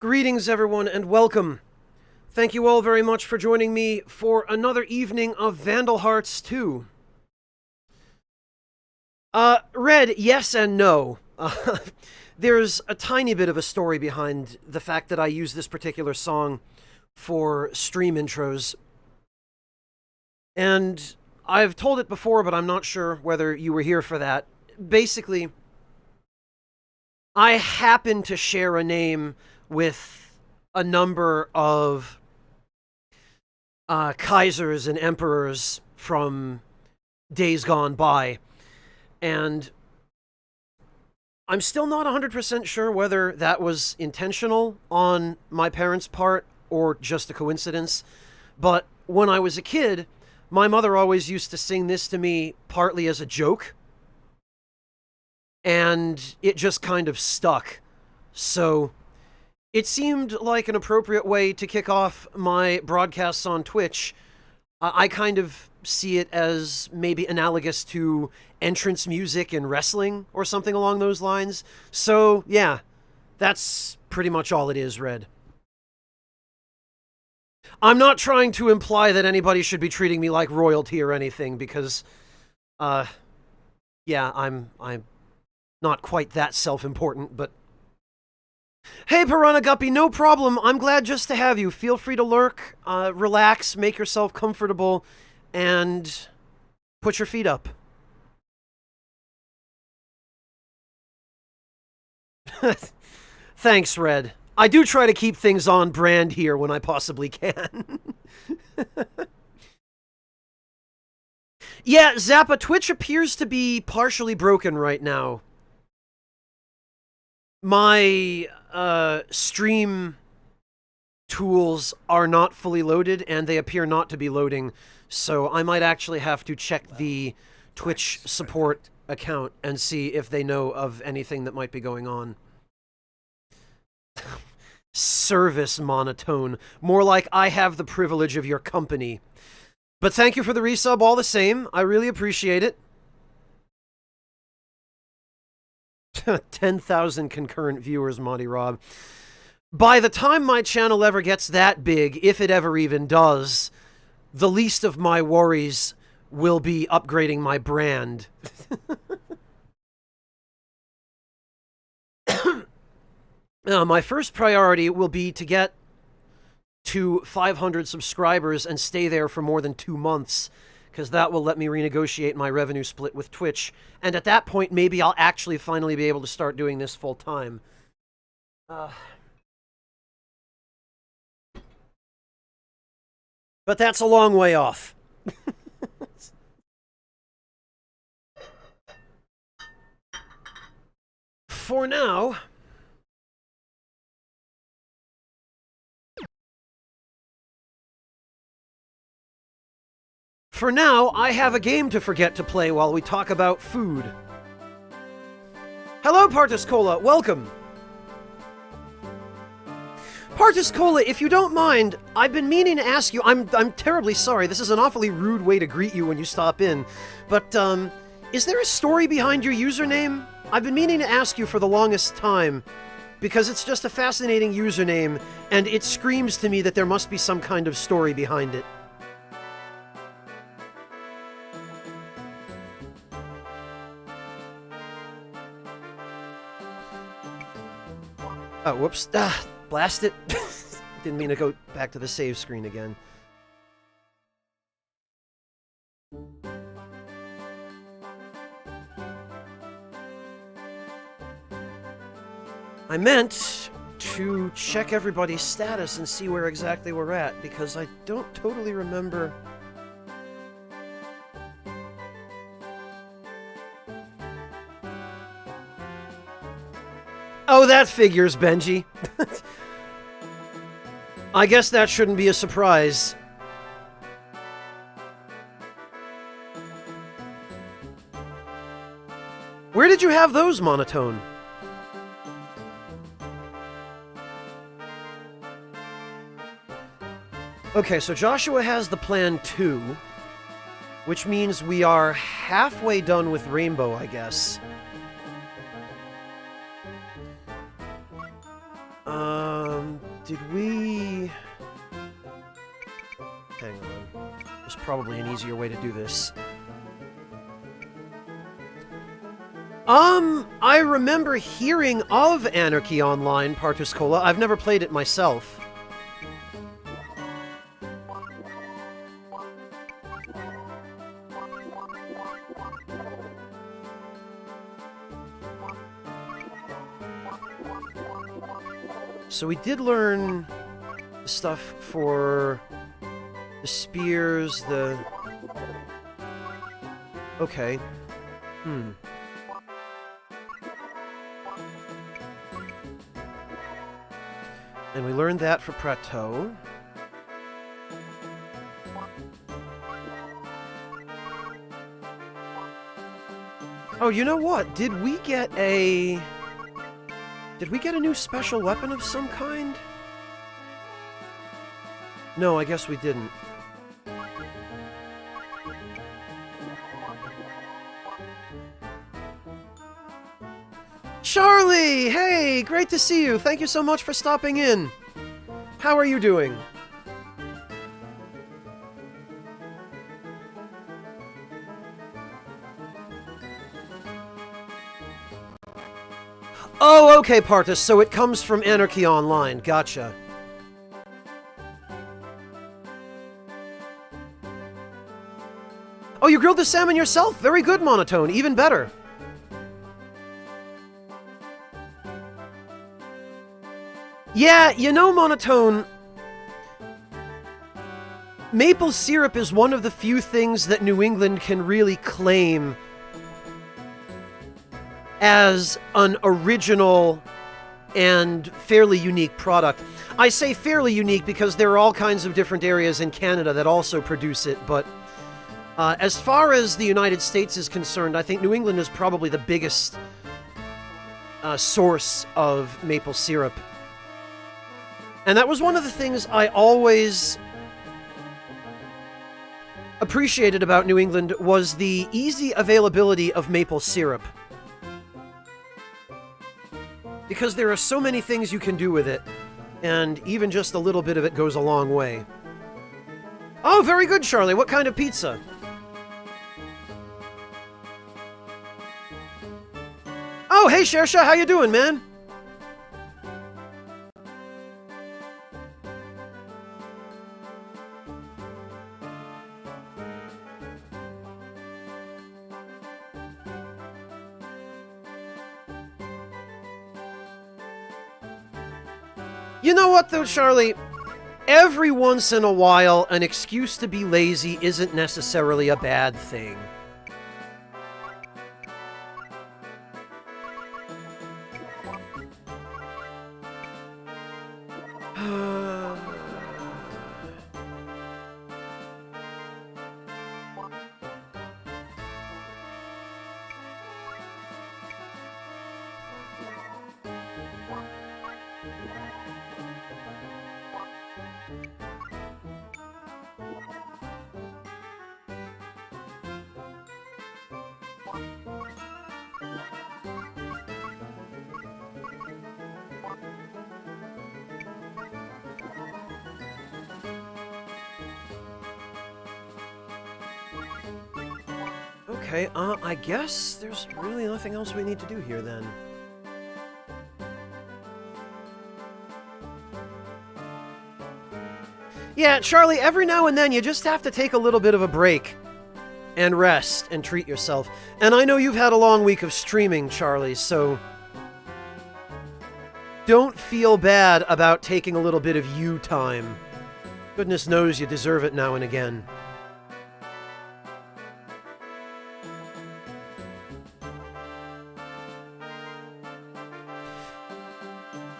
Greetings, everyone, and welcome. Thank you all very much for joining me for another evening of Vandal Hearts 2. Red, yes and no. There's a tiny bit of a story behind the fact that I use this particular song for stream intros. And I've told it before, but I'm not sure whether you were here for that. Basically, I happen to share a name with a number of Kaisers and Emperors from days gone by. And I'm still not 100% sure whether that was intentional on my parents' part or just a coincidence. But when I was a kid, my mother always used to sing this to me partly as a joke. And it just kind of stuck. So it seemed like an appropriate way to kick off my broadcasts on Twitch. I kind of see it as maybe analogous to entrance music in wrestling or something along those lines. So, yeah, that's pretty much all it is, Red. I'm not trying to imply that anybody should be treating me like royalty or anything, because, yeah, I'm not quite that self-important, but... Hey, Piranha Guppy, no problem. I'm glad just to have you. Feel free to lurk, relax, make yourself comfortable, and put your feet up. Thanks, Red. I do try to keep things on brand here when I possibly can. Yeah, Zappa, Twitch appears to be partially broken right now. My stream tools are not fully loaded, and they appear not to be loading, so I might actually have to check the Twitch support account and see if they know of anything that might be going on. Service monotone. More like I have the privilege of your company. But thank you for the resub all the same. I really appreciate it. 10,000 concurrent viewers, Monty Rob. By the time my channel ever gets that big, if it ever even does, the least of my worries will be upgrading my brand. My first priority will be to get to 500 subscribers and stay there for more than 2 months, because that will let me renegotiate my revenue split with Twitch. And at that point, maybe I'll actually finally be able to start doing this full time. But that's a long way off. For now... For now, I have a game to forget to play while we talk about food. Hello, Partis Cola. Welcome. Partis Cola, if you don't mind, I've been meaning to ask you... I'm terribly sorry. This is an awfully rude way to greet you when you stop in. But, is there a story behind your username? I've been meaning to ask you for the longest time, because it's just a fascinating username, and it screams to me that there must be some kind of story behind it. Oh, whoops. Blast it. Didn't mean to go back to the save screen again. I meant to check everybody's status and see where exactly we're at, because I don't totally remember... Oh, that figures, Benji. I guess that shouldn't be a surprise. Where did you have those, Monotone? Okay, so Joshua has the plan 2, which means we are halfway done with Rainbow, I guess. did we... Hang on. There's probably an easier way to do this. I remember hearing of Anarchy Online, Partus Cola. I've never played it myself. So we did learn stuff for the spears, the... Okay. And we learned that for Prateau. Oh, you know what? Did we get a new special weapon of some kind? No, I guess we didn't. Charlie! Hey, great to see you. Thank you so much for stopping in. How are you doing? Oh, okay, Partus, so it comes from Anarchy Online. Gotcha. Oh, you grilled the salmon yourself? Very good, Monotone. Even better. Yeah, you know, Monotone, maple syrup is one of the few things that New England can really claim as an original and fairly unique product. I say fairly unique because there are all kinds of different areas in Canada that also produce it, but as far as the United States is concerned, I think New England is probably the biggest source of maple syrup. And that was one of the things I always appreciated about New England, was the easy availability of maple syrup. Because there are so many things you can do with it, and even just a little bit of it goes a long way. Oh, very good, Charlie. What kind of pizza? Oh, hey, Shersha, how you doing, man? You know what, though, Charlie? Every once in a while, an excuse to be lazy isn't necessarily a bad thing. Okay, I guess there's really nothing else we need to do here, then. Yeah, Charlie, every now and then you just have to take a little bit of a break and rest and treat yourself. And I know you've had a long week of streaming, Charlie, so don't feel bad about taking a little bit of you time. Goodness knows you deserve it now and again.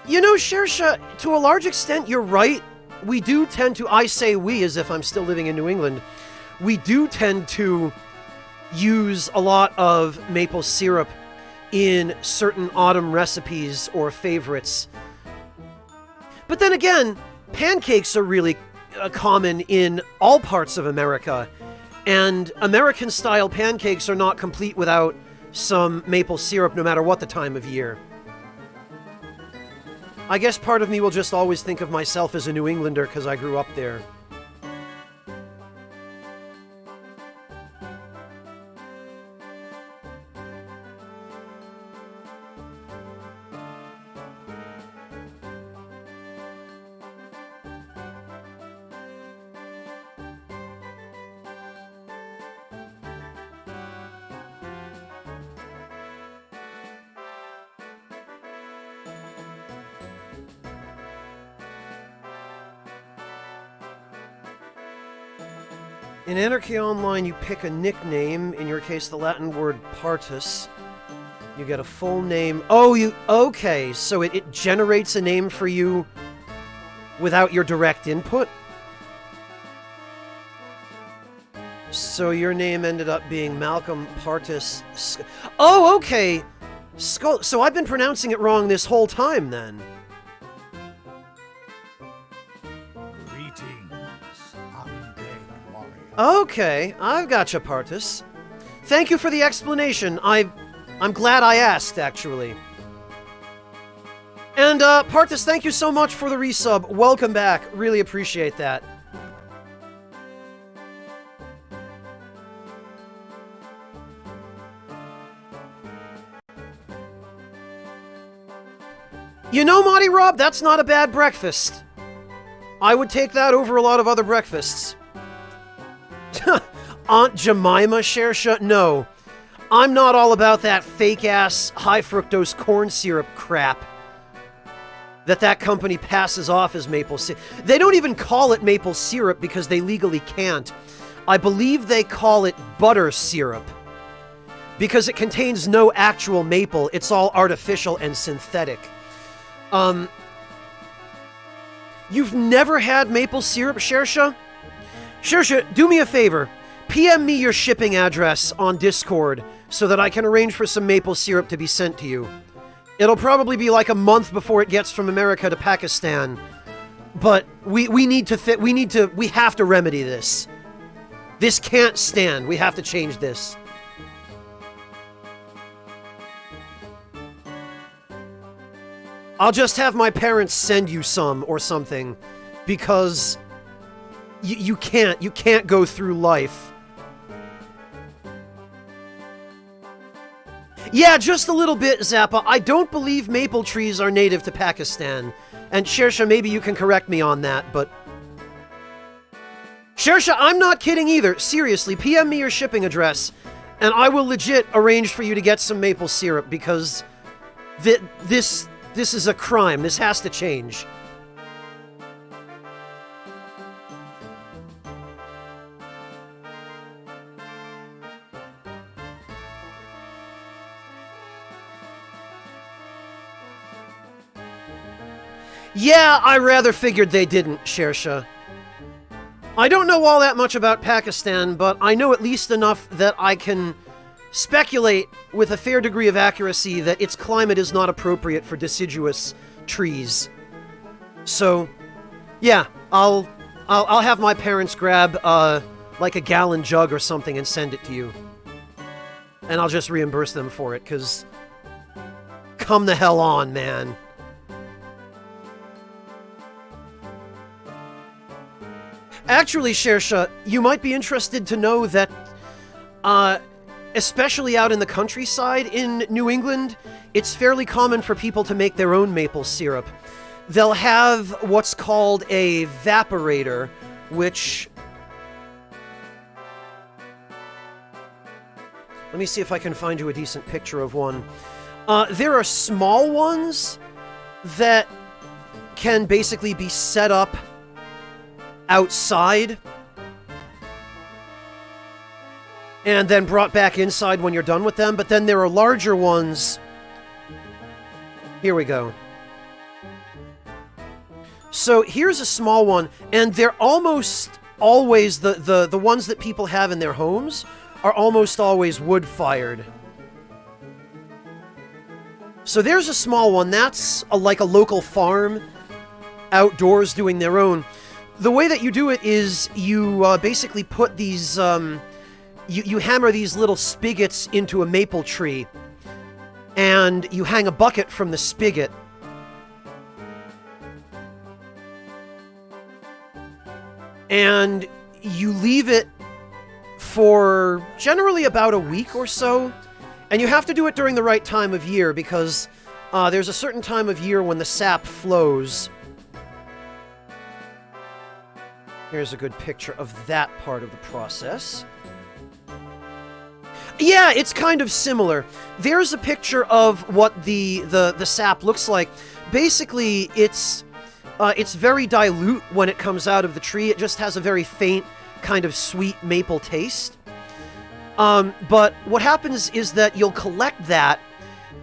You know, Shersha, to a large extent, you're right. We do tend to, I say we as if I'm still living in New England, we do tend to use a lot of maple syrup in certain autumn recipes or favorites. But then again, pancakes are really common in all parts of America, and American-style pancakes are not complete without some maple syrup, no matter what the time of year. I guess part of me will just always think of myself as a New Englander because I grew up there. In Anarchy Online, you pick a nickname, in your case the Latin word partus. You get a full name. Oh, okay, so it generates a name for you without your direct input? So your name ended up being Malcolm Partus. Oh, okay! So I've been pronouncing it wrong this whole time, then. Okay, I've got you, Partus. Thank you for the explanation. I'm glad I asked, actually. And, Partus, thank you so much for the resub. Welcome back. Really appreciate that. You know, Monty Rob, that's not a bad breakfast. I would take that over a lot of other breakfasts. Aunt Jemima Shersha? No. I'm not all about that fake-ass high-fructose corn syrup crap that company passes off as maple syrup. They don't even call it maple syrup because they legally can't. I believe they call it butter syrup because it contains no actual maple. It's all artificial and synthetic. You've never had maple syrup, Shersha? Shersha, do me a favor. PM me your shipping address on Discord so that I can arrange for some maple syrup to be sent to you. It'll probably be like a month before it gets from America to Pakistan. But we have to remedy this. This can't stand. We have to change this. I'll just have my parents send you some or something because you can't go through life. Yeah, just a little bit, Zappa. I don't believe maple trees are native to Pakistan. And Shersha, maybe you can correct me on that, but... Shersha, I'm not kidding either. Seriously, PM me your shipping address, and I will legit arrange for you to get some maple syrup, because this is a crime. This has to change. Yeah, I rather figured they didn't, Shersha. I don't know all that much about Pakistan, but I know at least enough that I can speculate with a fair degree of accuracy that its climate is not appropriate for deciduous trees. So, yeah, I'll have my parents grab, like a gallon jug or something and send it to you. And I'll just reimburse them for it, because... Come the hell on, man. Actually, Shersha, you might be interested to know that, especially out in the countryside in New England, it's fairly common for people to make their own maple syrup. They'll have what's called a vaporator, which... Let me see if I can find you a decent picture of one. There are small ones that can basically be set up outside and then brought back inside when you're done with them, but then there are larger ones. Here we go. So here's a small one, and they're almost always, the ones that people have in their homes are almost always wood-fired. So there's a small one. That's like a local farm outdoors doing their own. The way that you do it is you basically put these, you hammer these little spigots into a maple tree, and you hang a bucket from the spigot and you leave it for generally about a week or so. And you have to do it during the right time of year, because there's a certain time of year when the sap flows. Here's a good picture of that part of the process. Yeah, it's kind of similar. There's a picture of what the sap looks like. Basically, it's very dilute when it comes out of the tree. It just has a very faint, kind of sweet maple taste. But what happens is that you'll collect that,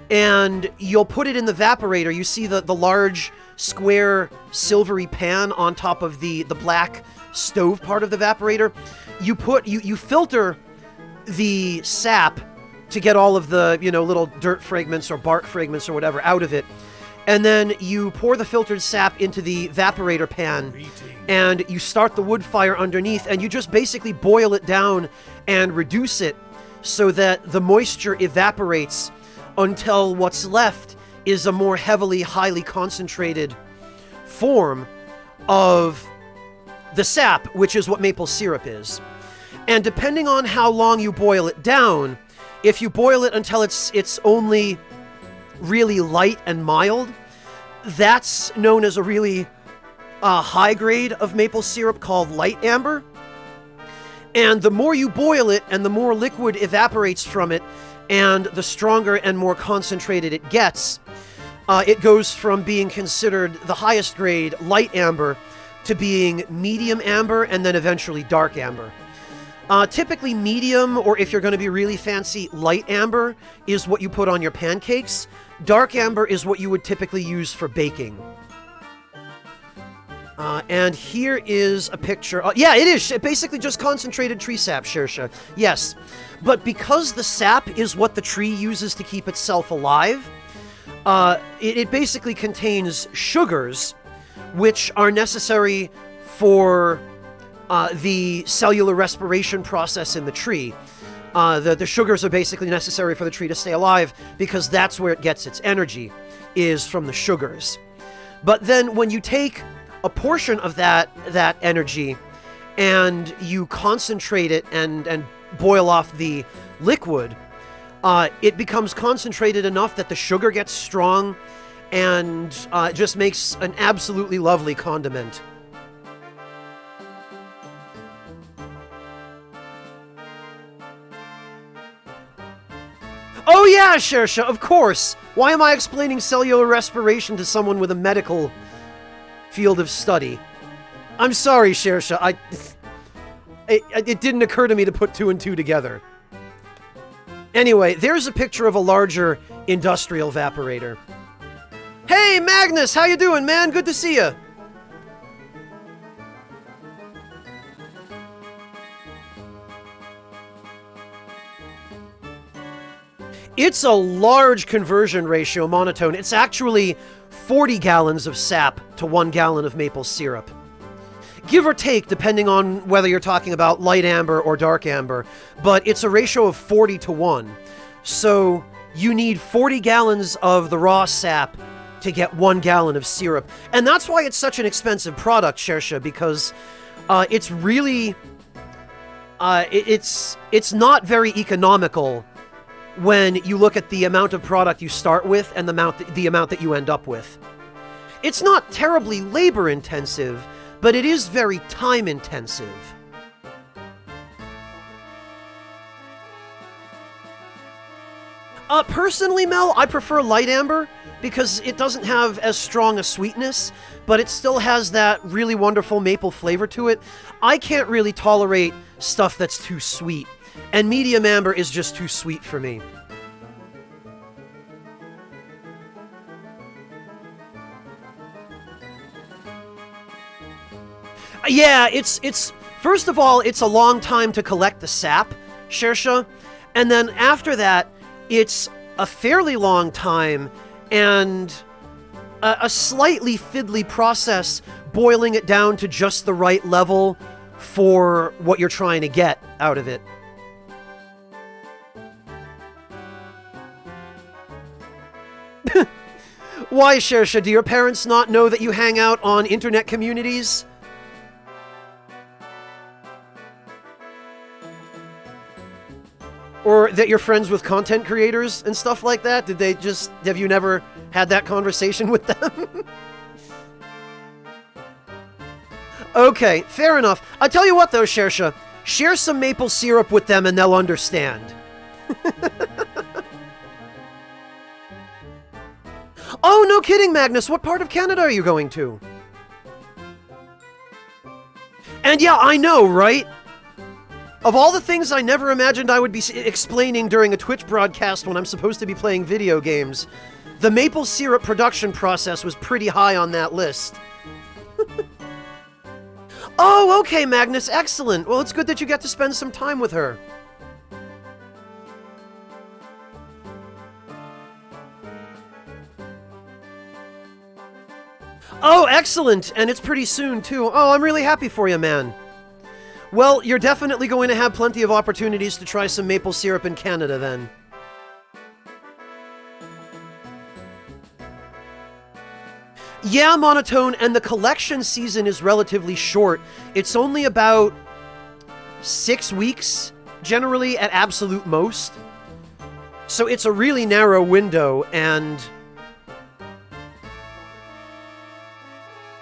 and you'll put it in the evaporator. You see the large, square, silvery pan on top of the black stove part of the evaporator. You filter the sap to get all of the, little dirt fragments or bark fragments or whatever out of it. And then you pour the filtered sap into the evaporator pan, and you start the wood fire underneath, and you just basically boil it down and reduce it so that the moisture evaporates until what's left is a more heavily, highly concentrated form of the sap, which is what maple syrup is. And depending on how long you boil it down, if you boil it until it's only really light and mild, that's known as a really high grade of maple syrup called light amber. And the more you boil it and the more liquid evaporates from it, and the stronger and more concentrated it gets, it goes from being considered the highest grade light amber to being medium amber, and then eventually dark amber. Typically medium, or if you're going to be really fancy, light amber is what you put on your pancakes. Dark amber is what you would typically use for baking. And here is a picture. Yeah, it is. Basically just concentrated tree sap, Shersha. Yes. But because the sap is what the tree uses to keep itself alive, it basically contains sugars, which are necessary for the cellular respiration process in the tree. The sugars are basically necessary for the tree to stay alive, because that's where it gets its energy, is from the sugars. But then when you take a portion of that energy and you concentrate it and boil off the liquid, it becomes concentrated enough that the sugar gets strong, and it just makes an absolutely lovely condiment. Oh yeah, Shersha, of course! Why am I explaining cellular respiration to someone with a medical field of study? I'm sorry, Shersha, it didn't occur to me to put two and two together. Anyway, there's a picture of a larger industrial evaporator. Hey, Magnus, how you doing, man? Good to see you. It's a large conversion ratio monotone. It's actually 40 gallons of sap to 1 gallon of maple syrup. Give or take, depending on whether you're talking about light amber or dark amber, but it's a ratio of 40 to 1. So you need 40 gallons of the raw sap to get 1 gallon of syrup. And that's why it's such an expensive product, Shersha, because it's really... it's not very economical when you look at the amount of product you start with and the amount that you end up with. It's not terribly labor-intensive, but it is very time-intensive. Personally, Mel, I prefer light amber because it doesn't have as strong a sweetness, but it still has that really wonderful maple flavor to it. I can't really tolerate stuff that's too sweet, and medium amber is just too sweet for me. Yeah, it's first of all, it's a long time to collect the sap, Shersha, and then after that, it's a fairly long time and a slightly fiddly process boiling it down to just the right level for what you're trying to get out of it. Why, Shersha, do your parents not know that you hang out on internet communities? Or that you're friends with content creators and stuff like that? Have you never had that conversation with them? Okay, fair enough. I tell you what though, Shersha, share some maple syrup with them and they'll understand. Oh, no kidding, Magnus. What part of Canada are you going to? And yeah, I know, right? Of all the things I never imagined I would be explaining during a Twitch broadcast when I'm supposed to be playing video games, the maple syrup production process was pretty high on that list. Oh, okay, Magnus, excellent. Well, it's good that you get to spend some time with her. Oh, excellent, and it's pretty soon, too. Oh, I'm really happy for you, man. Well, you're definitely going to have plenty of opportunities to try some maple syrup in Canada, then. Yeah, Monotone, and the collection season is relatively short. It's only about 6 weeks, generally, at absolute most. So it's a really narrow window, and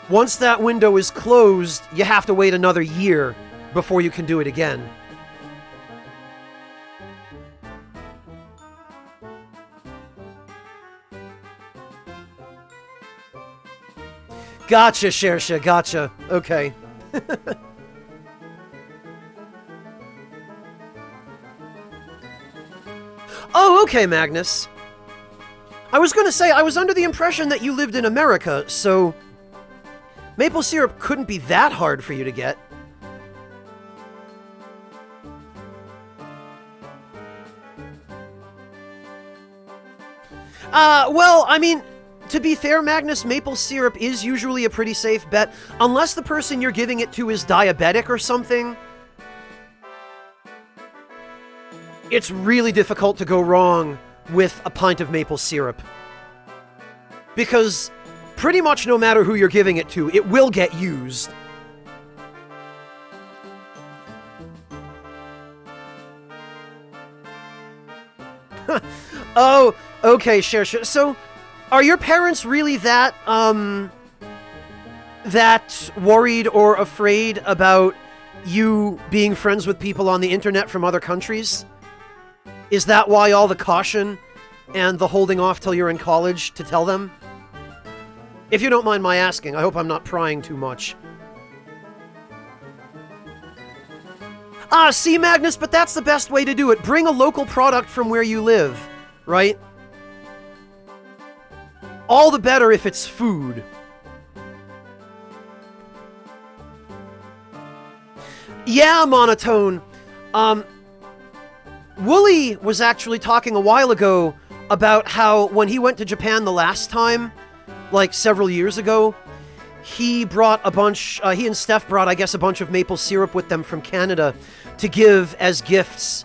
once that window is closed, you have to wait another year before you can do it again. Gotcha, Shersha, gotcha. Okay. Oh, okay, Magnus. I was gonna say, I was under the impression that you lived in America, so maple syrup couldn't be that hard for you to get. Well, I mean, to be fair, Magnus, maple syrup is usually a pretty safe bet, unless the person you're giving it to is diabetic or something. It's really difficult to go wrong with a pint of maple syrup. Because pretty much no matter who you're giving it to, it will get used. Oh, okay, sure. So, are your parents really that worried or afraid about you being friends with people on the internet from other countries? Is that why all the caution and the holding off till you're in college to tell them? If you don't mind my asking, I hope I'm not prying too much. Ah, see, Magnus, but that's the best way to do it. Bring a local product from where you live, right? All the better if it's food. Yeah, Monotone. Wooly was actually talking a while ago about how when he went to Japan the last time, like several years ago, he brought a bunch, he and Steph brought, I guess, a bunch of maple syrup with them from Canada to give as gifts.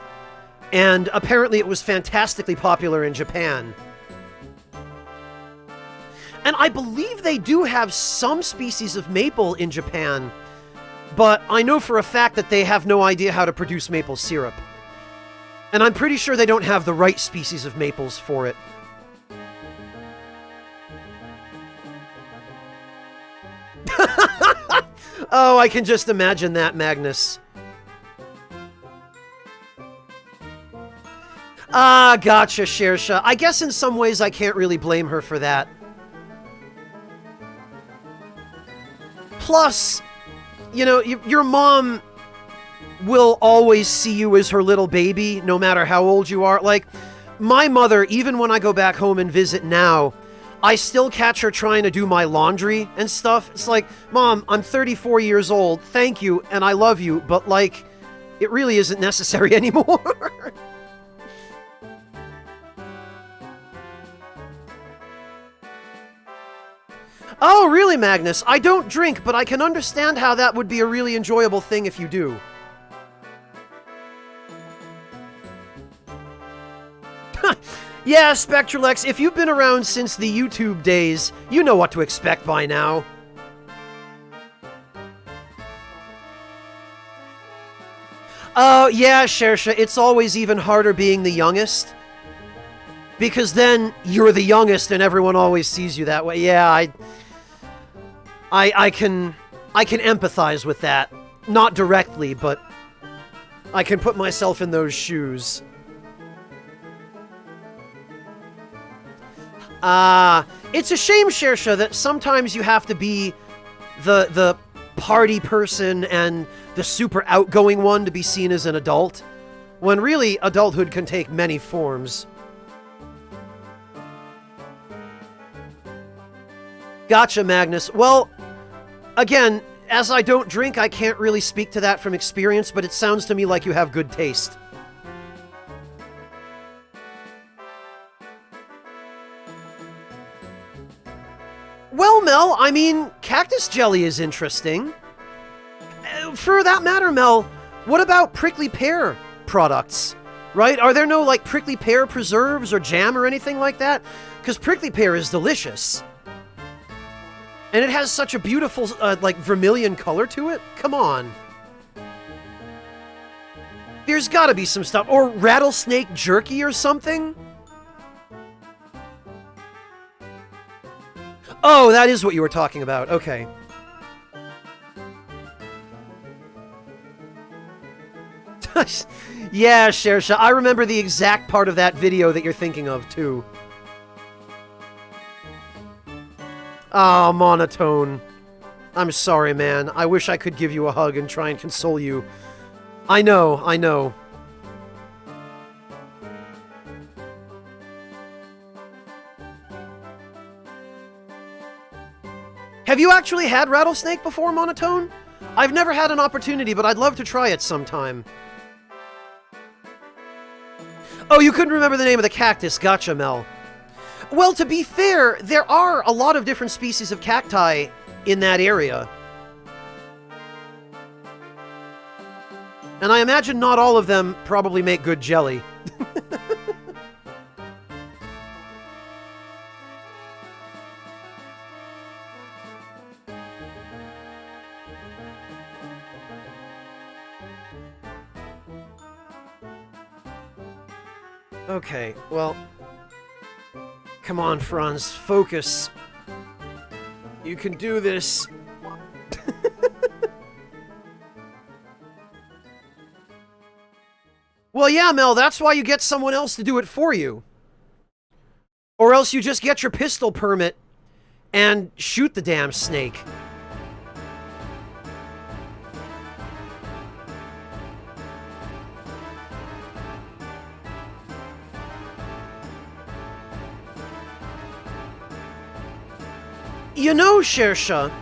And apparently it was fantastically popular in Japan. And I believe they do have some species of maple in Japan, but I know for a fact that they have no idea how to produce maple syrup. And I'm pretty sure they don't have the right species of maples for it. Oh, I can just imagine that, Magnus. Ah, gotcha, Shersha. I guess in some ways I can't really blame her for that. Plus, you know, your mom will always see you as her little baby, no matter how old you are. Like, my mother, even when I go back home and visit now, I still catch her trying to do my laundry and stuff. It's like, Mom, I'm 34 years old, thank you, and I love you, but, like, it really isn't necessary anymore. Oh, really, Magnus? I don't drink, but I can understand how that would be a really enjoyable thing if you do. Yeah, Spectralex, if you've been around since the YouTube days, you know what to expect by now. Oh, yeah, Shersha, it's always even harder being the youngest. Because then you're the youngest and everyone always sees you that way. Yeah, I can empathize with that. Not directly, but I can put myself in those shoes. It's a shame, Shersha, that sometimes you have to be the party person and the super outgoing one to be seen as an adult, when really adulthood can take many forms. Gotcha, Magnus. Well, again, as I don't drink, I can't really speak to that from experience, but it sounds to me like you have good taste. Well, Mel, I mean, cactus jelly is interesting. For that matter, Mel, what about prickly pear products? Right? Are there no, like, prickly pear preserves or jam or anything like that? Because prickly pear is delicious. And it has such a beautiful, like, vermilion color to it. Come on. There's gotta be some stuff. Or rattlesnake jerky or something? Oh, that is what you were talking about. Okay. Yeah, Shersha, I remember the exact part of that video that you're thinking of, too. Oh, Monotone. I'm sorry, man. I wish I could give you a hug and try and console you. I know, I know. Have you actually had rattlesnake before, Monotone? I've never had an opportunity, but I'd love to try it sometime. Oh, you couldn't remember the name of the cactus. Gotcha, Mel. Well, to be fair, there are a lot of different species of cacti in that area. And I imagine not all of them probably make good jelly. Okay, well... Come on, Franz, focus. You can do this. Well, yeah, Mel, that's why you get someone else to do it for you. Or else you just get your pistol permit and shoot the damn snake. You know, Shersha,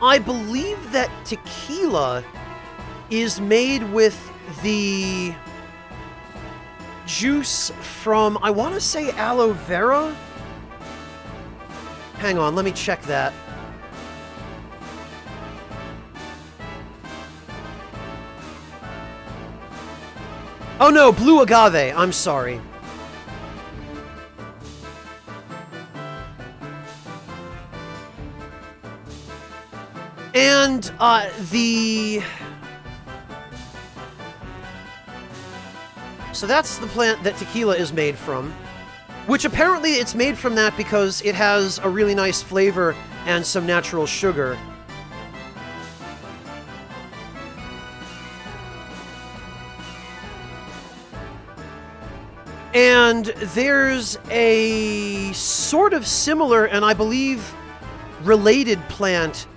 I believe that tequila is made with the juice from, I want to say aloe vera? Hang on, let me check that. Oh no, blue agave, I'm sorry. And, So that's the plant that tequila is made from. Which apparently it's made from that because it has a really nice flavor and some natural sugar. And there's a sort of similar, and I believe related plant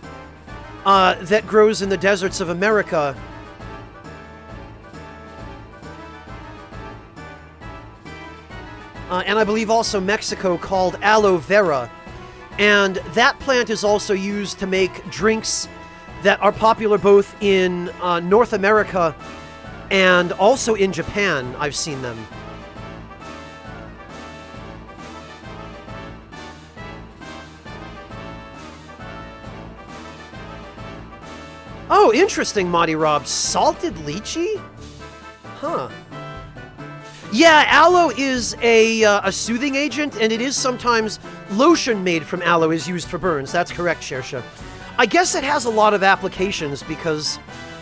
that grows in the deserts of America. And I believe also Mexico, called aloe vera. And that plant is also used to make drinks that are popular both in North America and also in Japan. I've seen them. Oh, interesting, Monty Rob. Salted lychee? Huh. Yeah, aloe is a soothing agent, and it is sometimes lotion made from aloe is used for burns. That's correct, Shersha. I guess it has a lot of applications because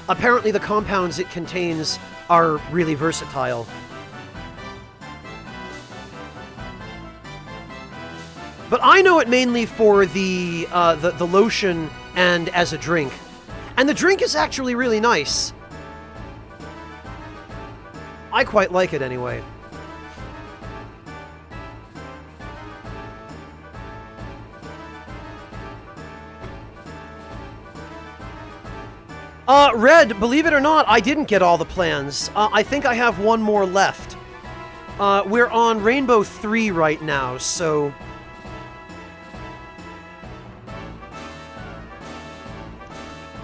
apparently the compounds it contains are really versatile. But I know it mainly for the lotion and as a drink. And the drink is actually really nice. I quite like it anyway. Red, believe it or not, I didn't get all the plans. I think I have one more left. We're on Rainbow 3 right now, so...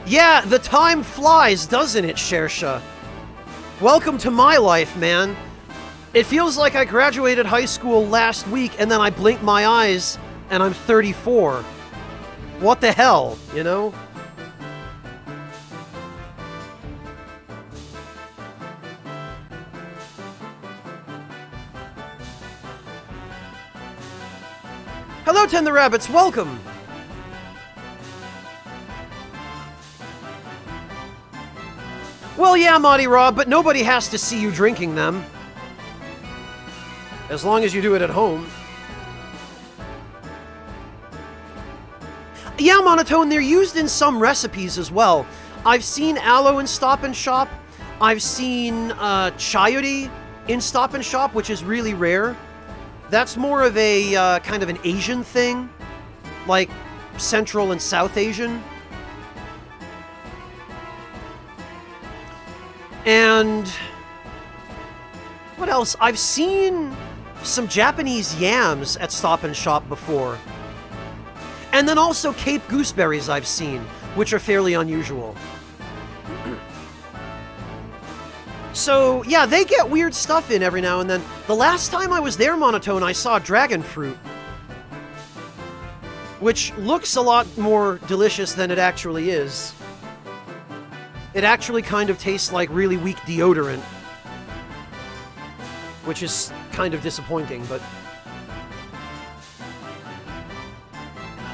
Yeah, the time flies, doesn't it, Shersha? Welcome to my life, man. It feels like I graduated high school last week, and then I blinked my eyes, and I'm 34. What the hell, you know? Hello, Ten the Rabbits, welcome! Well, yeah, Monty Rob, but nobody has to see you drinking them. As long as you do it at home. Yeah, Monotone, they're used in some recipes as well. I've seen aloe in Stop and Shop. I've seen chayote in Stop and Shop, which is really rare. That's more of a kind of an Asian thing, like Central and South Asian. And what else? I've seen some Japanese yams at Stop and Shop before. And then also Cape gooseberries I've seen, which are fairly unusual. So, yeah, they get weird stuff in every now and then. The last time I was there, Monotone, I saw dragon fruit. Which looks a lot more delicious than it actually is. It actually kind of tastes like really weak deodorant. Which is kind of disappointing, but...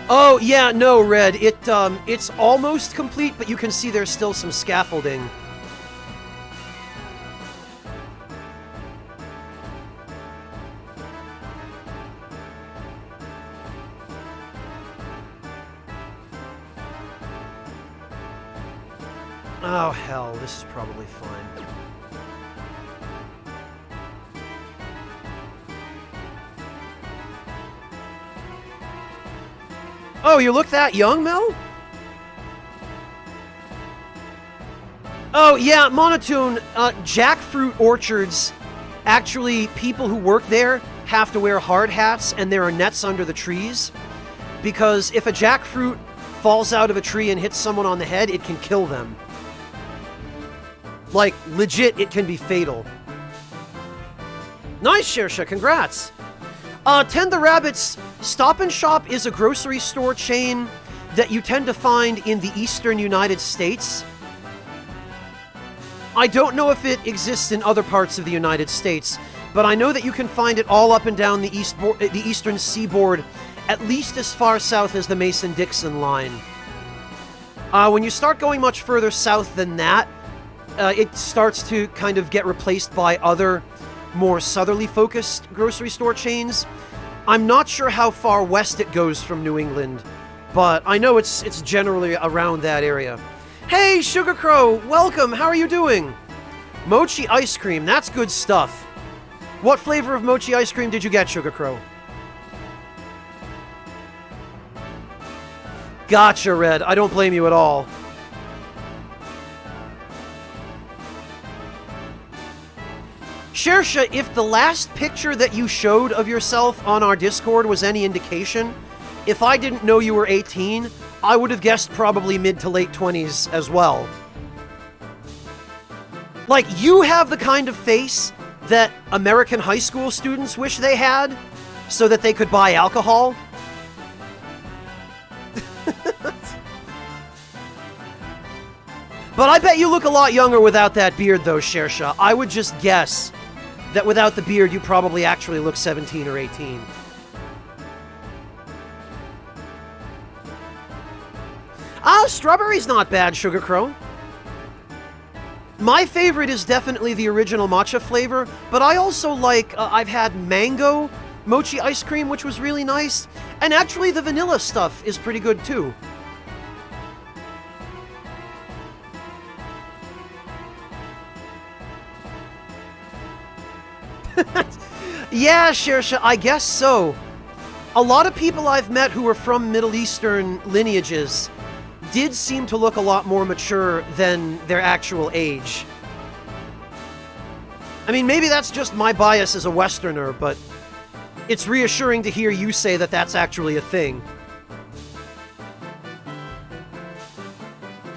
Oh, yeah, no, Red. It's almost complete, but you can see there's still some scaffolding. Oh, hell, this is probably fine. Oh, you look that young, Mel? Oh, yeah, Monotone, jackfruit orchards, actually, people who work there have to wear hard hats, and there are nets under the trees, because if a jackfruit falls out of a tree and hits someone on the head, it can kill them. Like, legit, it can be fatal. Nice, Shersha, congrats! Ten the Rabbits, Stop and Shop is a grocery store chain that you tend to find in the eastern United States. I don't know if it exists in other parts of the United States, but I know that you can find it all up and down the eastern seaboard, at least as far south as the Mason-Dixon line. When you start going much further south than that, it starts to kind of get replaced by other, more southerly focused grocery store chains. I'm not sure how far west it goes from New England, but I know it's generally around that area. Hey, Sugar Crow, welcome, how are you doing? Mochi ice cream, that's good stuff. What flavor of mochi ice cream did you get, Sugar Crow? Gotcha, Red, I don't blame you at all. Shersha, if the last picture that you showed of yourself on our Discord was any indication, if I didn't know you were 18, I would have guessed probably mid to late 20s as well. Like, you have the kind of face that American high school students wish they had, so that they could buy alcohol. But I bet you look a lot younger without that beard, though, Shersha. I would just guess that without the beard, you probably actually look 17 or 18. Yeah, strawberry's not bad, Sugar Crow. My favorite is definitely the original matcha flavor, but I also like, I've had mango mochi ice cream, which was really nice, and actually the vanilla stuff is pretty good too. Yeah, Shersha, I guess so. A lot of people I've met who are from Middle Eastern lineages did seem to look a lot more mature than their actual age. I mean, maybe that's just my bias as a Westerner, but it's reassuring to hear you say that that's actually a thing.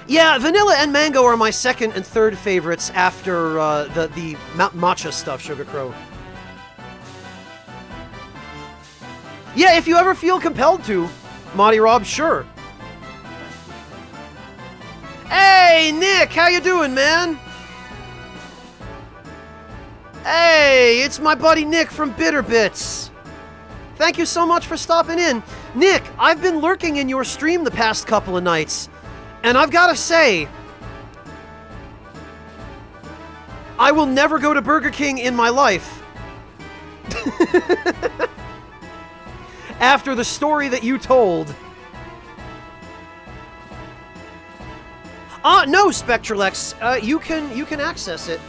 Yeah, vanilla and mango are my second and third favorites after the matcha stuff, Sugar Crow. Yeah, if you ever feel compelled to, Monty Rob, sure. Hey, Nick, how you doing, man? Hey, it's my buddy Nick from Bitter Bits. Thank you so much for stopping in. Nick, I've been lurking in your stream the past couple of nights, and I've got to say, I will never go to Burger King in my life. After the story that you told. No, Spectralex. You can access it.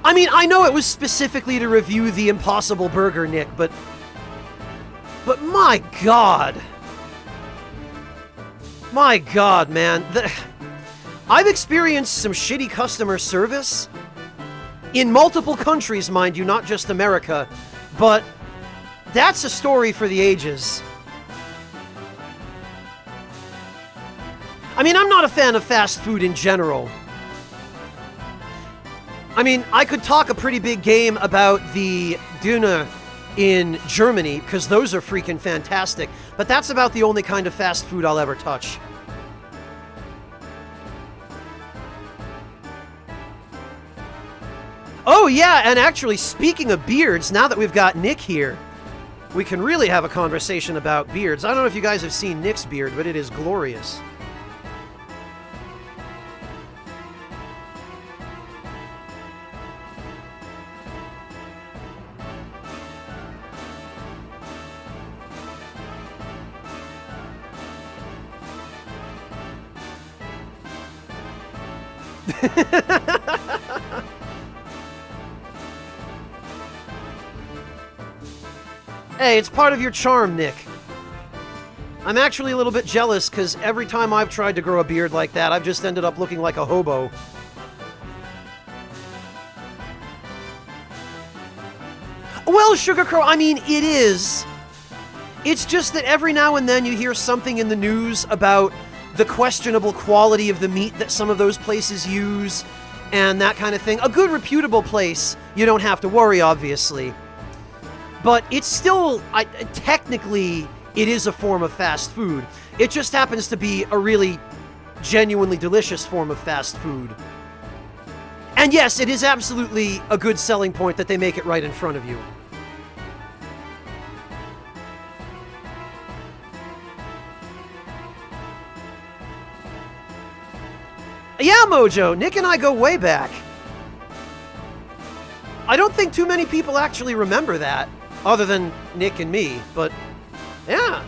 I mean, I know it was specifically to review the Impossible Burger, Nick, but my God. My God, man. I've experienced some shitty customer service in multiple countries, mind you, not just America, but that's a story for the ages. I mean, I'm not a fan of fast food in general. I mean, I could talk a pretty big game about the Döner in Germany, because those are freaking fantastic, but that's about the only kind of fast food I'll ever touch. Oh yeah, and actually, speaking of beards, now that we've got Nick here, we can really have a conversation about beards. I don't know if you guys have seen Nick's beard, but it is glorious. Hey, it's part of your charm, Nick. I'm actually a little bit jealous, because every time I've tried to grow a beard like that, I've just ended up looking like a hobo. Well, Sugar Crow, I mean, it is. It's just that every now and then you hear something in the news about the questionable quality of the meat that some of those places use, and that kind of thing. A good, reputable place, you don't have to worry, obviously. But it's still, technically, it is a form of fast food. It just happens to be a really genuinely delicious form of fast food. And yes, it is absolutely a good selling point that they make it right in front of you. Yeah, Mojo, Nick and I go way back. I don't think too many people actually remember that, other than Nick and me, but yeah.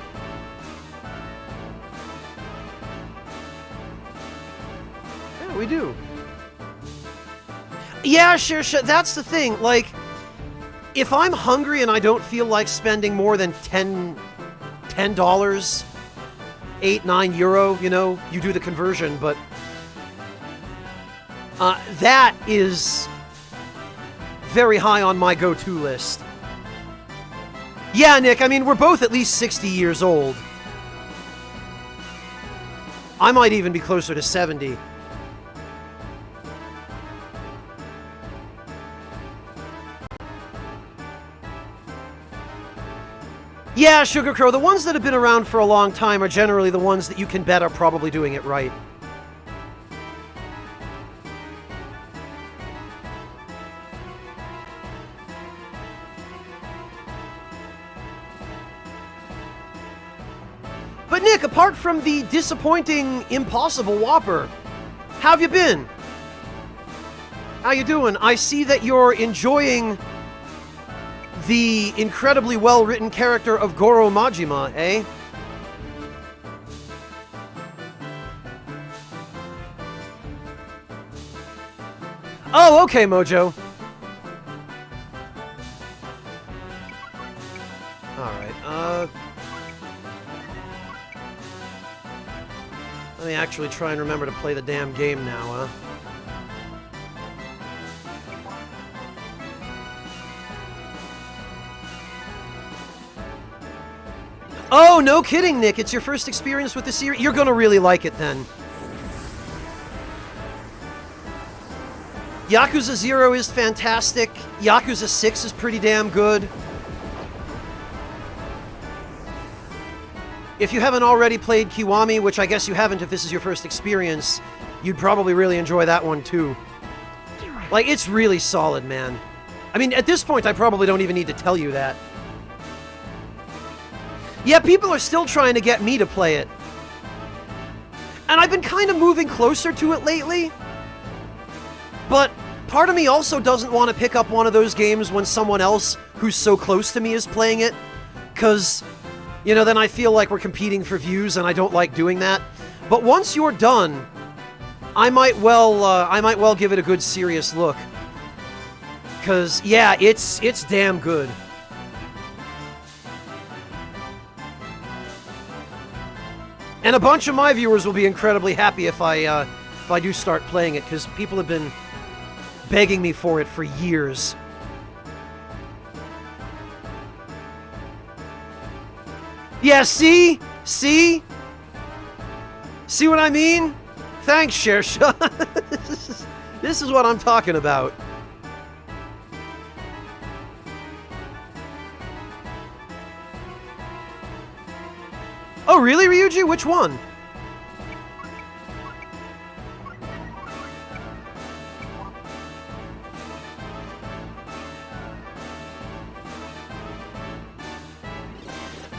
Yeah, we do. Yeah, sure, that's the thing, like, if I'm hungry and I don't feel like spending more than $10, €8-9, you know, you do the conversion, but that is very high on my go-to list. Yeah, Nick, I mean, we're both at least 60 years old. I might even be closer to 70. Yeah, Sugar Crow, the ones that have been around for a long time are generally the ones that you can bet are probably doing it right. But Nick, apart from the disappointing Impossible Whopper, how have you been? How you doing? I see that you're enjoying the incredibly well-written character of Goro Majima, eh? Oh, okay, Mojo. Alright, let me actually try and remember to play the damn game now, huh? Oh, no kidding, Nick. It's your first experience with the series. You're gonna really like it, then. Yakuza 0 is fantastic. Yakuza 6 is pretty damn good. If you haven't already played Kiwami, which I guess you haven't if this is your first experience, you'd probably really enjoy that one, too. Like, it's really solid, man. I mean, at this point, I probably don't even need to tell you that. Yeah, people are still trying to get me to play it. And I've been kind of moving closer to it lately. But part of me also doesn't want to pick up one of those games when someone else who's so close to me is playing it. Because, you know, then I feel like we're competing for views, and I don't like doing that. But once you're done, I might well give it a good serious look. Because, yeah, it's damn good. And a bunch of my viewers will be incredibly happy if I do start playing it, because people have been begging me for it for years. Yeah, see? See? See what I mean? Thanks, Shersha. This is what I'm talking about. Oh, really, Ryuji? Which one?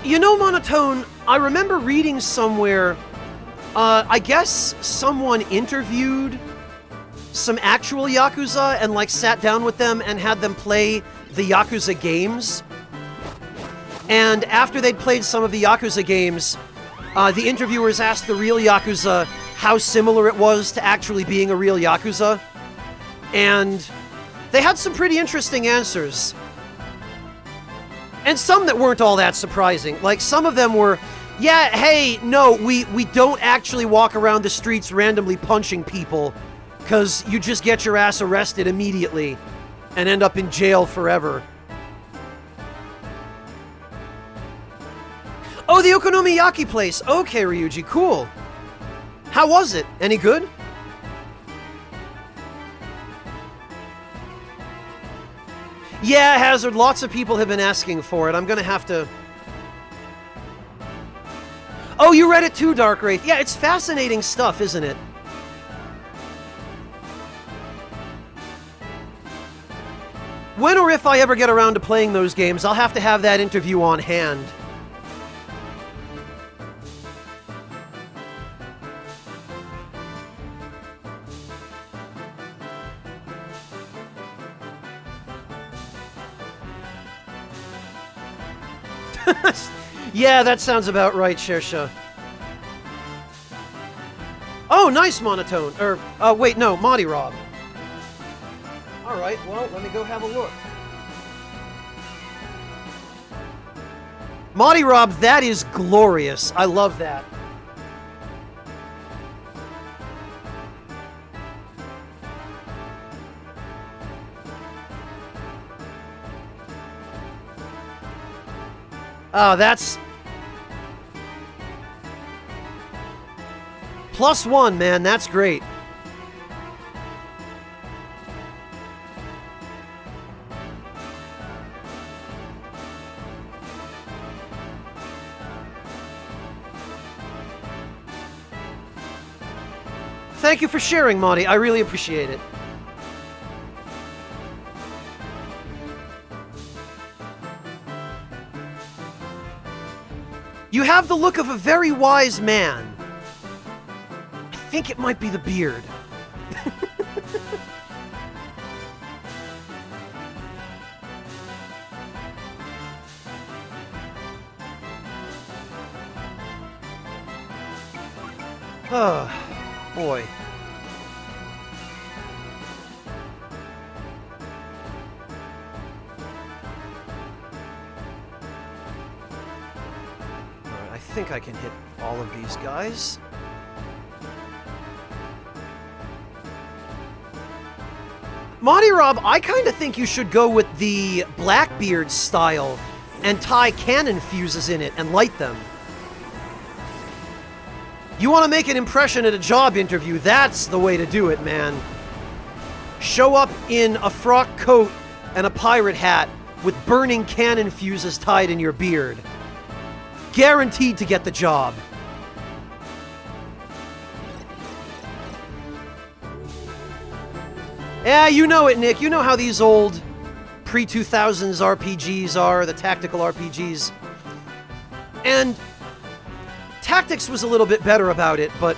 You know, Monotone, I remember reading somewhere, I guess someone interviewed some actual Yakuza and, like, sat down with them and had them play the Yakuza games. And after they'd played some of the Yakuza games, the interviewers asked the real Yakuza how similar it was to actually being a real Yakuza. And they had some pretty interesting answers. And some that weren't all that surprising. Like, some of them were, yeah, hey, no, we don't actually walk around the streets randomly punching people, because you just get your ass arrested immediately and end up in jail forever. Oh, the Okonomiyaki place. Okay, Ryuji, cool. How was it? Any good? Yeah, Hazard, lots of people have been asking for it. I'm gonna have to... Oh, you read it too, Dark Wraith. Yeah, it's fascinating stuff, isn't it? When or if I ever get around to playing those games, I'll have to have that interview on hand. Yeah, that sounds about right, Shersha. Oh, nice, Monotone. Wait, no, Monty Rob. Alright, well, let me go have a look. Monty Rob, that is glorious. I love that. Oh, that's... +1, man. That's great. Thank you for sharing, Monty. I really appreciate it. You have the look of a very wise man. I think it might be the beard. Oh, boy. Alright, I think I can hit all of these guys. Monty Rob, I kind of think you should go with the Blackbeard style and tie cannon fuses in it and light them. You want to make an impression at a job interview, that's the way to do it, man. Show up in a frock coat and a pirate hat with burning cannon fuses tied in your beard. Guaranteed to get the job. Yeah, you know it, Nick. You know how these old pre-2000s RPGs are, the tactical RPGs. And Tactics was a little bit better about it, but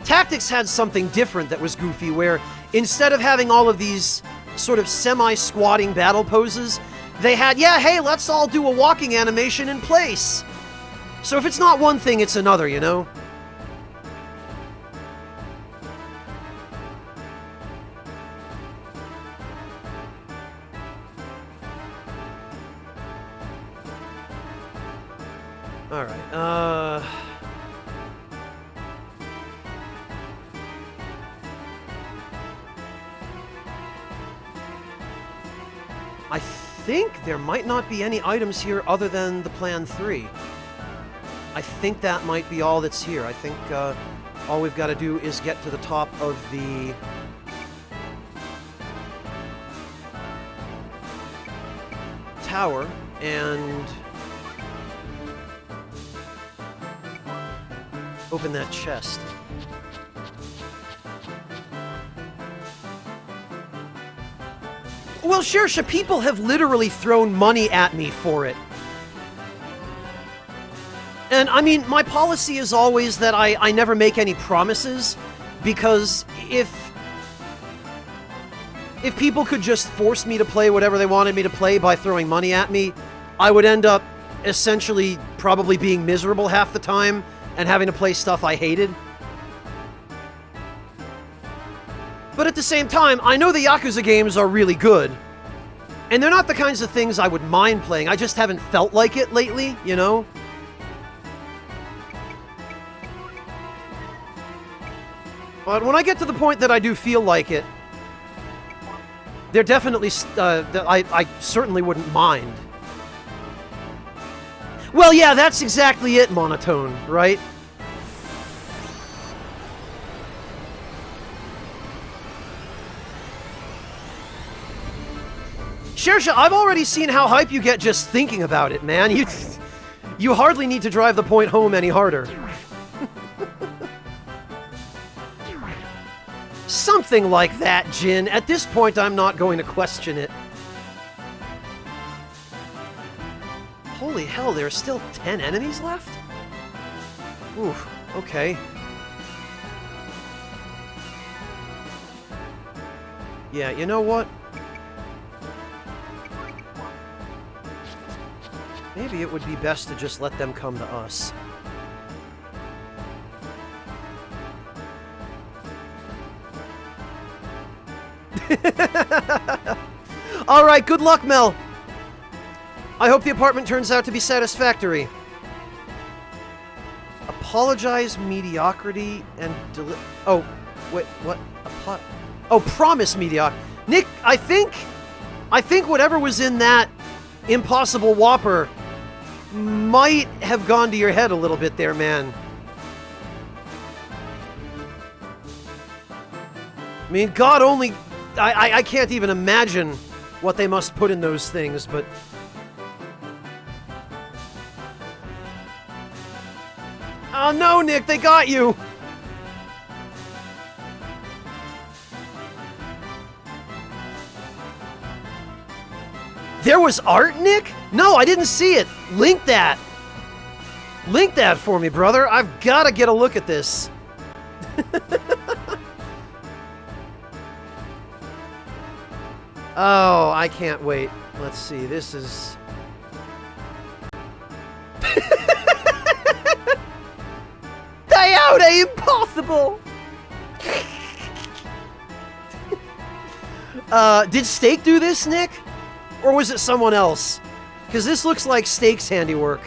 Tactics had something different that was goofy, where instead of having all of these sort of semi-squatting battle poses, they had, yeah, hey, let's all do a walking animation in place. So if it's not one thing, it's another, you know? Alright, I think there might not be any items here other than the Plan 3. I think that might be all that's here. I think, all we've got to do is get to the top of the tower and open that chest. Well, sure, people have literally thrown money at me for it. And, I mean, my policy is always that I never make any promises, because if people could just force me to play whatever they wanted me to play by throwing money at me, I would end up essentially probably being miserable half the time and having to play stuff I hated. But at the same time, I know the Yakuza games are really good. And they're not the kinds of things I would mind playing. I just haven't felt like it lately, you know? But when I get to the point that I do feel like it, they're definitely, I certainly wouldn't mind. Well, yeah, that's exactly it, Monotone, right? Shersha, I've already seen how hype you get just thinking about it, man. You hardly need to drive the point home any harder. Something like that, Jin. At this point, I'm not going to question it. Holy hell, there are still 10 enemies left? Oof, okay. Yeah, you know what? Maybe it would be best to just let them come to us. Alright, good luck, Mel! I hope the apartment turns out to be satisfactory. Apologize, mediocrity, and oh, wait, what? Oh, promise mediocrity. Nick, I think whatever was in that Impossible Whopper might have gone to your head a little bit there, man. I mean, God only... I can't even imagine what they must put in those things, but... Oh no, Nick, they got you! There was art, Nick? No, I didn't see it. Link that. Link that for me, brother. I've got to get a look at this. Oh, I can't wait. Let's see. This is... Diode, impossible! Did Steak do this, Nick? Or was it someone else? Because this looks like Steak's handiwork.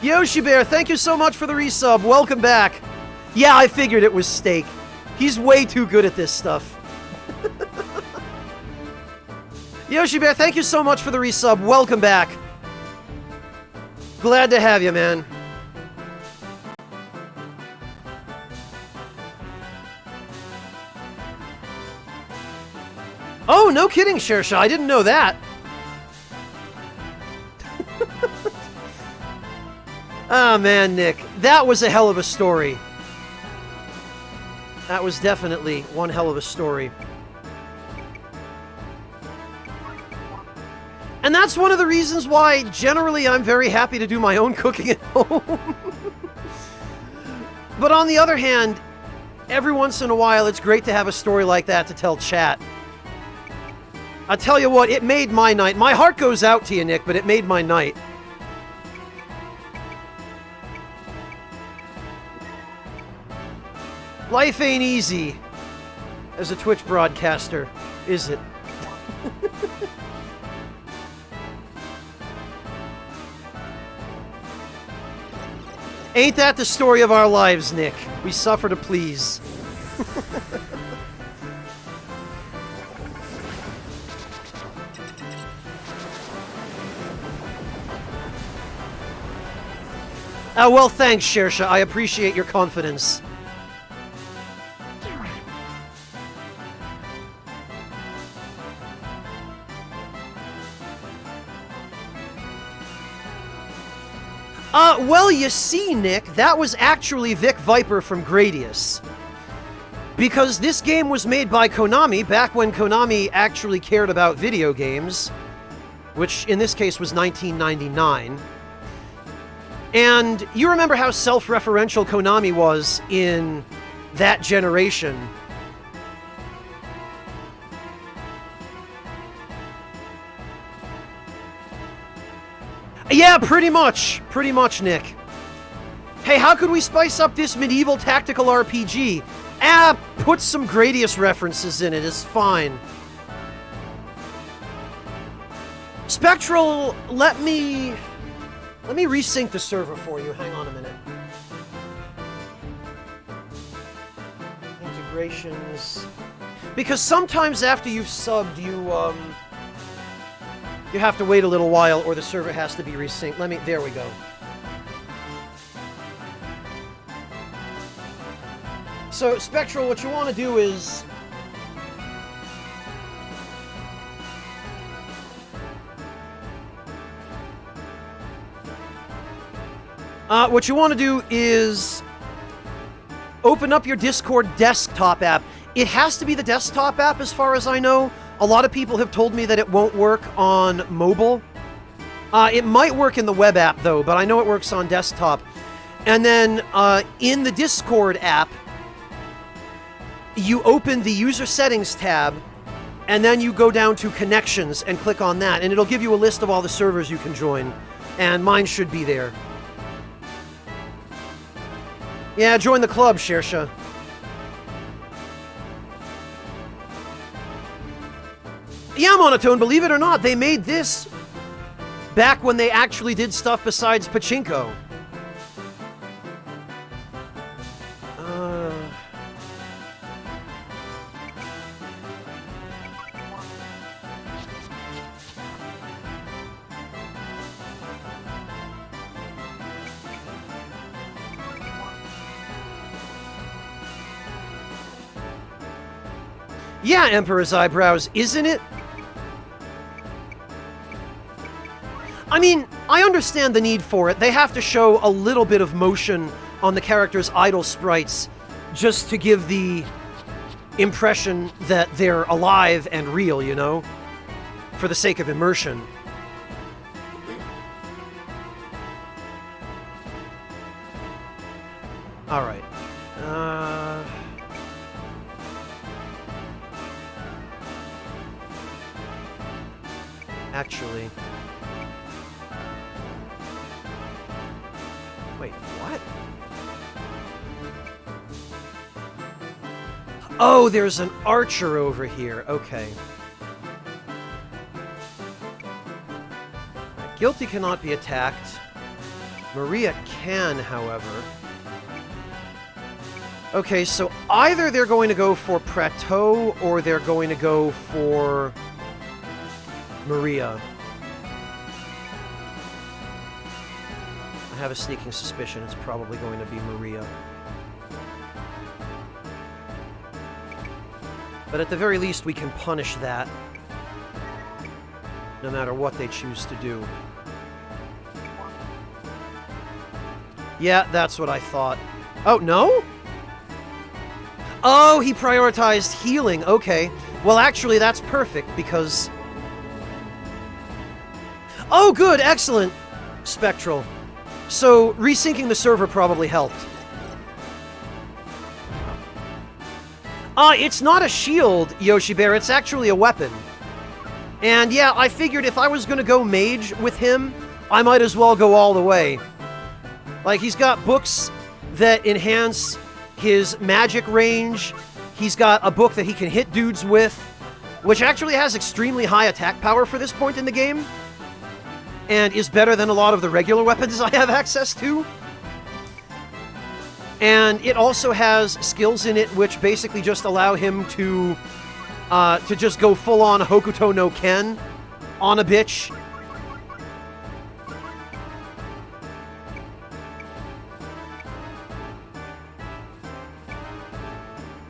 Yoshi Bear, thank you so much for the resub. Welcome back. Yeah, I figured it was Steak. He's way too good at this stuff. Yoshi Bear, thank you so much for the resub. Welcome back. Glad to have you, man. Oh, no kidding, Shersha. I didn't know that. Oh, man, Nick. That was a hell of a story. That was definitely one hell of a story. And that's one of the reasons why, generally, I'm very happy to do my own cooking at home. But on the other hand, every once in a while, it's great to have a story like that to tell chat. I tell you what, it made my night. My heart goes out to you, Nick, but it made my night. Life ain't easy as a Twitch broadcaster, is it? Ain't that the story of our lives, Nick? We suffer to please. Well, thanks, Shersha. I appreciate your confidence. Well, you see, Nick, that was actually Vic Viper from Gradius. Because this game was made by Konami back when Konami actually cared about video games, which in this case was 1999. And you remember how self-referential Konami was in that generation. Yeah, pretty much. Pretty much, Nick. Hey, how could we spice up this medieval tactical RPG? Put some Gradius references in it. It's fine. Spectral, let me resync the server for you. Hang on a minute. Integrations. Because sometimes after you've subbed, you have to wait a little while, or the server has to be resynced. There we go. So, Spectral, what you want to do is... what you want to do is open up your Discord desktop app. It has to be the desktop app, as far as I know. A lot of people have told me that it won't work on mobile. It might work in the web app, though, but I know it works on desktop. And then in the Discord app, you open the User Settings tab, and then you go down to Connections and click on that, and it'll give you a list of all the servers you can join. And mine should be there. Yeah, join the club, Shersha. Yeah, Monotone, believe it or not, they made this back when they actually did stuff besides pachinko. Yeah, Emperor's Eyebrows, isn't it? I mean, I understand the need for it. They have to show a little bit of motion on the character's idle sprites just to give the impression that they're alive and real, you know? for the sake of immersion. All right. Actually... Wait, what? Oh, there's an archer over here. Okay. Guilty cannot be attacked. Maria can, however. Okay, so either they're going to go for Prateau or they're going to go for Maria. I have a sneaking suspicion it's probably going to be Maria. But at the very least, we can punish that, no matter what they choose to do. Yeah, that's what I thought. Oh, no? Oh, he prioritized healing. Okay. Well, actually, that's perfect, because... Oh, good! Excellent! Spectral. So, resyncing the server probably helped. It's not a shield, Yoshi Bear, it's actually a weapon. And yeah, I figured if I was gonna go mage with him, I might as well go all the way. Like, he's got books that enhance his magic range. He's got a book that he can hit dudes with, which actually has extremely high attack power for this point in the game, and is better than a lot of the regular weapons I have access to. And it also has skills in it which basically just allow him to just go full-on Hokuto no Ken on a bitch.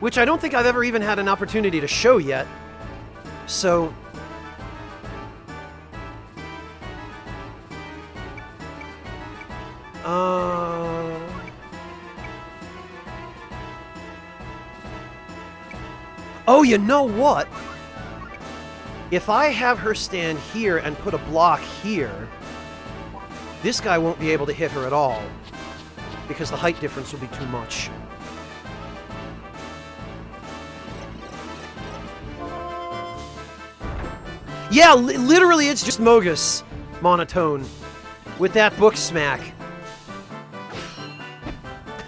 Which I don't think I've ever even had an opportunity to show yet. So... Oh, you know what? If I have her stand here and put a block here, this guy won't be able to hit her at all, because the height difference will be too much. Yeah, literally it's just Mogus monotone with that book smack.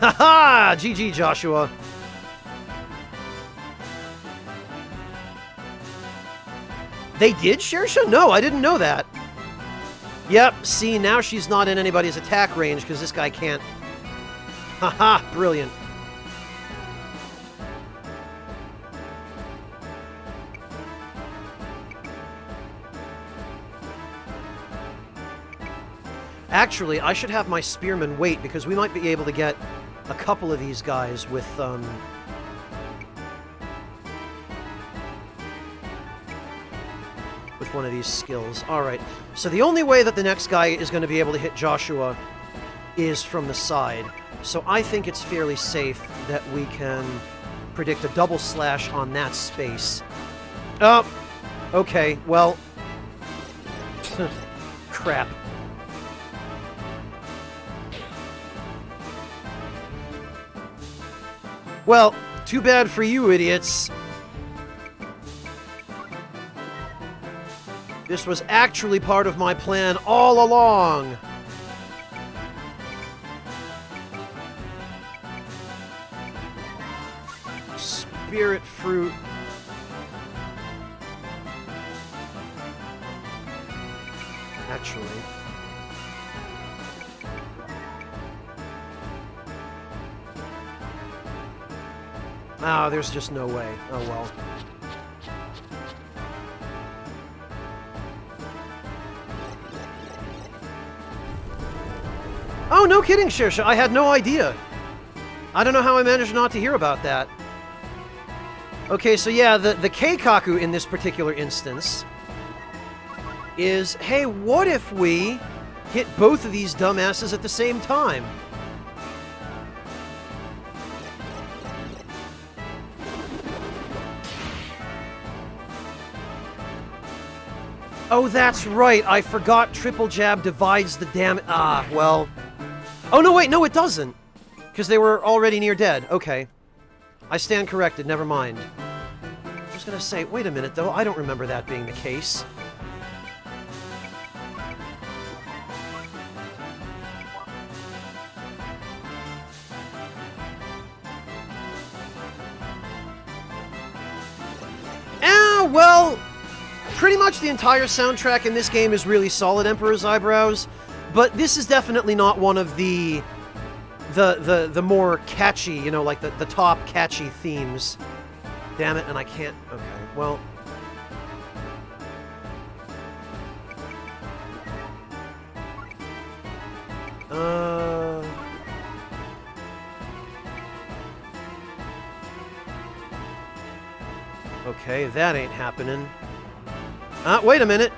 Haha! GG, Joshua. They did, Shersha? No, I didn't know that. Yep, see, now she's not in anybody's attack range because this guy can't. Haha, brilliant. Actually, I should have my spearman wait, because we might be able to get a couple of these guys with, with one of these skills. Alright, so the only way that the next guy is going to be able to hit Joshua is from the side. So I think it's fairly safe that we can predict a double slash on that space. Oh, okay, well... crap. Well, too bad for you, idiots. This was actually part of my plan all along. Spirit fruit. Actually. Ah, there's just no way. Oh well. Oh, no kidding, Shersha. I had no idea. I don't know how I managed not to hear about that. Okay, so yeah, the Keikaku in this particular instance is, hey, what if we hit both of these dumbasses at the same time? Oh, that's right. I forgot triple jab divides the damage. Ah, well. Oh, no, wait. No, it doesn't. Because they were already near dead. Okay. I stand corrected. Never mind. I was going to say, wait a minute, though. I don't remember that being the case. Well, pretty much the entire soundtrack in this game is really solid, Emperor's Eyebrows, but this is definitely not one of the more catchy, you know, like the top catchy themes. Damn it, and I can't... Okay, well... Okay, that ain't happening. Wait a minute.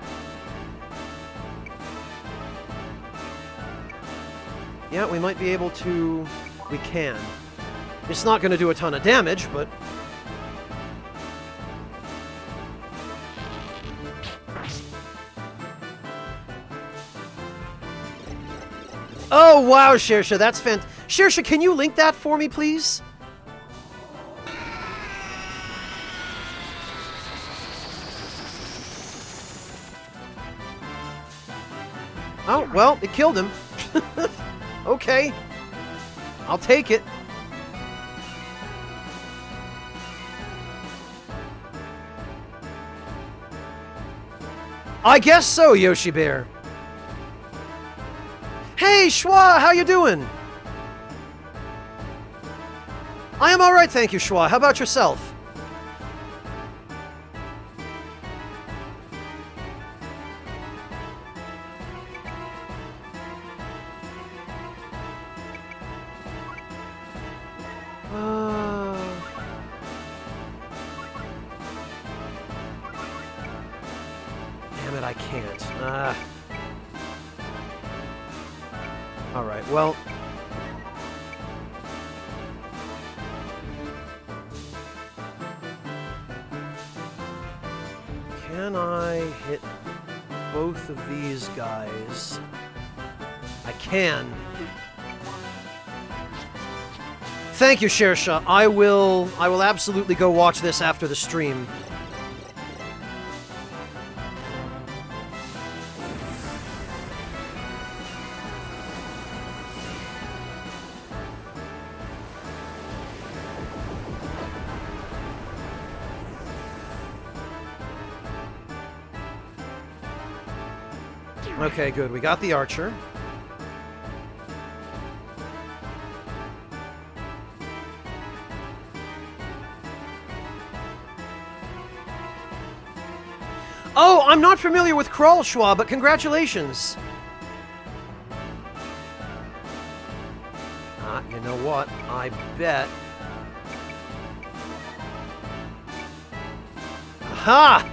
Yeah, we might be able to... We can. It's not going to do a ton of damage, but... Oh, wow, Shersha, that's fantastic. Shersha, can you link that for me, please? Oh, well, it killed him. Okay. I'll take it. I guess so, Yoshi Bear. Hey, Schwa, how you doing? I am alright, thank you, Schwa. How about yourself? Damn it, I can't. Alright, well... Can I hit both of these guys? I can. Thank you, Shersha. I will absolutely go watch this after the stream. Okay, good. We got the archer. Oh, I'm not familiar with Crawl, Schwa, but congratulations. You know what? I bet. Aha!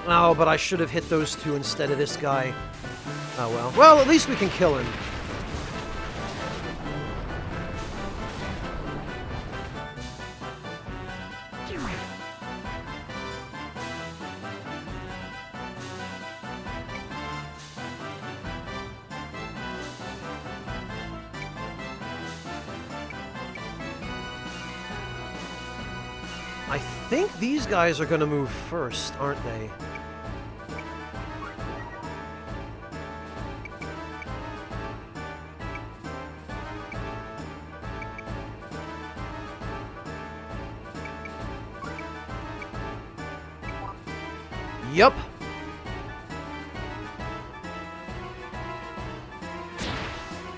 Oh, but I should have hit those two instead of this guy. Oh, well. Well, at least we can kill him. I think these guys are going to move first, aren't they? Yup.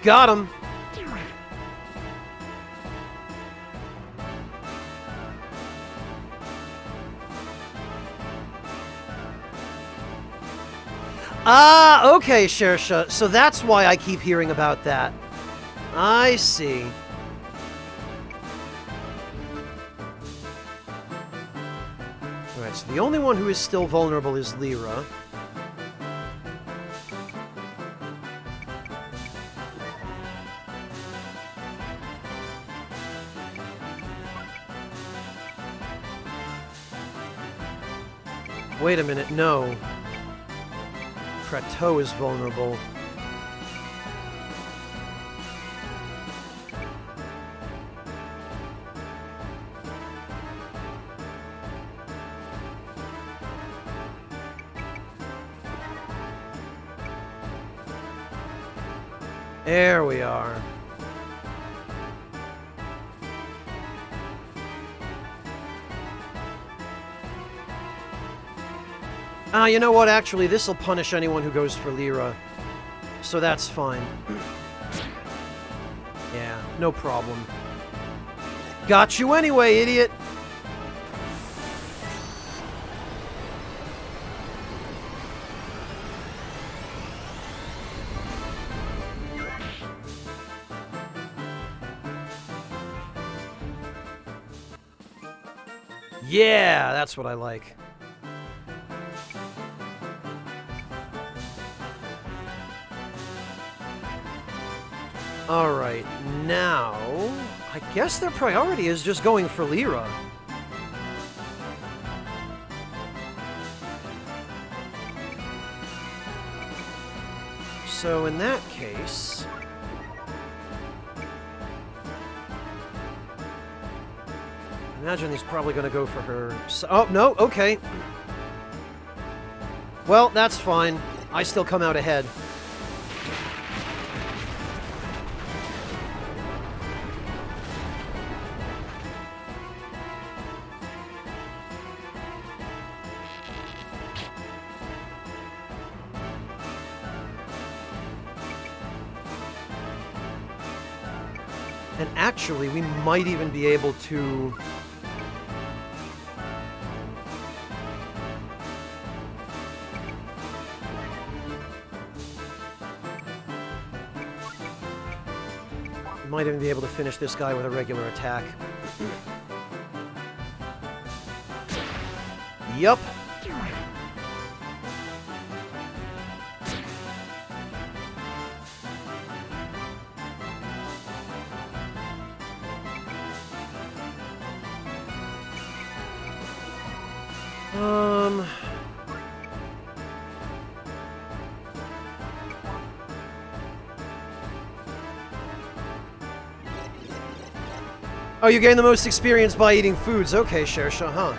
Got him. Ah, okay, Shersha. So that's why I keep hearing about that. I see. Alright, so the only one who is still vulnerable is Lyra. Wait a minute, no. Prateau is vulnerable. There we are. You know what? Actually, this will punish anyone who goes for Lyra. So that's fine. Yeah, no problem. Got you anyway, idiot! Yeah, that's what I like. Alright, now... I guess their priority is just going for Lyra. So in that case... I imagine he's probably going to go for her... Oh, no, okay. Well, that's fine. I still come out ahead. And actually, we might even be able to... Might even be able to finish this guy with a regular attack. Yup. Oh, you gain the most experience by eating foods. Okay, Shersha, huh?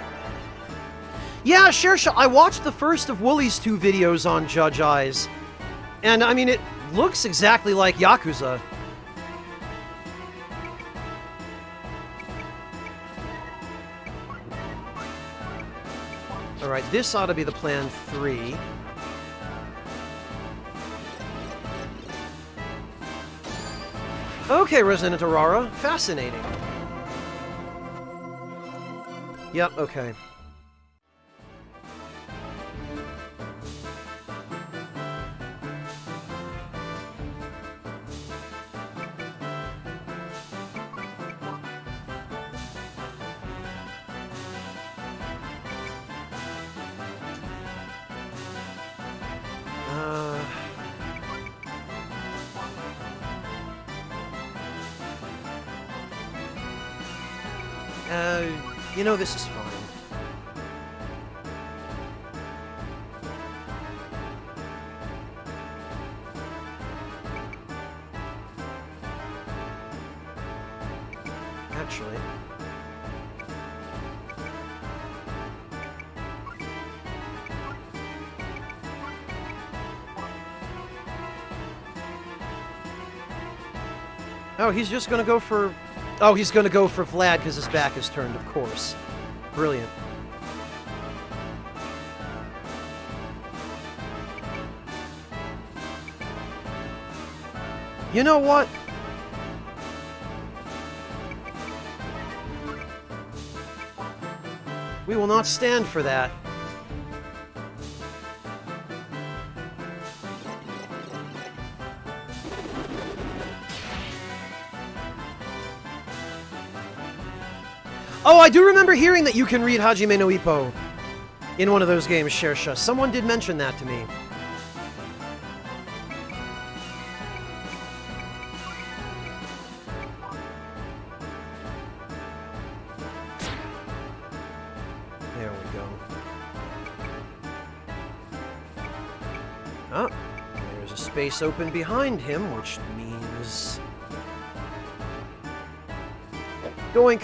Yeah, Shersha, I watched the first of Wooly's 2 videos on Judge Eyes. And, I mean, it looks exactly like Yakuza. Alright, this ought to be the plan 3. Okay, Resident Aurora. Fascinating. Yep, okay. You know, this is fine. Actually... Oh, he's just gonna go for... Oh, he's gonna go for Vlad because his back is turned, of course. Brilliant. You know what? We will not stand for that. Oh, I do remember hearing that you can read Hajime no Ippo in one of those games, Shersha. Someone did mention that to me. There we go. Oh, there's a space open behind him, which means... Doink!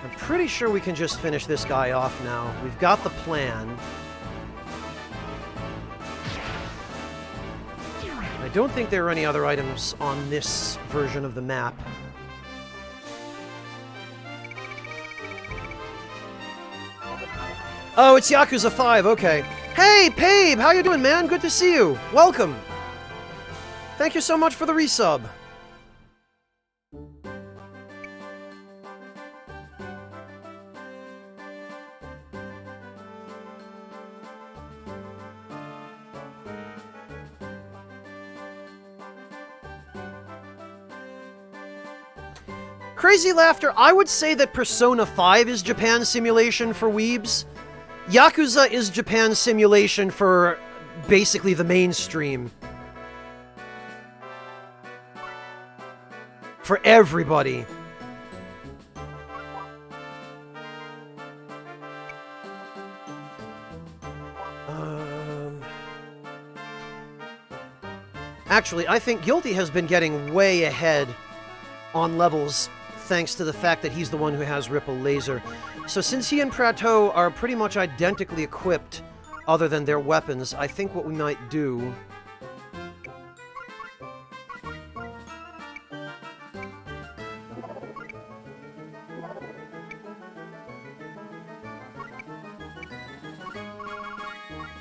I'm pretty sure we can just finish this guy off now. We've got the plan. I don't think there are any other items on this version of the map. Oh, it's Yakuza 5, okay. Hey, Pabe! How you doing, man? Good to see you. Welcome. Thank you so much for the resub. Crazy laughter. I would say that Persona 5 is Japan's simulation for weebs. Yakuza is Japan's simulation for basically the mainstream. For everybody. Actually, I think Guilty has been getting way ahead on levels thanks to the fact that he's the one who has Ripple Laser. So since he and Prateau are pretty much identically equipped, other than their weapons, I think what we might do...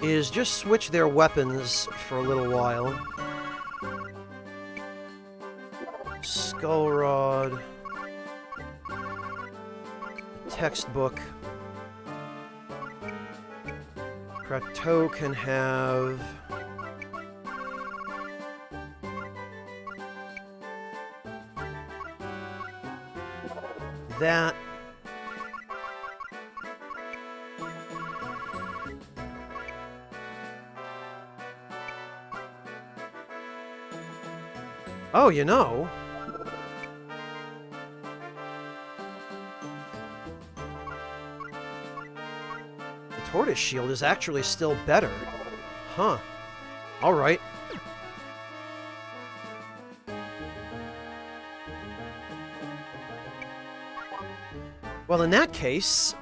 is just switch their weapons for a little while. Skull Rod... textbook. Prateau can have... that. Oh, you know... Tortoise Shield is actually still better. Huh. Alright. Well, in that case...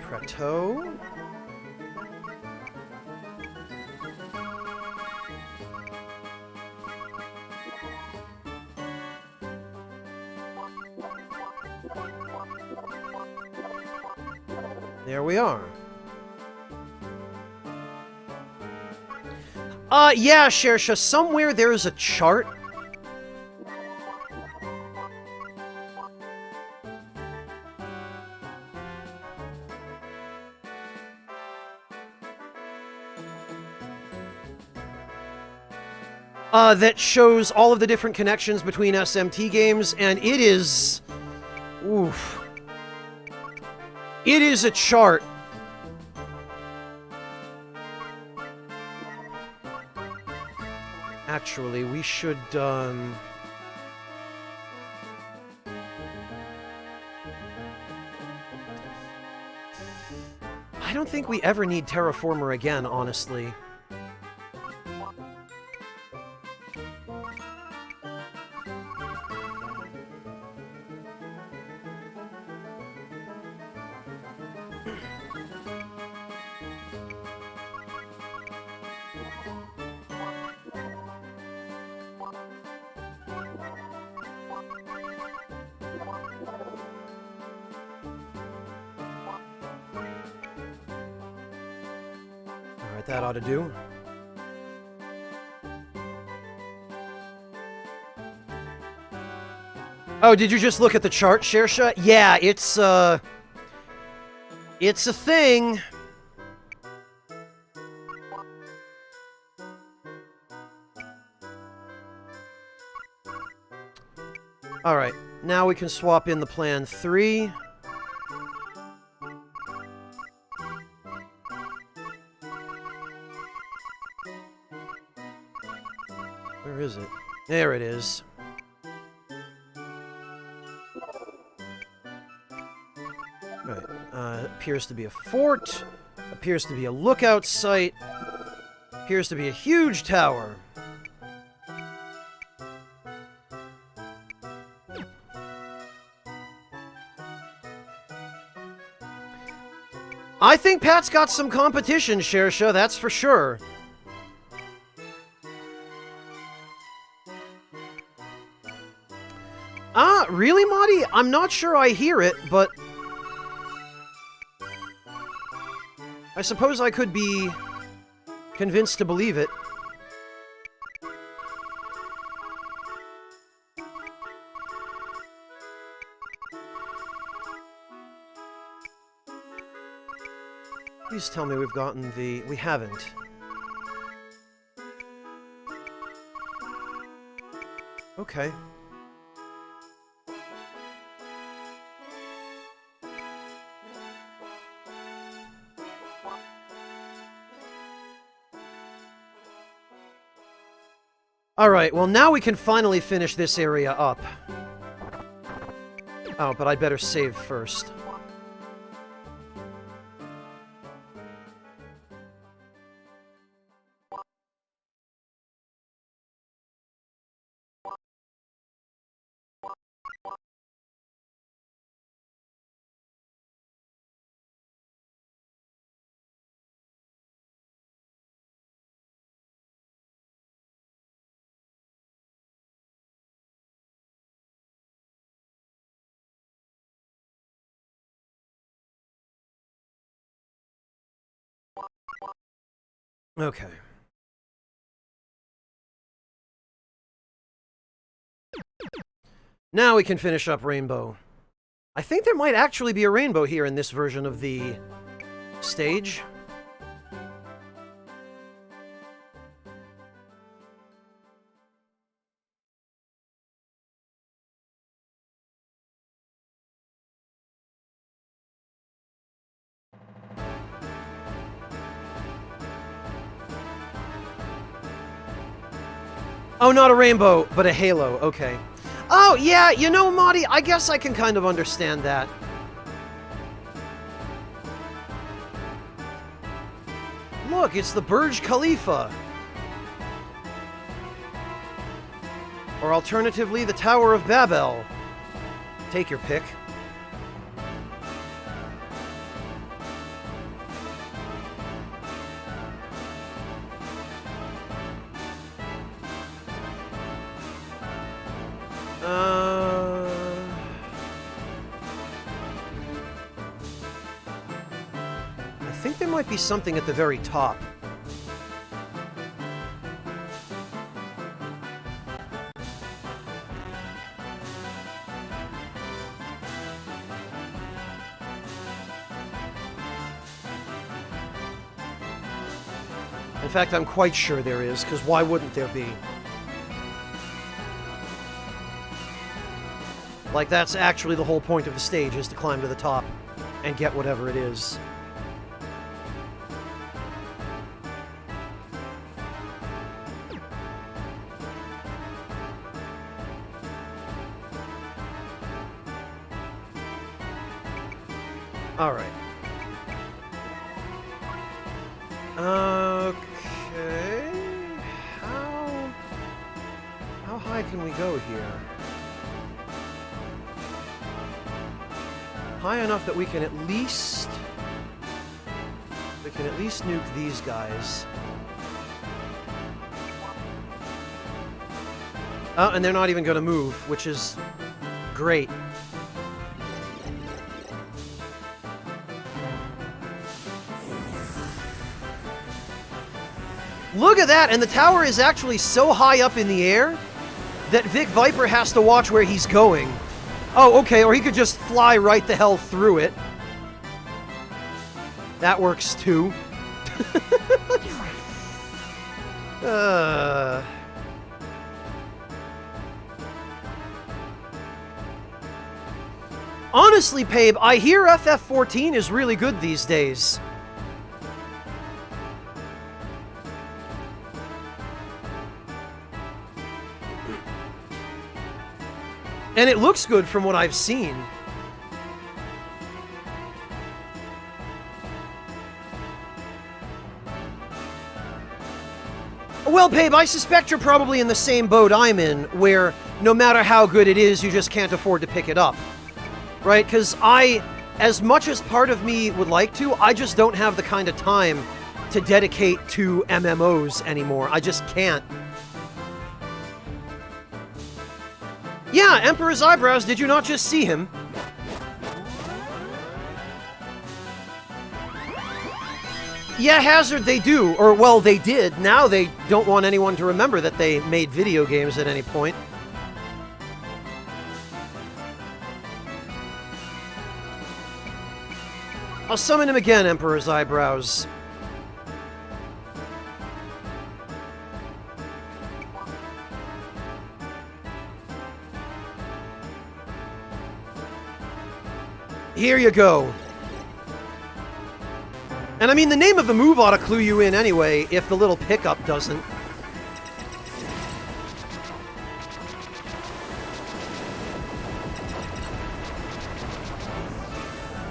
Prateau? There we are. Yeah, Shersha, somewhere there is a chart. That shows all of the different connections between SMT games, and it is... oof. It is a chart. Actually, we should, I don't think we ever need Terraformer again, honestly. That ought to do. Oh, did you just look at the chart, Shersha? Yeah, it's a thing. Alright, now we can swap in the plan 3. There it is. Right. Appears to be a fort. Appears to be a lookout site. Appears to be a huge tower. I think Pat's got some competition, Shersha, that's for sure. Really, Marty? I'm not sure I hear it, but... I suppose I could be convinced to believe it. Please tell me we've gotten the... We haven't. Okay. Alright, well now we can finally finish this area up. Oh, but I'd better save first. Okay. Now we can finish up Rainbow. I think there might actually be a rainbow here in this version of the stage. Oh, not a rainbow, but a halo. Okay. Oh, yeah, you know, Marty, I guess I can kind of understand that. Look, it's the Burj Khalifa. Or alternatively, the Tower of Babel. Take your pick. I think there might be something at the very top. In fact, I'm quite sure there is, because why wouldn't there be? Like, that's actually the whole point of the stage, is to climb to the top and get whatever it is. Alright. Okay... How high can we go here? High enough that we can at least nuke these guys. Oh, and they're not even gonna move, which is great. Look at that! And the tower is actually so high up in the air that Vic Viper has to watch where he's going. Oh, okay, or he could just fly right the hell through it. That works too. Honestly, Pabe, I hear FF14 is really good these days. And it looks good from what I've seen. Well, babe, I suspect you're probably in the same boat I'm in, where no matter how good it is, you just can't afford to pick it up. Right? Because as much as part of me would like to, I just don't have the kind of time to dedicate to MMOs anymore. I just can't. Yeah, Emperor's Eyebrows, did you not just see him? Yeah, Hazard, they do. Or, well, they did. Now they don't want anyone to remember that they made video games at any point. I'll summon him again, Emperor's Eyebrows. Here you go. And I mean, the name of the move ought to clue you in anyway, if the little pickup doesn't.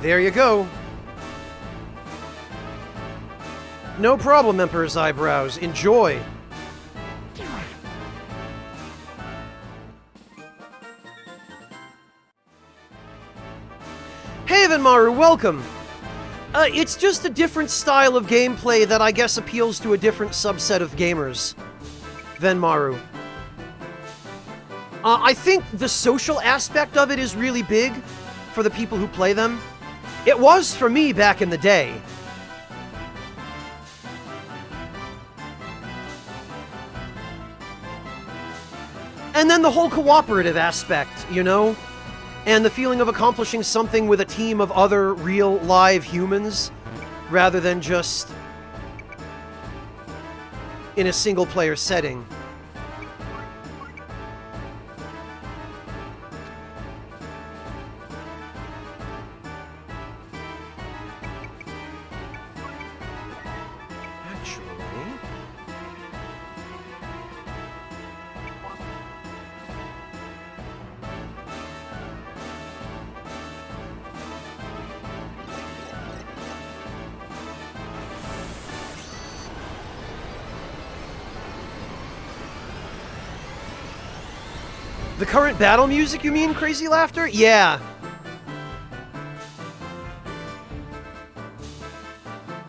There you go. No problem, Emperor's Eyebrows. Enjoy. Hey, Venmaru, welcome. It's just a different style of gameplay that I guess appeals to a different subset of gamers. Venmaru. I think the social aspect of it is really big for the people who play them. It was for me back in the day. And then the whole cooperative aspect, you know? And the feeling of accomplishing something with a team of other real, live humans, rather than just in a single-player setting. The current battle music, you mean, Crazy Laughter? Yeah.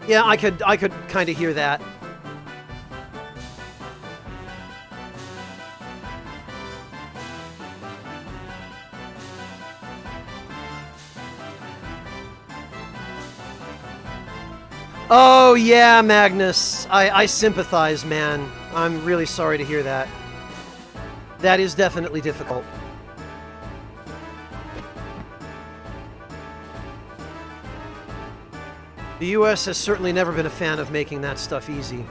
Yeah, I could kind of hear that. Oh, yeah, Magnus. I sympathize, man. I'm really sorry to hear that. That is definitely difficult. The US has certainly never been a fan of making that stuff easy.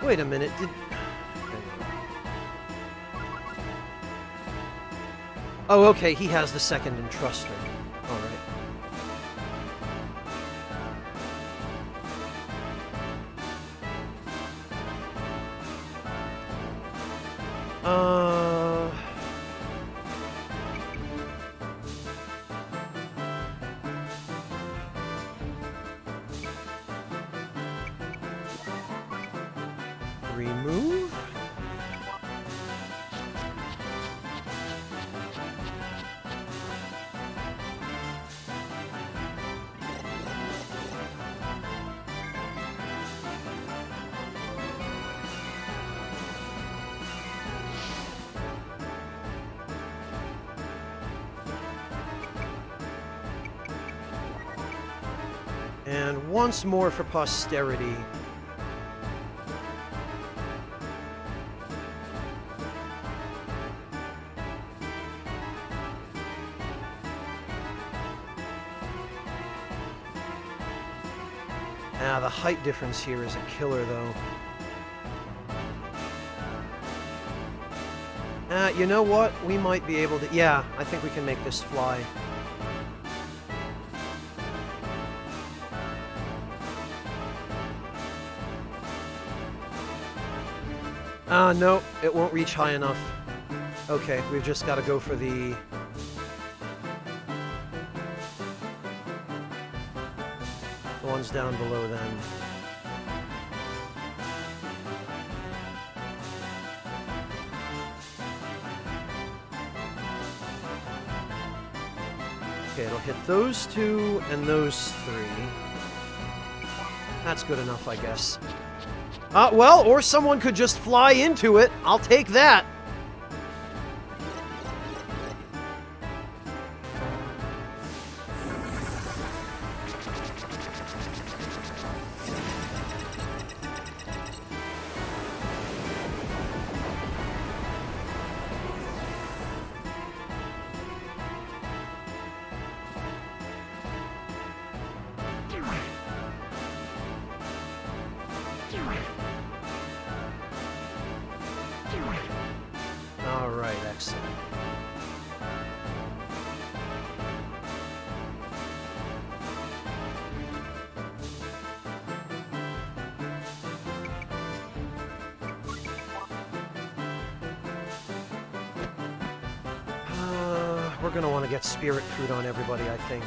Wait a minute, Oh, okay, he has the second Entruster. Alright. Remove? And once more for posterity. Ah, the height difference here is a killer, though. You know what? We might be able to... Yeah, I think we can make this fly. No, it won't reach high enough. Okay, we've just got to go for the... ones down below then. Okay, it'll hit those two and those three. That's good enough, I guess. Well, or someone could just fly into it. I'll take that. Alright, excellent. We're gonna want to get spirit fruit on everybody, I think.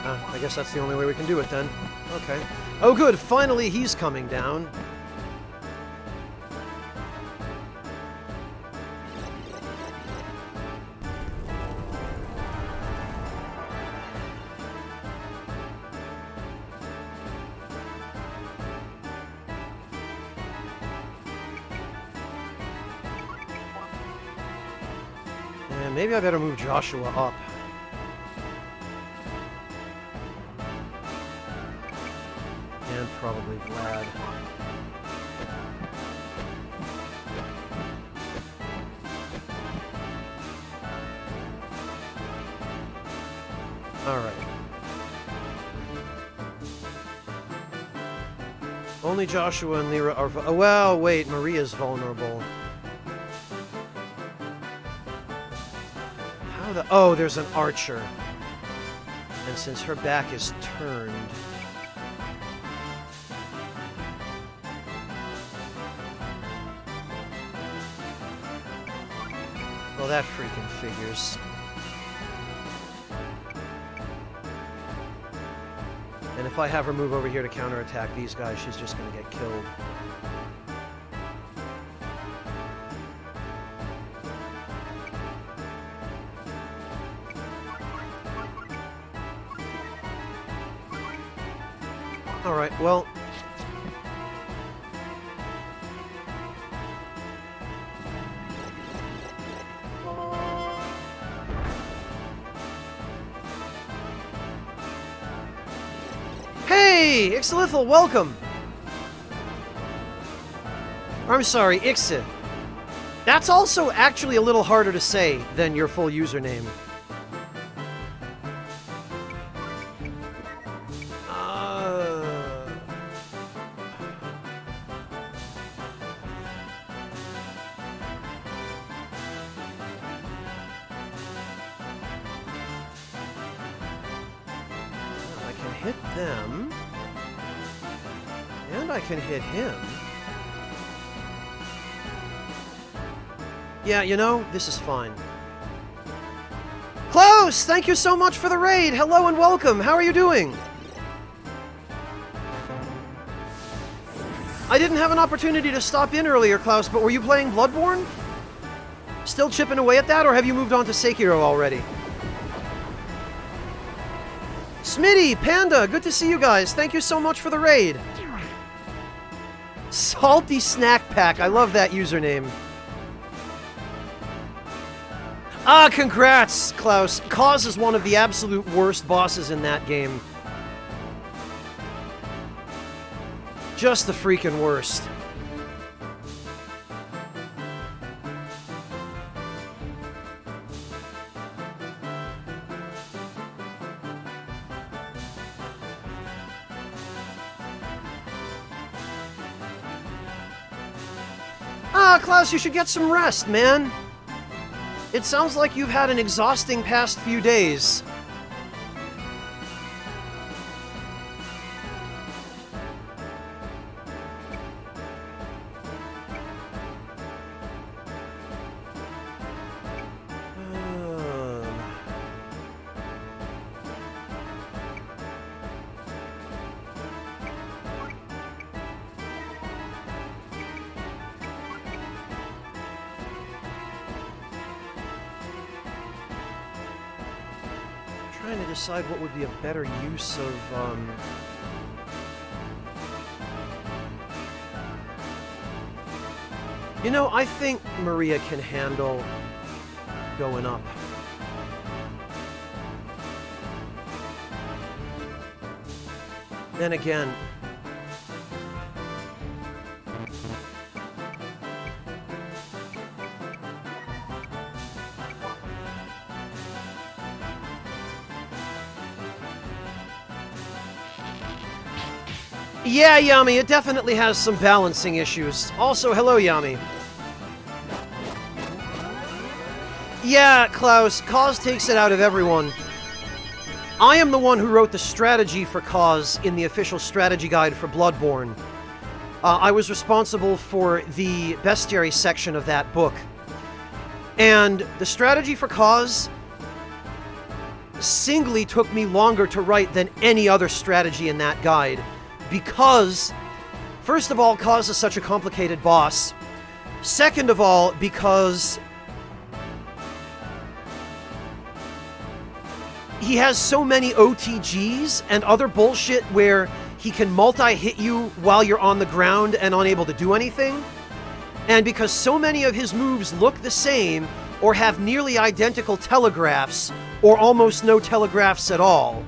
I guess that's the only way we can do it then. Okay. Oh good, finally he's coming down. And maybe I better move Joshua up. And probably Vlad. Alright. Only Joshua and Lyra are... Oh, well, wait, Maria's vulnerable. How the... Oh, there's an archer. And since her back is turned... Well, that freaking figures. And if I have her move over here to counterattack these guys, she's just gonna get killed. Alright, well... Hey, Ixolithal, welcome! I'm sorry, Ixid. That's also actually a little harder to say than your full username. I can hit them. And I can hit him. Yeah, you know, this is fine. Klaus, thank you so much for the raid. Hello and welcome. How are you doing? I didn't have an opportunity to stop in earlier, Klaus, but were you playing Bloodborne? Still chipping away at that, or have you moved on to Sekiro already? Smitty, Panda, good to see you guys. Thank you so much for the raid. Salty Snack Pack, I love that username. Ah, congrats, Klaus. Cause is one of the absolute worst bosses in that game. Just the freaking worst. Ah, Klaus, you should get some rest, man. It sounds like you've had an exhausting past few days. Trying to decide what would be a better use of, You know, I think Maria can handle going up. Then again... Yeah, Yami, it definitely has some balancing issues. Also, hello, Yami. Yeah, Klaus, Cause takes it out of everyone. I am the one who wrote the strategy for Cause in the official strategy guide for Bloodborne. I was responsible for the bestiary section of that book. And the strategy for Cause singly took me longer to write than any other strategy in that guide. Because, first of all, Cause is such a complicated boss. Second of all, because he has so many OTGs and other bullshit where he can multi-hit you while you're on the ground and unable to do anything. And because so many of his moves look the same or have nearly identical telegraphs or almost no telegraphs at all.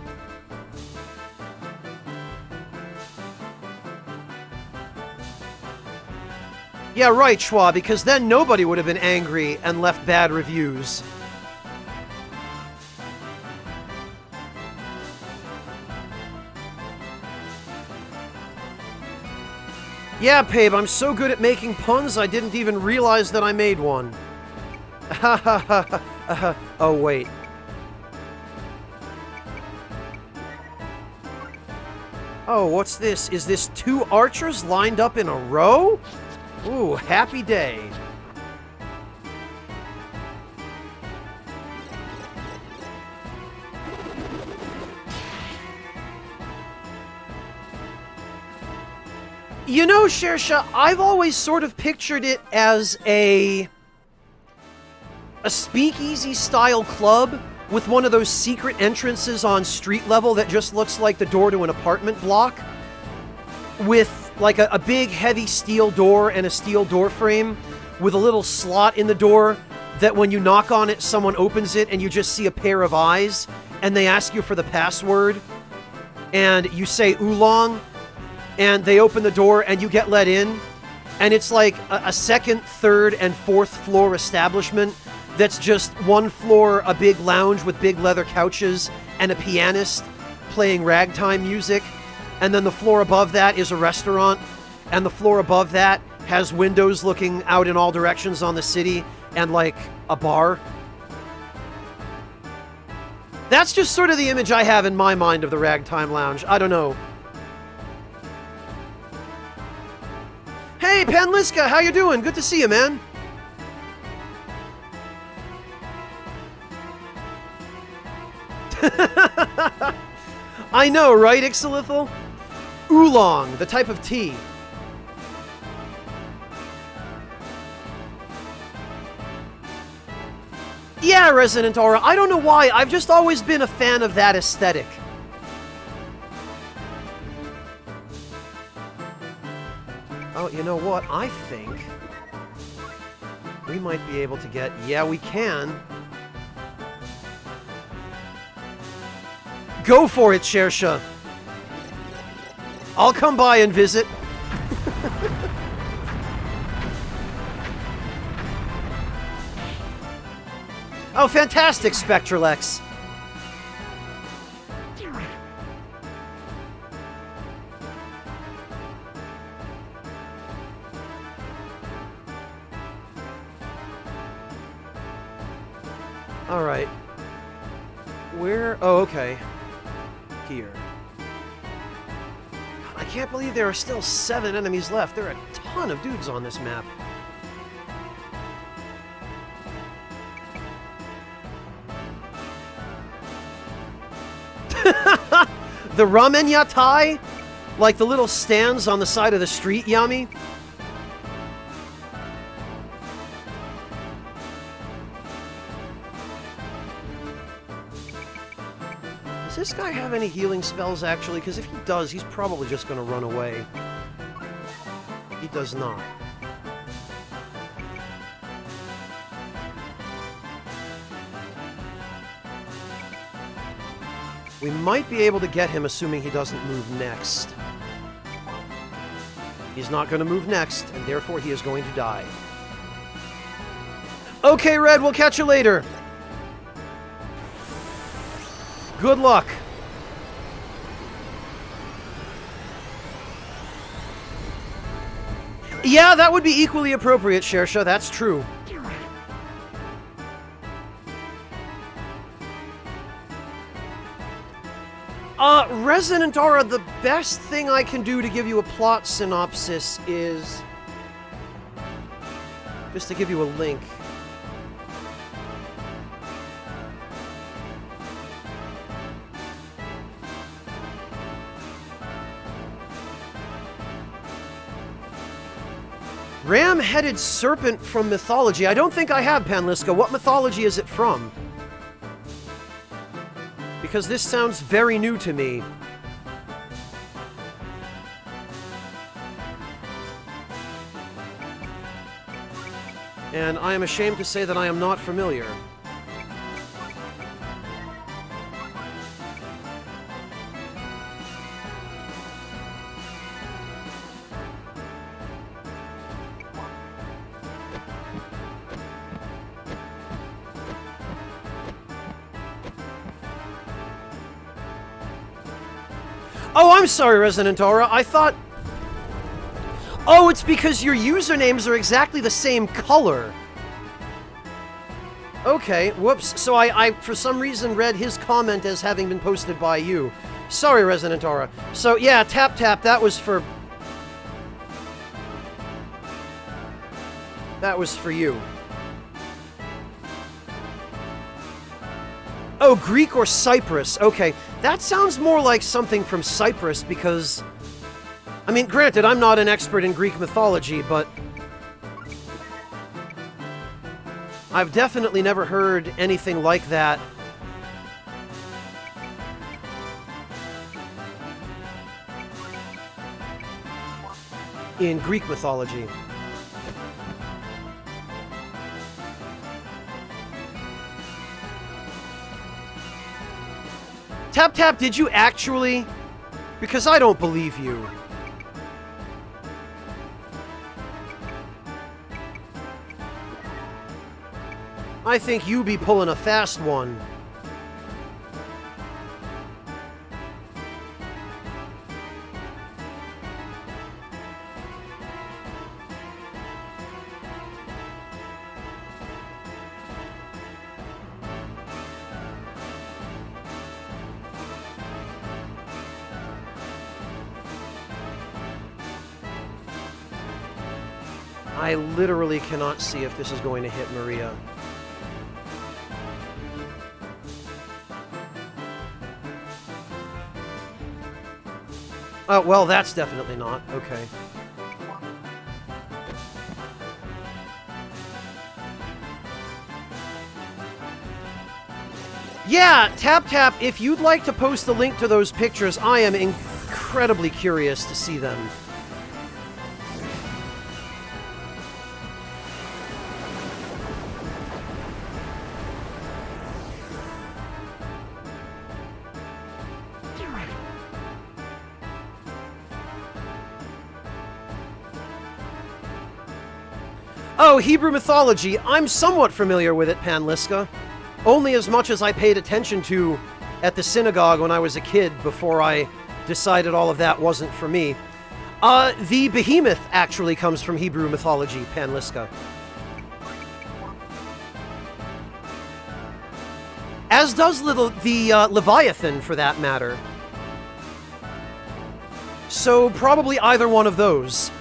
Yeah, right, Schwa, because then nobody would have been angry and left bad reviews. Yeah, Pabe, I'm so good at making puns, I didn't even realize that I made one. Ha ha ha ha. Oh, wait. Oh, what's this? Is this 2 archers lined up in a row? Ooh, happy day. You know, Shersha, I've always sort of pictured it as a speakeasy-style club with one of those secret entrances on street level that just looks like the door to an apartment block, with like a big heavy steel door and a steel door frame with a little slot in the door that when you knock on it, someone opens it and you just see a pair of eyes and they ask you for the password and you say oolong and they open the door and you get let in, and it's like a second, third, and fourth floor establishment that's just one floor, a big lounge with big leather couches and a pianist playing ragtime music. And then the floor above that is a restaurant, and the floor above that has windows looking out in all directions on the city, and like a bar. That's just sort of the image I have in my mind of the Ragtime Lounge. I don't know. Hey, Panliska, how you doing? Good to see you, man. I know, right, Ixolithal? Oolong, the type of tea. Yeah, Resident Aura, I don't know why, I've just always been a fan of that aesthetic. Oh, you know what? I think we might be able to get... Yeah, we can. Go for it, Shersha. I'll come by and visit. Oh, fantastic, Spectralex. Alright. Where? Oh, okay. Here. God, I can't believe there are still 7 enemies left. There are a ton of dudes on this map. The ramen yatai? Like the little stands on the side of the street, Yami? Does this guy have any healing spells, actually? Because if he does, he's probably just going to run away. He does not. We might be able to get him, assuming he doesn't move next. He's not going to move next, and therefore he is going to die. Okay, Red, we'll catch you later. Good luck. Yeah, that would be equally appropriate, Shersha. That's true. Resonant Aura, the best thing I can do to give you a plot synopsis is just to give you a link. Ram-headed serpent from mythology. I don't think I have, Panliska. What mythology is it from? Because this sounds very new to me. And I am ashamed to say that I am not familiar. Oh, I'm sorry, Resonant Aura. I thought... Oh, it's because your usernames are exactly the same color. Okay, whoops. So I for some reason, read his comment as having been posted by you. Sorry, Resonant Aura. So, yeah, Tap Tap, that was for... That was for you. Oh, Greek or Cyprus. Okay, that sounds more like something from Cyprus because... I mean, granted, I'm not an expert in Greek mythology, but... I've definitely never heard anything like that. In Greek mythology. Tap Tap, did you actually? Because I don't believe you. I think you be pulling a fast one. I literally cannot see if this is going to hit Maria. Oh, well, that's definitely not. Okay. Yeah, Tap Tap, if you'd like to post the link to those pictures, I am incredibly curious to see them. Oh, Hebrew mythology. I'm somewhat familiar with it, Panliska. Only as much as I paid attention to at the synagogue when I was a kid before I decided all of that wasn't for me. The behemoth actually comes from Hebrew mythology, Panliska. As does the Leviathan, for that matter. So probably either one of those.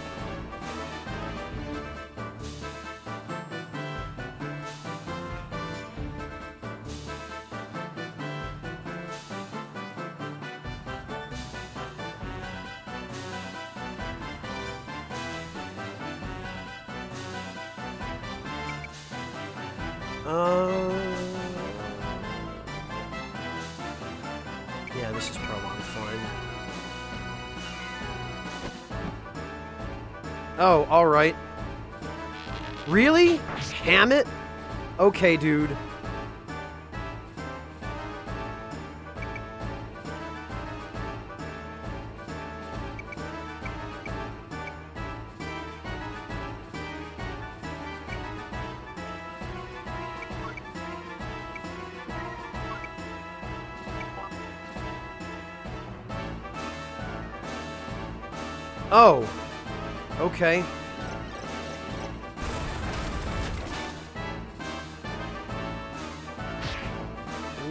Yeah, this is probably fine. Oh, alright. Really? Damn it? Okay, dude. Oh. Okay.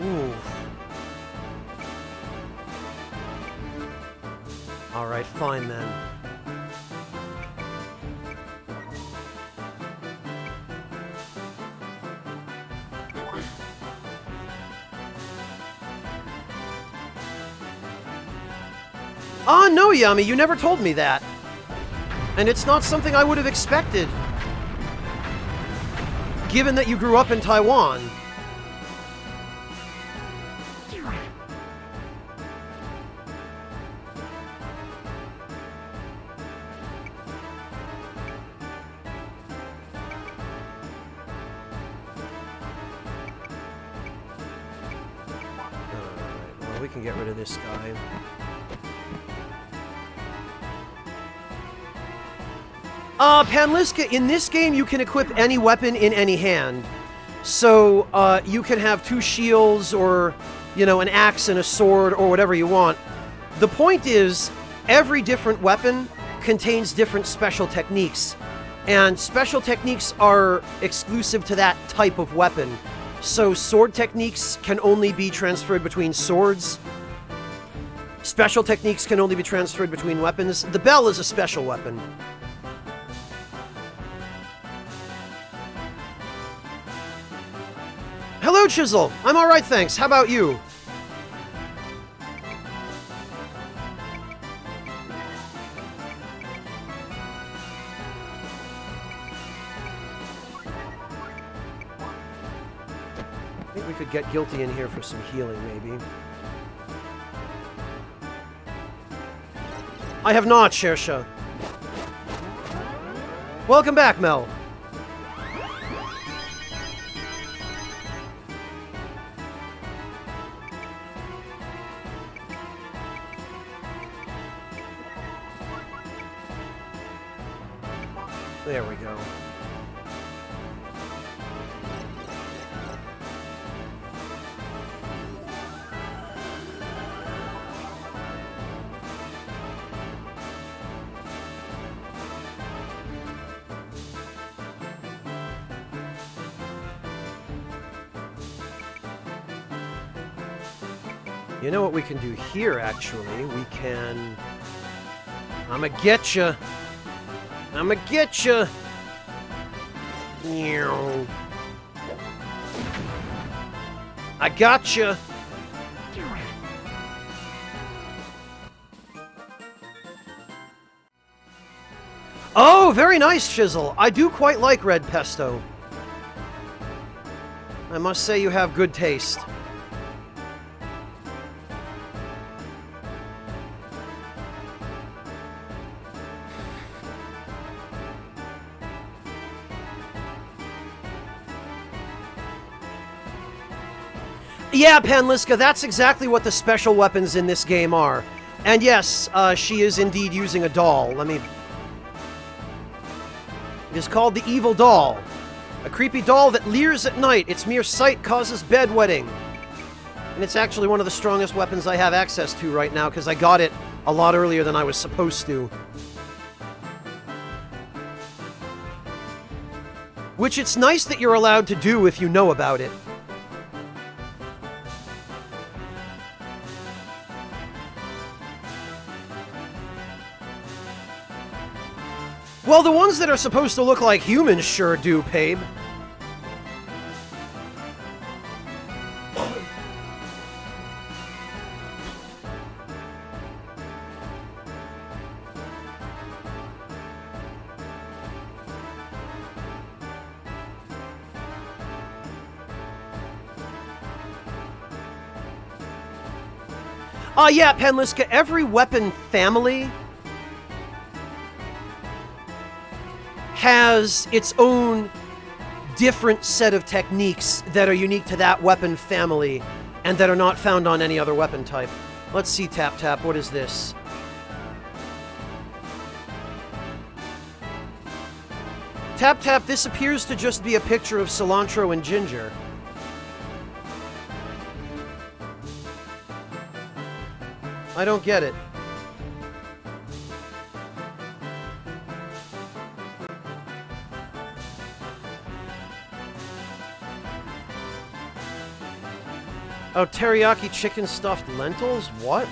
Ooh. Alright, fine then. Ah, no, Yami, you never told me that. And it's not something I would have expected, given that you grew up in Taiwan. Alright, well, we can get rid of this guy. Panliska, in this game you can equip any weapon in any hand. So, you can have 2 shields or, you know, an axe and a sword or whatever you want. The point is, every different weapon contains different special techniques. And special techniques are exclusive to that type of weapon. So sword techniques can only be transferred between swords. Special techniques can only be transferred between weapons. The bell is a special weapon. Hello, Chisel! I'm alright, thanks. How about you? I think we could get Guilty in here for some healing, maybe. I have not, Shersha. Welcome back, Mel. There we go. You know what we can do here, actually? We can... I'ma getcha! I'ma getcha! I gotcha! Oh, very nice, Chisel. I do quite like red pesto. I must say you have good taste. Yeah, Panliska, that's exactly what the special weapons in this game are. And yes, she is indeed using a doll. It is called the Evil Doll. A creepy doll that leers at night. Its mere sight causes bedwetting. And it's actually one of the strongest weapons I have access to right now, because I got it a lot earlier than I was supposed to. Which it's nice that you're allowed to do if you know about it. Well, the ones that are supposed to look like humans sure do, Pabe. Yeah, Penliska, every weapon family has its own different set of techniques that are unique to that weapon family and that are not found on any other weapon type. Let's see, Tap Tap, what is this? Tap Tap, this appears to just be a picture of cilantro and ginger. I don't get it. Oh, teriyaki chicken stuffed lentils? What?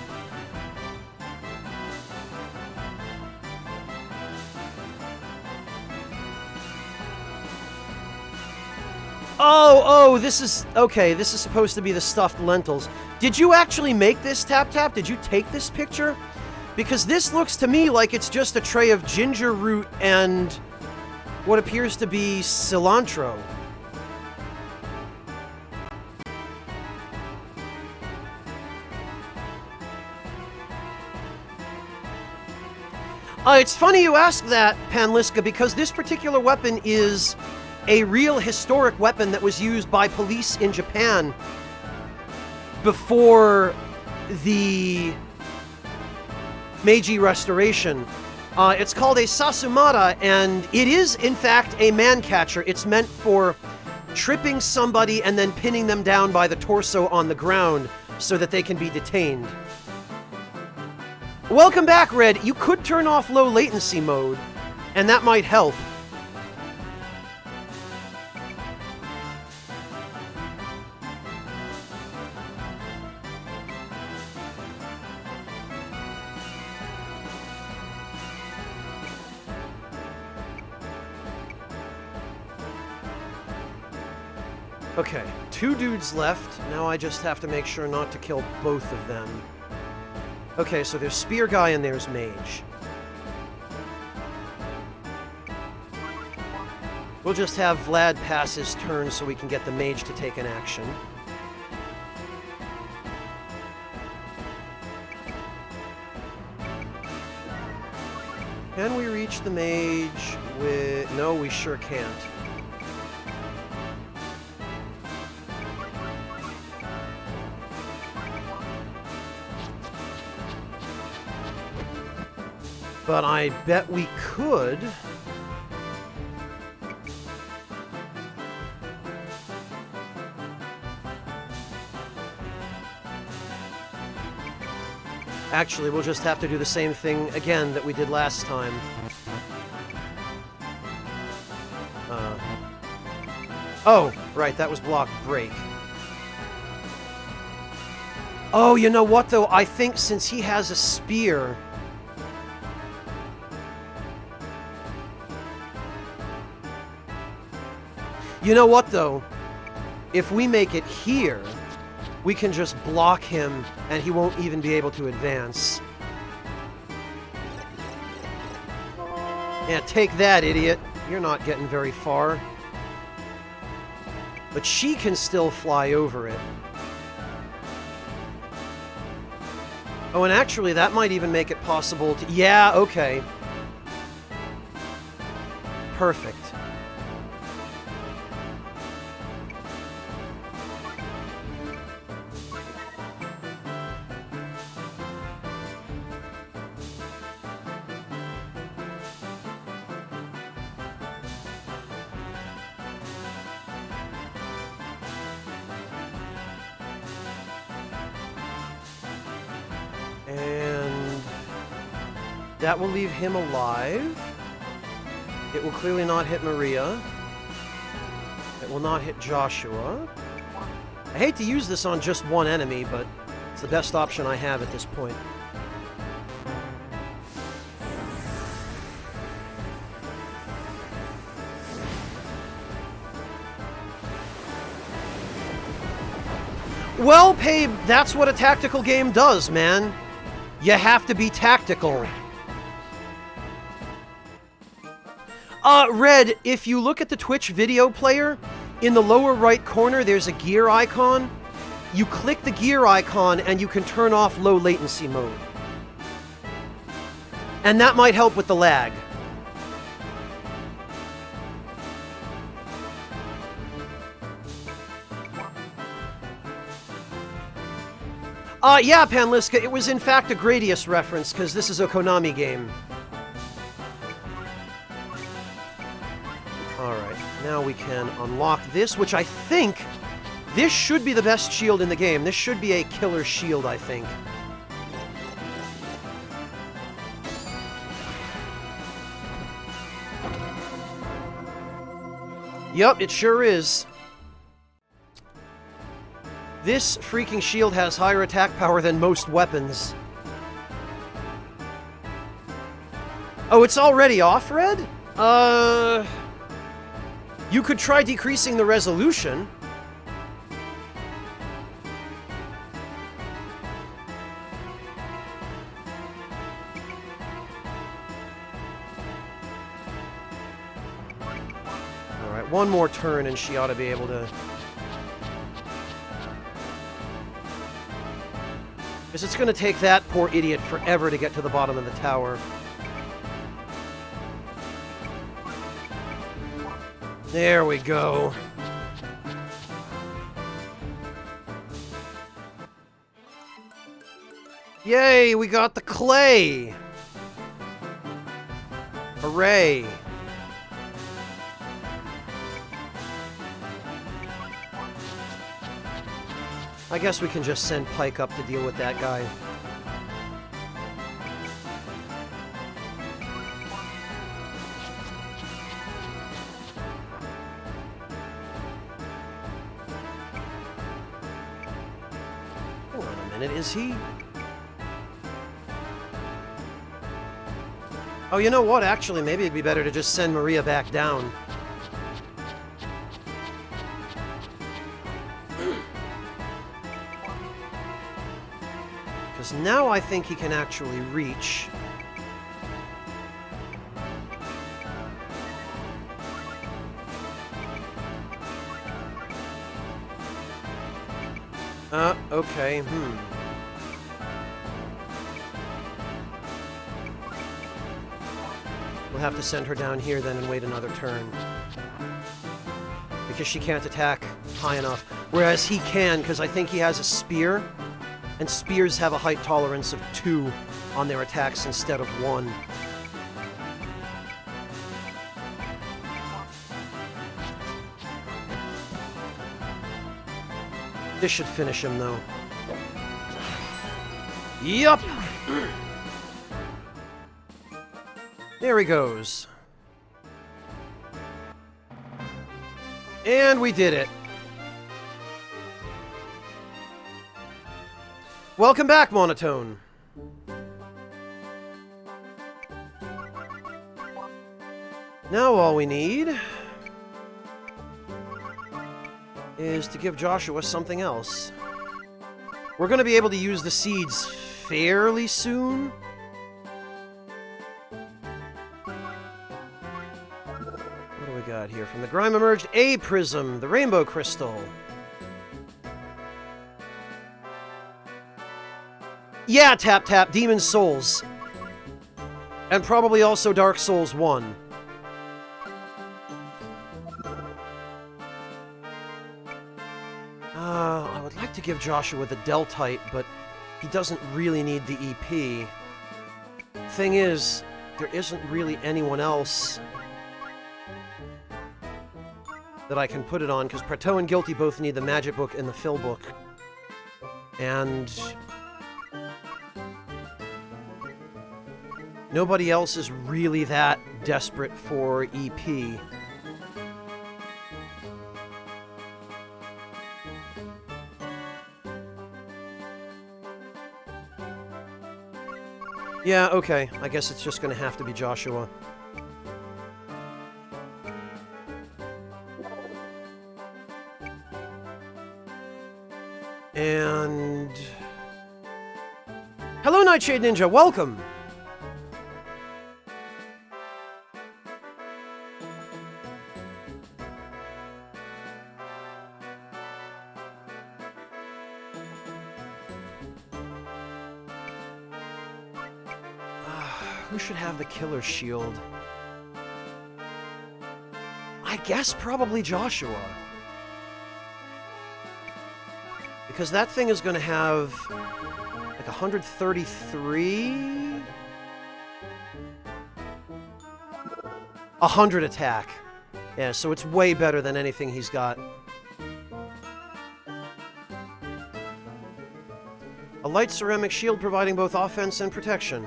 Oh, this is... Okay, this is supposed to be the stuffed lentils. Did you actually make this, Tap Tap? Did you take this picture? Because this looks to me like it's just a tray of ginger root and what appears to be cilantro. It's funny you ask that, Panliska, because this particular weapon is a real historic weapon that was used by police in Japan before the Meiji Restoration. It's called a Sasumata, and it is, in fact, a man catcher. It's meant for tripping somebody and then pinning them down by the torso on the ground so that they can be detained. Welcome back, Red. You could turn off low latency mode, and that might help. Okay, 2 dudes left. Now I just have to make sure not to kill both of them. Okay, so there's Spear Guy and there's Mage. We'll just have Vlad pass his turn so we can get the Mage to take an action. Can we reach the Mage with... No, we sure can't. But I bet we could. Actually, we'll just have to do the same thing again that we did last time. Oh, right, that was block break. Oh, you know what, though? I think since he has a spear... You know what, though? If we make it here, we can just block him, and he won't even be able to advance. Yeah, take that, idiot. You're not getting very far. But she can still fly over it. Oh, and actually, that might even make it possible to... Yeah, okay. Perfect. And that will leave him alive. It will clearly not hit Maria. It will not hit Joshua. I hate to use this on just one enemy, but it's the best option I have at this point. Well, Pabe, that's what a tactical game does, man. You have to be tactical. Red, if you look at the Twitch video player, in the lower right corner, there's a gear icon. You click the gear icon and you can turn off low latency mode. And that might help with the lag. Yeah, Panliska, it was in fact a Gradius reference, because this is a Konami game. Alright, now we can unlock this, which I think... This should be the best shield in the game. This should be a killer shield, I think. Yup, it sure is. This freaking shield has higher attack power than most weapons. Oh, it's already off, Red? You could try decreasing the resolution. Alright, one more turn and she ought to be able to... Because it's going to take that poor idiot forever to get to the bottom of the tower. There we go. Yay, we got the clay! Hooray! I guess we can just send Pike up to deal with that guy. Hold on a minute, is he? Oh, you know what? Actually, maybe it'd be better to just send Maria back down. Because now I think he can actually reach. Okay, We'll have to send her down here then and wait another turn. Because she can't attack high enough. Whereas he can, because I think he has a spear. And spears have a height tolerance of 2 on their attacks instead of 1. This should finish him, though. Yup! There he goes. And we did it. Welcome back, Monotone. Now all we need is to give Joshua something else. We're going to be able to use the seeds fairly soon. What do we got here? From the grime emerged a prism, the rainbow crystal. Yeah, Tap Tap, Demon's Souls. And probably also Dark Souls 1. I would like to give Joshua the Deltite, but he doesn't really need the EP. Thing is, there isn't really anyone else that I can put it on, because Prato and Guilty both need the Magic Book and the Fill Book. And... nobody else is really that desperate for EP. Yeah, okay. I guess it's just gonna have to be Joshua. And... Hello, Nightshade Ninja, welcome! Who should have the killer shield? I guess probably Joshua. Because that thing is going to have like 133? 100 attack. Yeah, so it's way better than anything he's got. A light ceramic shield providing both offense and protection.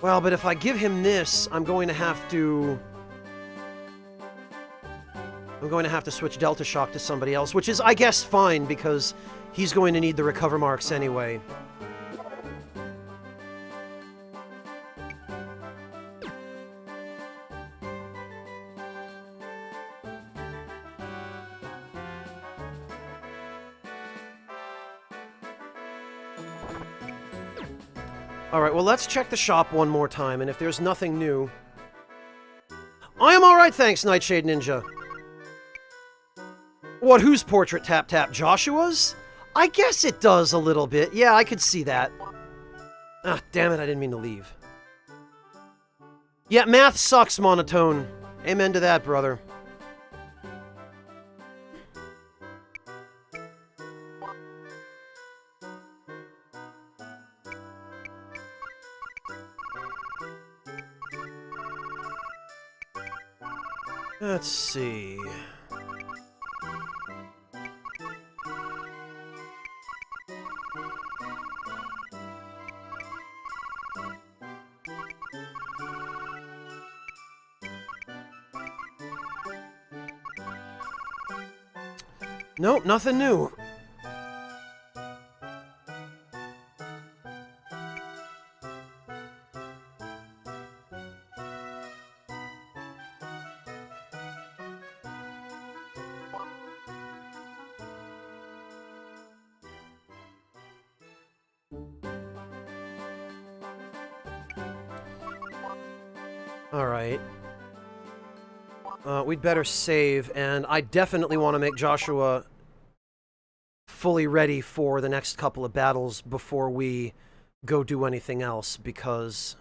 Well, but if I give him this, I'm going to have to switch Delta Shock to somebody else, which is, I guess, fine, because he's going to need the recover marks anyway. Alright, well, let's check the shop one more time, and if there's nothing new... I am alright, thanks, Nightshade Ninja. What, whose portrait tap-tap? Joshua's? I guess it does a little bit. Yeah, I could see that. Ah, damn it, I didn't mean to leave. Yeah, math sucks, Monotone. Amen to that, brother. Let's see... Nope, nothing new. Alright. We'd better save, and I definitely want to make Joshua fully ready for the next couple of battles before we go do anything else, because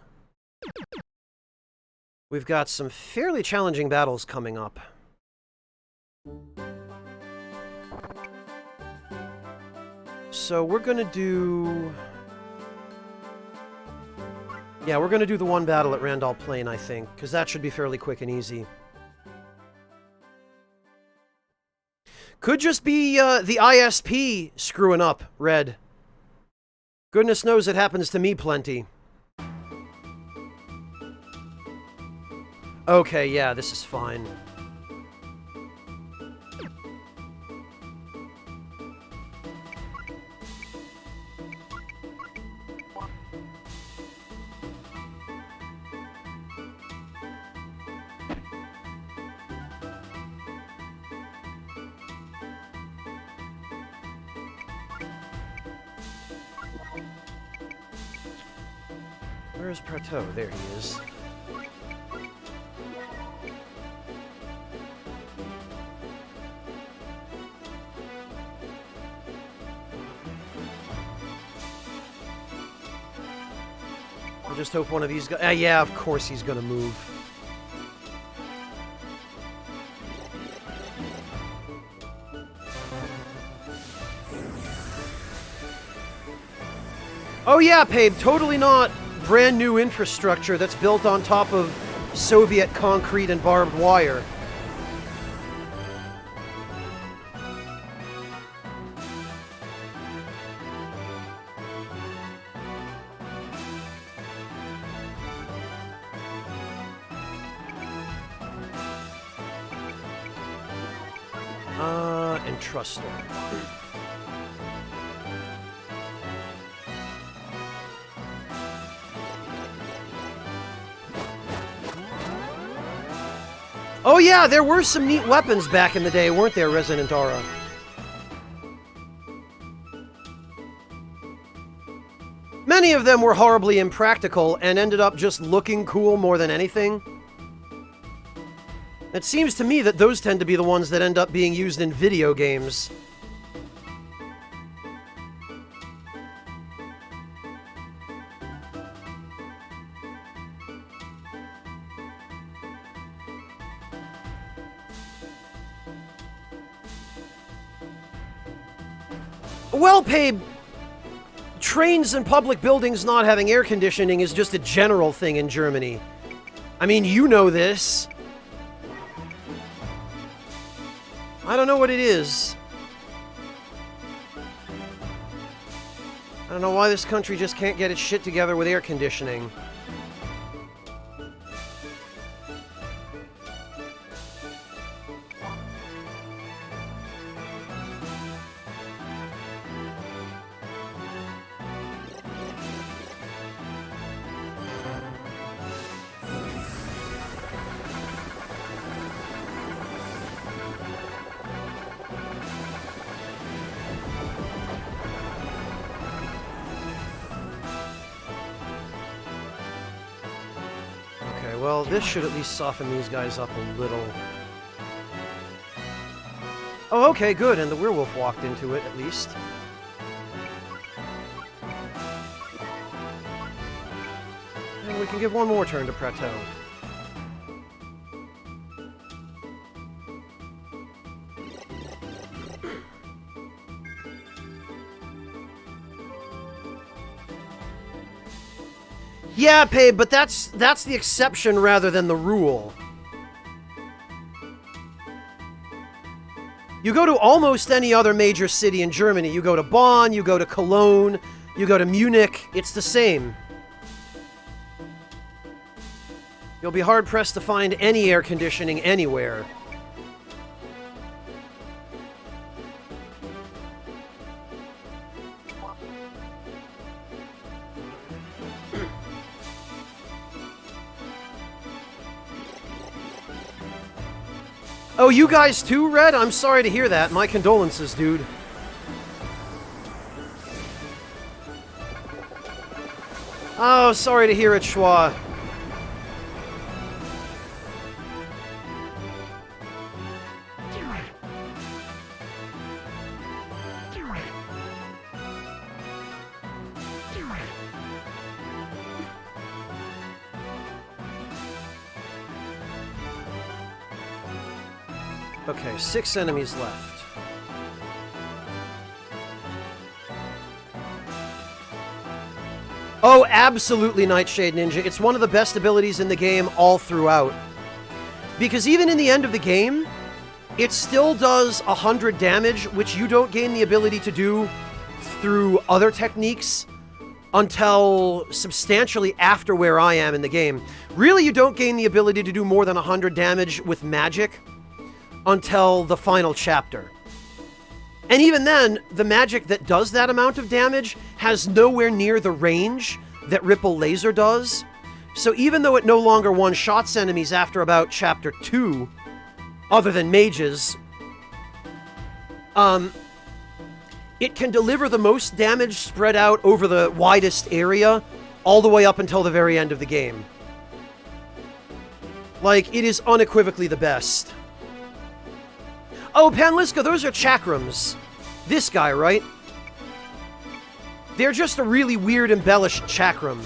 we've got some fairly challenging battles coming up. So we're gonna do... Yeah, we're gonna do the one battle at Randall Plain, I think, because that should be fairly quick and easy. Could just be the ISP screwing up, Red. Goodness knows it happens to me plenty. Okay, yeah, this is fine. Where's Prateau? There he is. I just hope one of these guys... yeah, of course he's gonna move. Oh yeah, Pabe, totally not brand new infrastructure that's built on top of Soviet concrete and barbed wire. And trust them. Oh yeah, there were some neat weapons back in the day, weren't there, Resident Aura? Many of them were horribly impractical and ended up just looking cool more than anything. It seems to me that those tend to be the ones that end up being used in video games. Well, Pabe, trains and public buildings not having air conditioning is just a general thing in Germany. I mean, you know this. I don't know what it is. I don't know why this country just can't get its shit together with air conditioning. Well, this should at least soften these guys up a little. Oh, okay, good, and the werewolf walked into it, at least. And we can give one more turn to Prateau. Yeah, Pabe, but that's the exception rather than the rule. You go to almost any other major city in Germany. You go to Bonn, you go to Cologne, you go to Munich. It's the same. You'll be hard-pressed to find any air conditioning anywhere. Oh, you guys too, Red? I'm sorry to hear that. My condolences, dude. Oh, sorry to hear it, Schwa. Okay, 6 enemies left. Oh, absolutely, Nightshade Ninja. It's one of the best abilities in the game all throughout. Because even in the end of the game, it still does 100 damage, which you don't gain the ability to do through other techniques until substantially after where I am in the game. Really, you don't gain the ability to do more than 100 damage with magic until the final chapter. And even then, the magic that does that amount of damage has nowhere near the range that Ripple Laser does. So even though it no longer one-shots enemies after about Chapter 2, other than mages, it can deliver the most damage spread out over the widest area all the way up until the very end of the game. Like, it is unequivocally the best. Oh, Panliska, those are chakrams. This guy, right? They're just a really weird embellished chakram.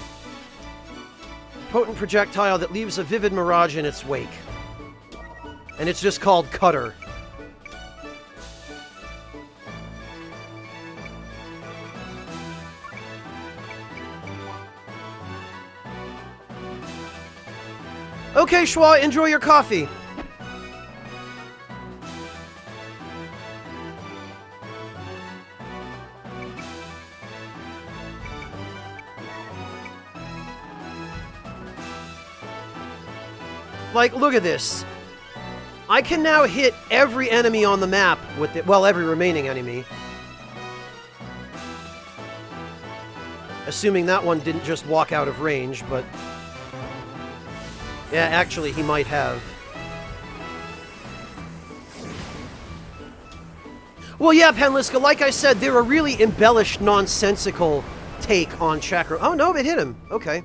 Potent projectile that leaves a vivid mirage in its wake. And it's just called Cutter. Okay, Schwa, enjoy your coffee. Like, look at this. I can now hit every enemy on the map with it. Well, every remaining enemy. Assuming that one didn't just walk out of range, but... yeah, actually, he might have. Well, yeah, Penliska, like I said, they're a really embellished, nonsensical take on chakra. Oh, no, it hit him. Okay.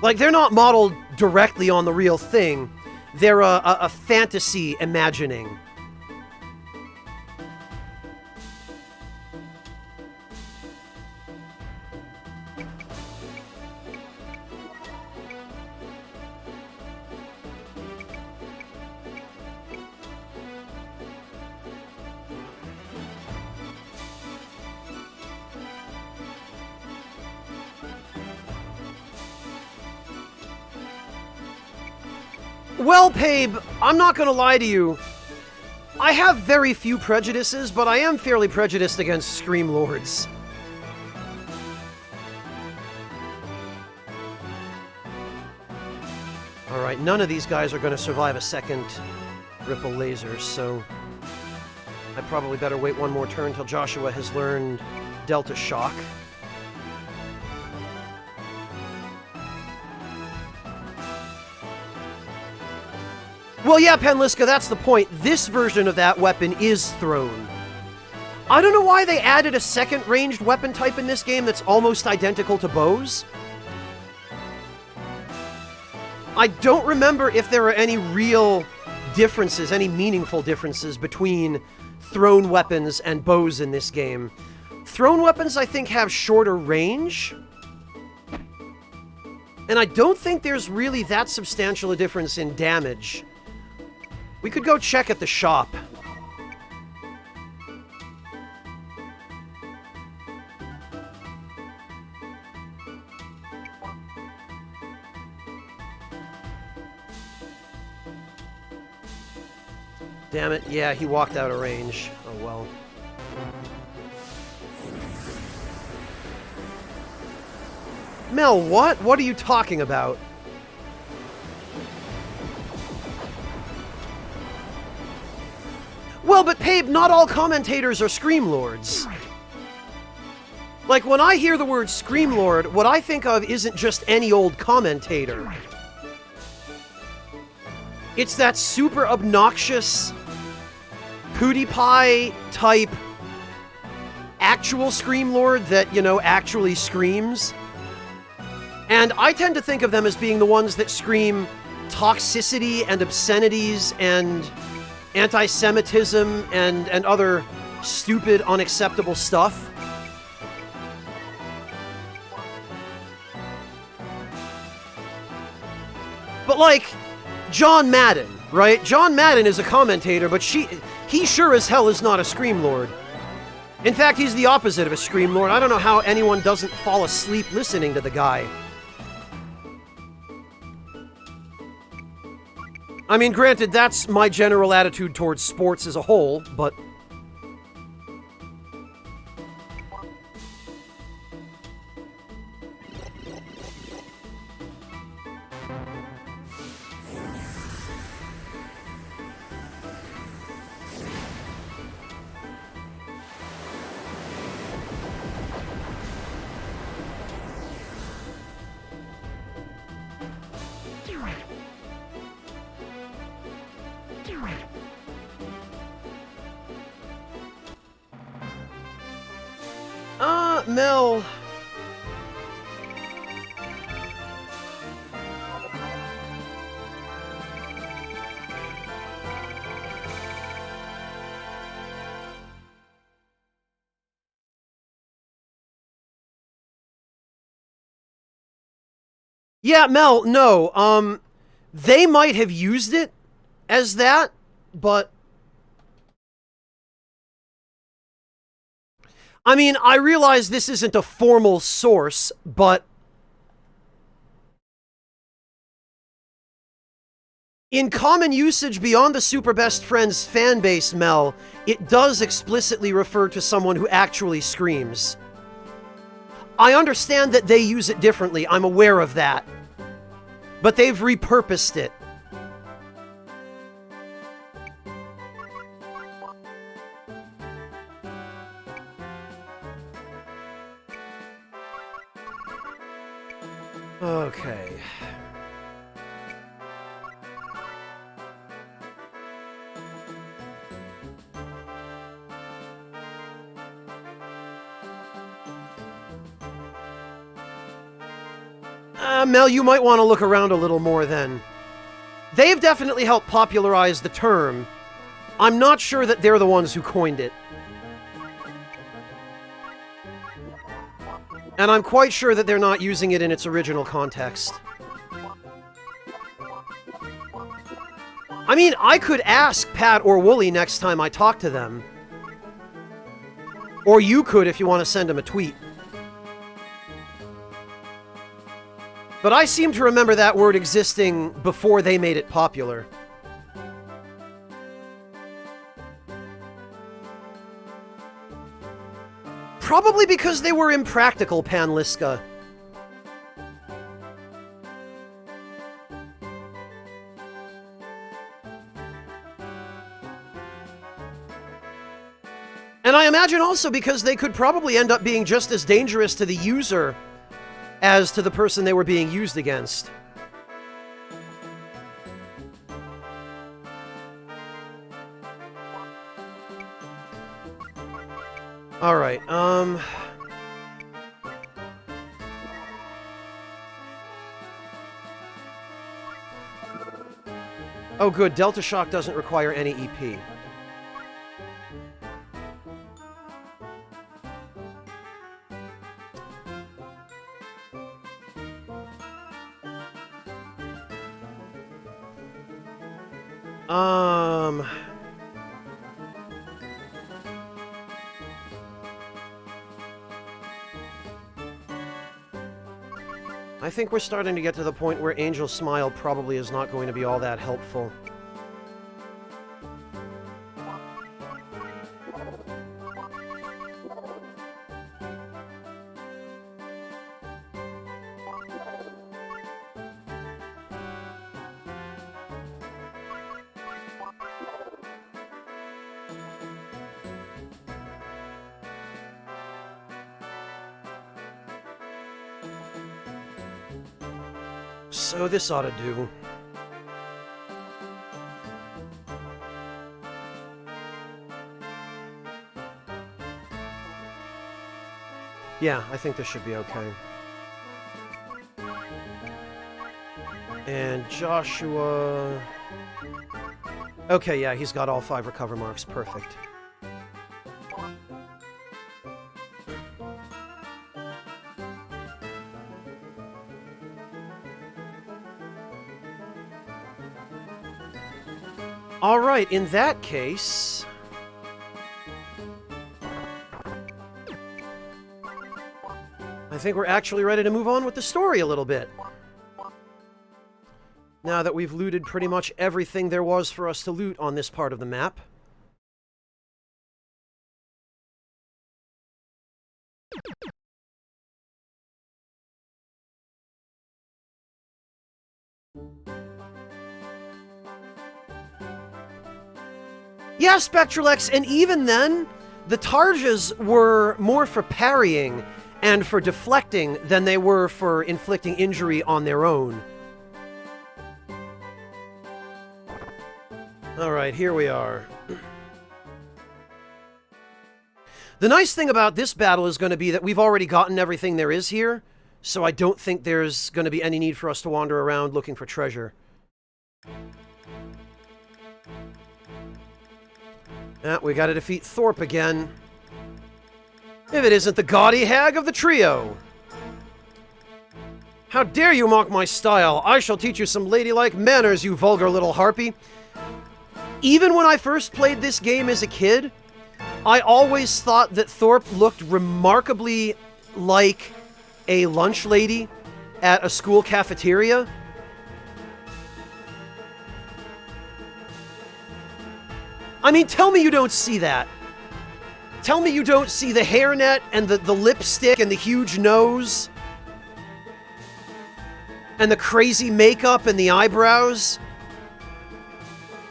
Like, they're not modeled directly on the real thing. They're a fantasy imagining. Well, Pabe, I'm not gonna lie to you. I have very few prejudices, but I am fairly prejudiced against Scream Lords. Alright, none of these guys are gonna survive a second Ripple Laser, so I probably better wait one more turn till Joshua has learned Delta Shock. Well, yeah, Penliska, that's the point. This version of that weapon is thrown. I don't know why they added a second ranged weapon type in this game that's almost identical to bows. I don't remember if there are any real differences, any meaningful differences between thrown weapons and bows in this game. Thrown weapons, I think, have shorter range. And I don't think there's really that substantial a difference in damage. We could go check at the shop. Damn it, yeah, he walked out of range. Oh well. Mel, what? What are you talking about? Well, but Pabe, not all commentators are Scream Lords. Like, when I hear the word Scream Lord, what I think of isn't just any old commentator. It's that super obnoxious, PewDiePie type actual Scream Lord that, you know, actually screams. And I tend to think of them as being the ones that scream toxicity and obscenities and anti-Semitism and other stupid, unacceptable stuff. But like, John Madden, right? John Madden is a commentator, but he sure as hell is not a Scream Lord. In fact, he's the opposite of a Scream Lord. I don't know how anyone doesn't fall asleep listening to the guy. I mean, granted, that's my general attitude towards sports as a whole, but... Mel... Yeah, Mel, no, they might have used it as that, but... I mean, I realize this isn't a formal source, but... in common usage beyond the Super Best Friends fanbase, Mel, it does explicitly refer to someone who actually screams. I understand that they use it differently, I'm aware of that. But they've repurposed it. Okay. Mel, you might want to look around a little more then. They've definitely helped popularize the term. I'm not sure that they're the ones who coined it. And I'm quite sure that they're not using it in its original context. I mean, I could ask Pat or Wooly next time I talk to them. Or you could if you want to send them a tweet. But I seem to remember that word existing before they made it popular. Probably because they were impractical, Panliska. And I imagine also because they could probably end up being just as dangerous to the user as to the person they were being used against. Alright, oh good, Delta Shock doesn't require any EP. I think we're starting to get to the point where Angel Smile probably is not going to be all that helpful. So this ought to do. Yeah, I think this should be okay. And Joshua... Okay, yeah, he's got all 5 recover marks. Perfect. Alright, in that case... I think we're actually ready to move on with the story a little bit. Now that we've looted pretty much everything there was for us to loot on this part of the map. Yeah, Spectralex, and even then, the Tarjas were more for parrying and for deflecting than they were for inflicting injury on their own. Alright, here we are. The nice thing about this battle is going to be that we've already gotten everything there is here, so I don't think there's going to be any need for us to wander around looking for treasure. We gotta defeat Thorpe again. If it isn't the gaudy hag of the trio! How dare you mock my style! I shall teach you some ladylike manners, you vulgar little harpy! Even when I first played this game as a kid, I always thought that Thorpe looked remarkably like a lunch lady at a school cafeteria. I mean, tell me you don't see that. Tell me you don't see the hairnet and the lipstick and the huge nose. And the crazy makeup and the eyebrows.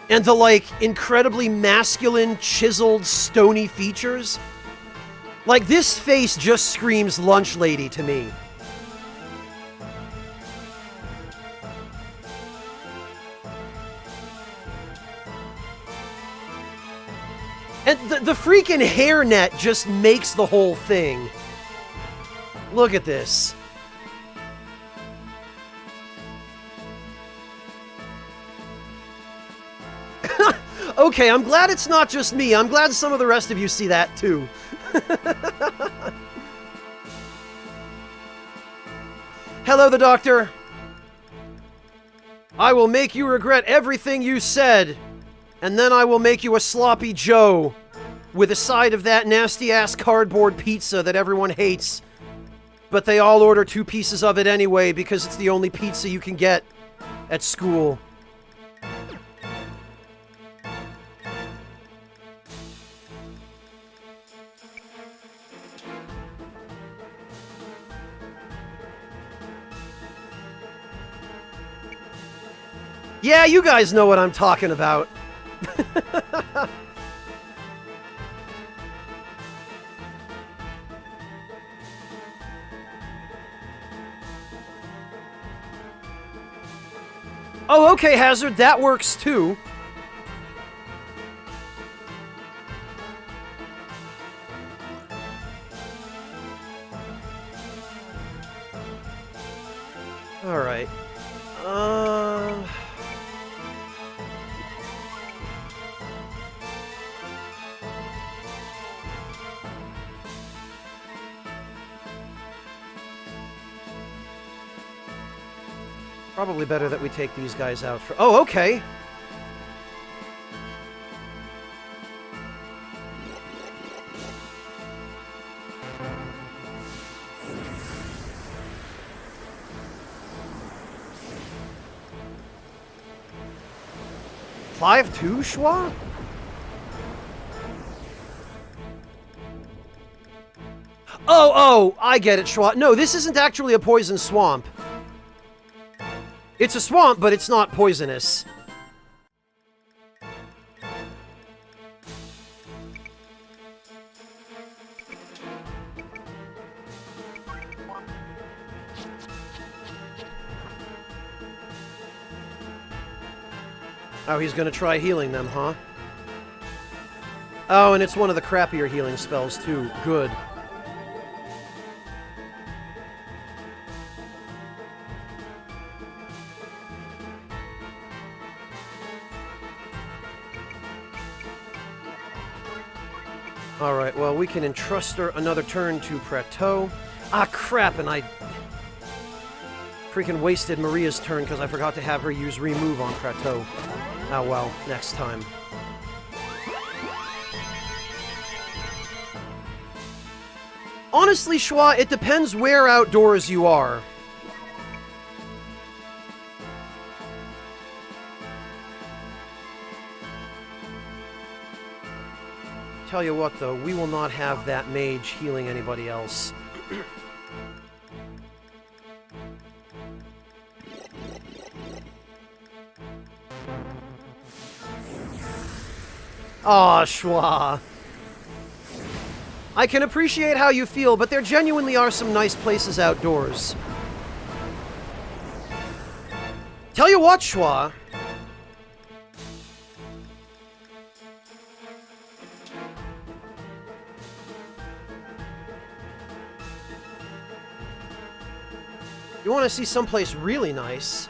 And the, like, incredibly masculine, chiseled, stony features. Like, this face just screams lunch lady to me. And the freaking hairnet just makes the whole thing. Look at this. Okay, I'm glad it's not just me. I'm glad some of the rest of you see that too. Hello, the doctor. I will make you regret everything you said, and then I will make you a sloppy Joe with a side of that nasty-ass cardboard pizza that everyone hates. But they all order 2 pieces of it anyway because it's the only pizza you can get at school. Yeah, you guys know what I'm talking about. Oh, okay, Hazard, that works too. Alright. Probably better that we take these guys out for... Oh, okay! Five two, Schwa? Oh, I get it, Schwa. No, this isn't actually a poison swamp. It's a swamp, but it's not poisonous. Oh, he's gonna try healing them, huh? Oh, and it's one of the crappier healing spells, too. Good. Alright, well, we can entrust her another turn to Prateau. Ah, crap, and I freaking wasted Maria's turn because I forgot to have her use Remove on Prateau. Oh well, next time. Honestly, Schwa, it depends where outdoors you are. Tell you what, though, we will not have that mage healing anybody else. Aw, Schwa. I can appreciate how you feel, but there genuinely are some nice places outdoors. Tell you what, Schwa. You want to see someplace really nice?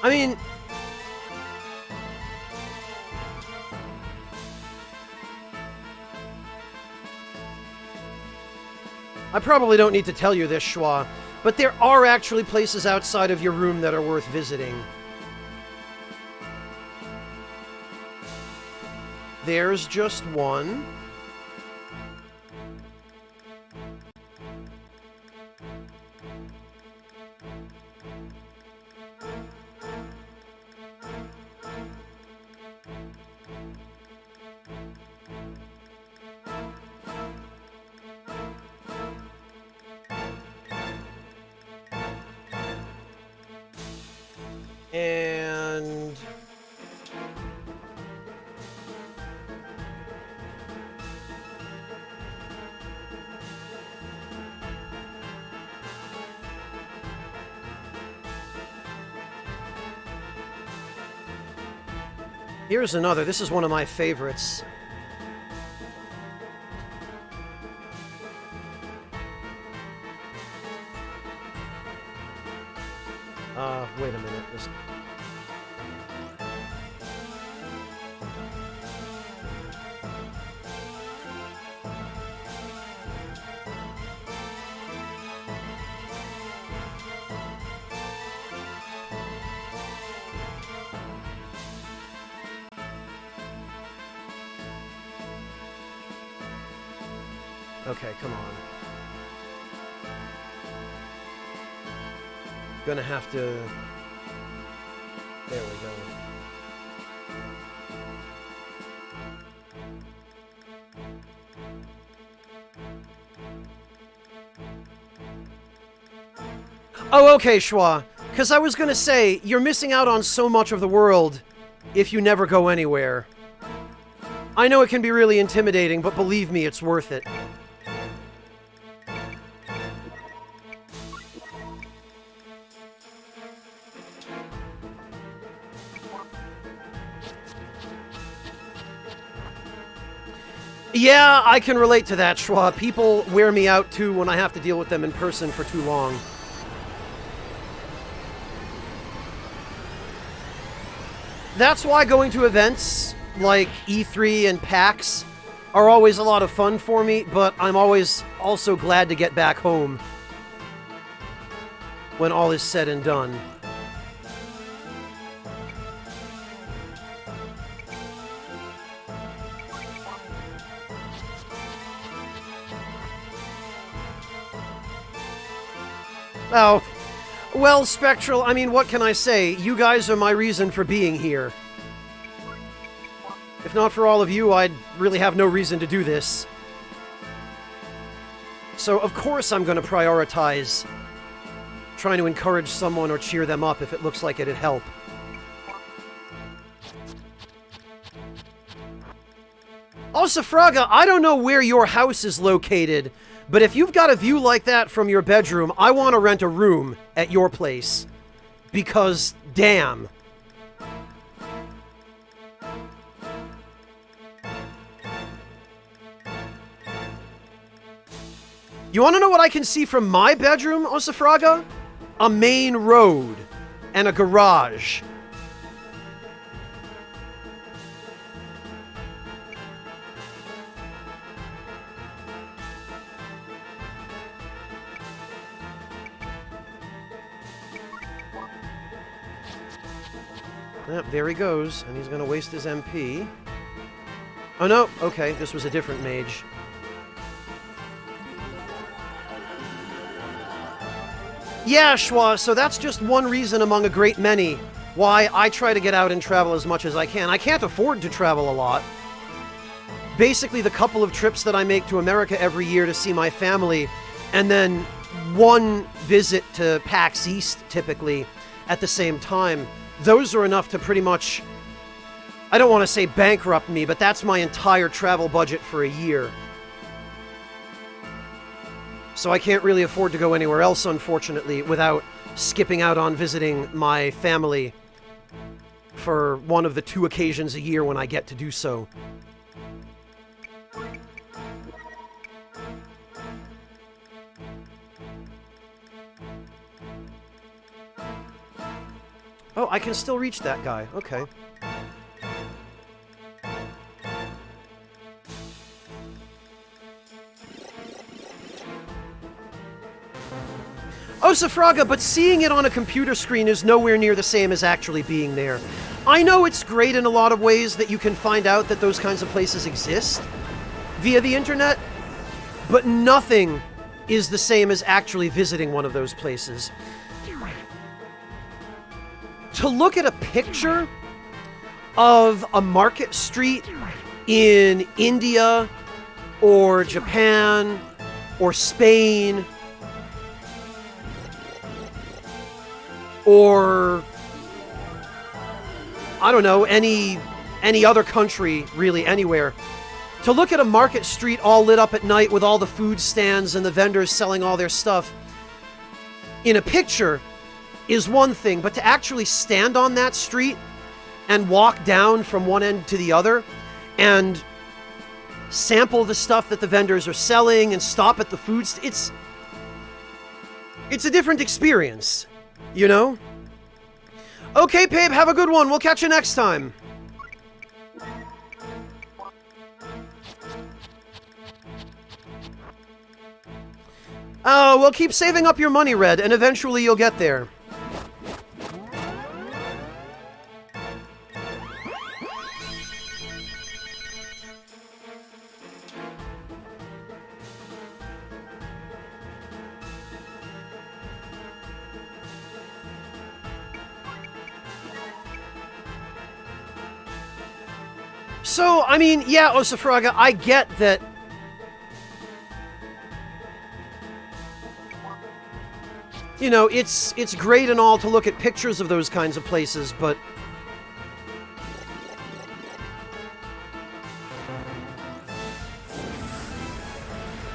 I mean... I probably don't need to tell you this, Schwa, but there are actually places outside of your room that are worth visiting. There's just one. Here's another. This is one of my favorites. Wait a minute. Okay, come on. Gonna have to... There we go. Oh, okay, Schwa. Because I was gonna say, you're missing out on so much of the world if you never go anywhere. I know it can be really intimidating, but believe me, it's worth it. Yeah, I can relate to that, Schwa. People wear me out, too, when I have to deal with them in person for too long. That's why going to events like E3 and PAX are always a lot of fun for me, but I'm always also glad to get back home when all is said and done. Oh, well, Spectral, I mean, what can I say? You guys are my reason for being here. If not for all of you, I'd really have no reason to do this. So, of course I'm going to prioritize trying to encourage someone or cheer them up if it looks like it'd help. Also, Fraga, I don't know where your house is located, but if you've got a view like that from your bedroom, I want to rent a room at your place. Because, damn. You want to know what I can see from my bedroom, Osafraga? A main road and a garage. Yep, there he goes, and he's going to waste his MP. Oh no, okay, this was a different mage. Yeah, Schwa, so that's just one reason among a great many why I try to get out and travel as much as I can. I can't afford to travel a lot. Basically, the couple of trips that I make to America every year to see my family, and then one visit to PAX East, typically, at the same time, those are enough to pretty much, I don't want to say bankrupt me, but that's my entire travel budget for a year. So I can't really afford to go anywhere else, unfortunately, without skipping out on visiting my family for one of the 2 occasions a year when I get to do so. Oh, I can still reach that guy. Okay. Oh, Safraga, but seeing it on a computer screen is nowhere near the same as actually being there. I know it's great in a lot of ways that you can find out that those kinds of places exist via the internet, but nothing is the same as actually visiting one of those places. To look at a picture of a market street in India or Japan or Spain or, I don't know, any other country, really, anywhere. To look at a market street all lit up at night with all the food stands and the vendors selling all their stuff in a picture is one thing, but to actually stand on that street and walk down from one end to the other and sample the stuff that the vendors are selling and stop at the food it's a different experience, you know? Okay, Pabe, have a good one. We'll catch you next time. Oh, well, keep saving up your money, Red, and eventually you'll get there. So, I mean, yeah, Osafraga, I get that. You know, it's great and all to look at pictures of those kinds of places, but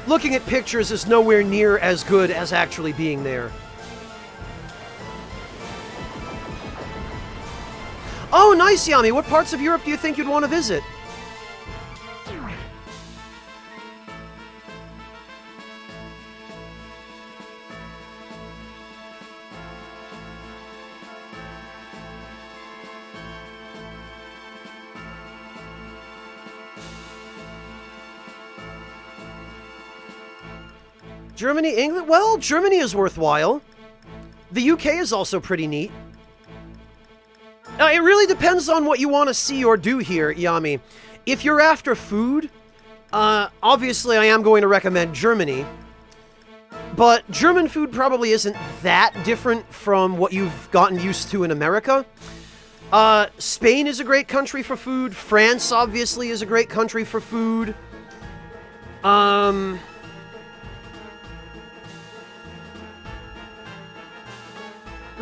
looking at pictures is nowhere near as good as actually being there. Oh, nice, Yami. What parts of Europe do you think you'd want to visit? Germany, England? Well, Germany is worthwhile. The UK is also pretty neat. It really depends on what you want to see or do here, Yami. If you're after food, obviously I am going to recommend Germany. But German food probably isn't that different from what you've gotten used to in America. Spain is a great country for food. France, obviously, is a great country for food. Let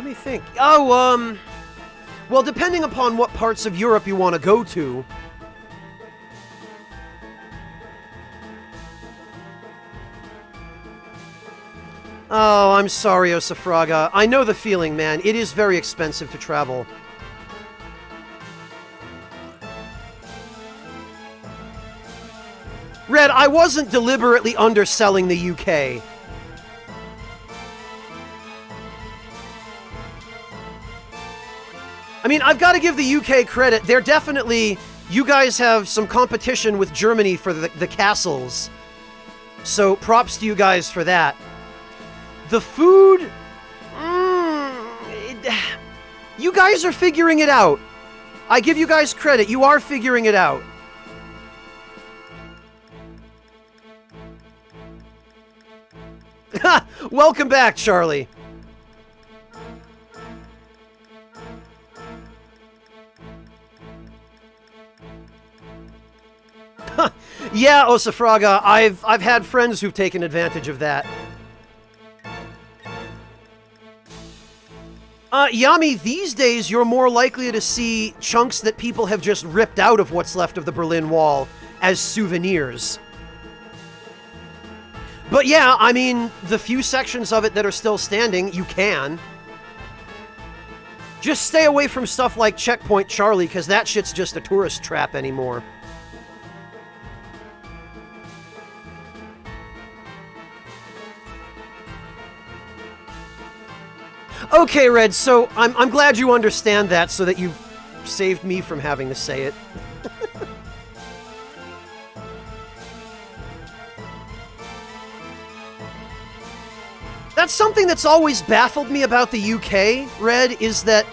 me think. Oh, well, depending upon what parts of Europe you want to go to. Oh, I'm sorry, Osafraga. I know the feeling, man. It is very expensive to travel. Red, I wasn't deliberately underselling the UK. I mean, I've got to give the UK credit. They're definitely... You guys have some competition with Germany for the castles. So, props to you guys for that. The food... you guys are figuring it out. I give you guys credit. You are figuring it out. Welcome back, Charlie. Yeah, Osafraga, I've had friends who've taken advantage of that. Yami, these days you're more likely to see chunks that people have just ripped out of what's left of the Berlin Wall as souvenirs. But yeah, I mean, the few sections of it that are still standing, you can. Just stay away from stuff like Checkpoint Charlie, because that shit's just a tourist trap anymore. Okay, Red, so I'm glad you understand that so that you've saved me from having to say it. That's something that's always baffled me about the UK, Red, is that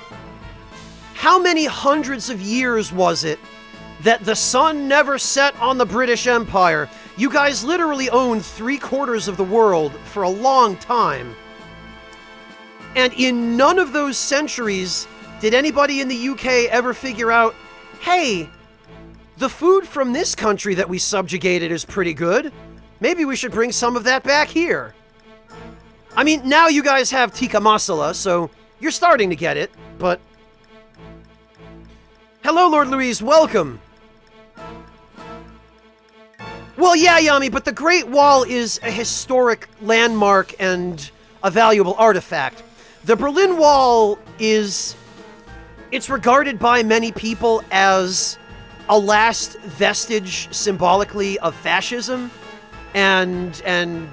how many hundreds of years was it that the sun never set on the British Empire? You guys literally owned 3/4 of the world for a long time. And in none of those centuries did anybody in the UK ever figure out, hey, the food from this country that we subjugated is pretty good. Maybe we should bring some of that back here. I mean, now you guys have tikka masala, so you're starting to get it, but... Hello, Lord Louise, welcome! Well, yeah, Yami, but the Great Wall is a historic landmark and a valuable artifact. The Berlin Wall is It's regarded by many people as a last vestige symbolically of fascism and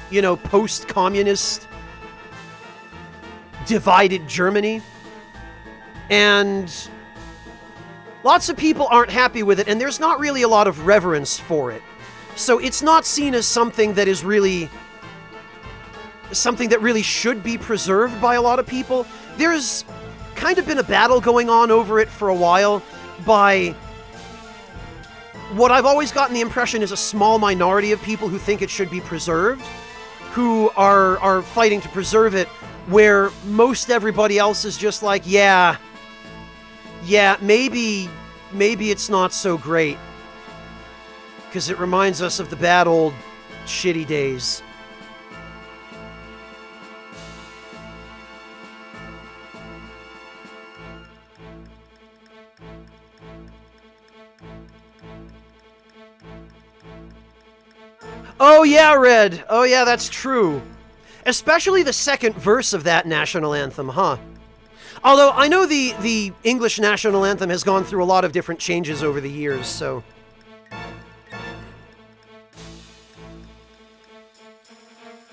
you know, post-communist divided Germany. And lots of people aren't happy with it, and there's not really a lot of reverence for it. So it's not seen as something that is really something that really should be preserved by a lot of people. There's kind of been a battle going on over it for a while by what I've always gotten the impression is a small minority of people who think it should be preserved, who are fighting to preserve it, where most everybody else is just like, yeah, maybe it's not so great, because it reminds us of the bad old shitty days. Oh yeah, Red. Oh yeah, that's true. Especially the second verse of that national anthem, huh? Although I know the English national anthem has gone through a lot of different changes over the years, so...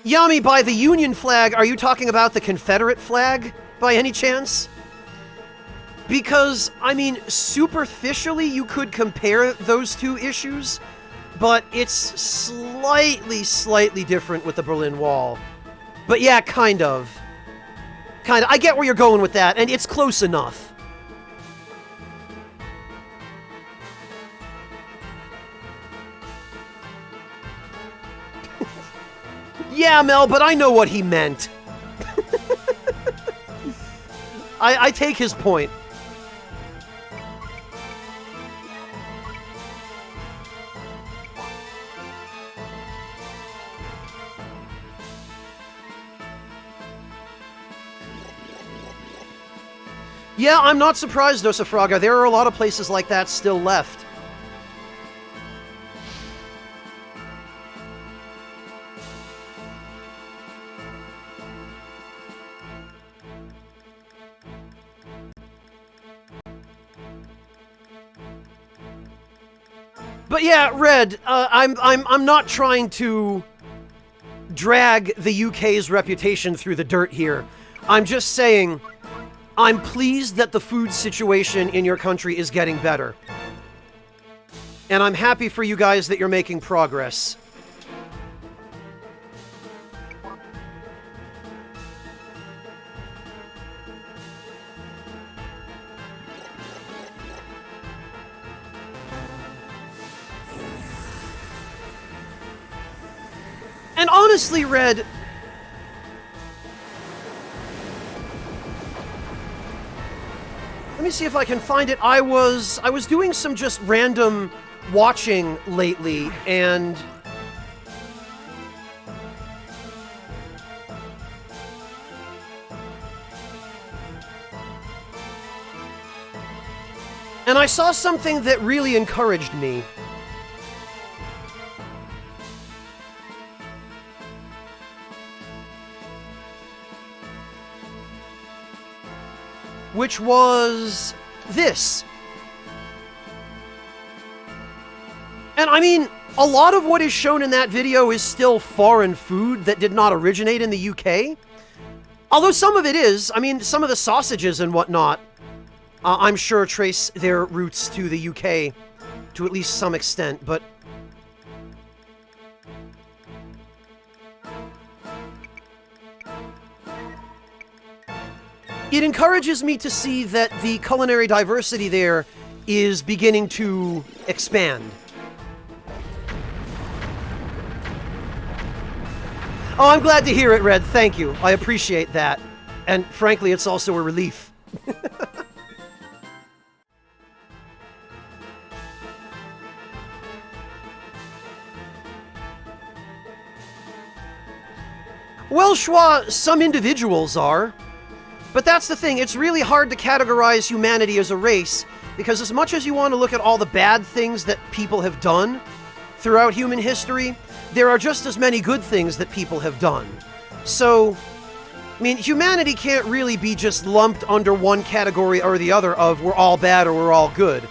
Yami, by the Union flag, are you talking about the Confederate flag, by any chance? Because, I mean, superficially you could compare those two issues, but it's slightly different with the Berlin Wall. But yeah, kind of. I get where you're going with that, and it's close enough. Yeah, Mel, but I know what he meant. I take his point. Yeah, I'm not surprised, Osafraga. There are a lot of places like that still left. But yeah, Red, I'm not trying to drag the UK's reputation through the dirt here. I'm just saying, I'm pleased that the food situation in your country is getting better. And I'm happy for you guys that you're making progress. And honestly, Red, let me see if I can find it. I was doing some just random watching lately, and I saw something that really encouraged me. Which was this. And I mean, a lot of what is shown in that video is still foreign food that did not originate in the UK. Although some of it is. I mean, some of the sausages and whatnot, I'm sure trace their roots to the UK to at least some extent, but... It encourages me to see that the culinary diversity there is beginning to expand. Oh, I'm glad to hear it, Red. Thank you. I appreciate that. And frankly, it's also a relief. Well, Schwa, some individuals are. But that's the thing, it's really hard to categorize humanity as a race, because as much as you want to look at all the bad things that people have done throughout human history, there are just as many good things that people have done. So, I mean, humanity can't really be just lumped under one category or the other of we're all bad or we're all good.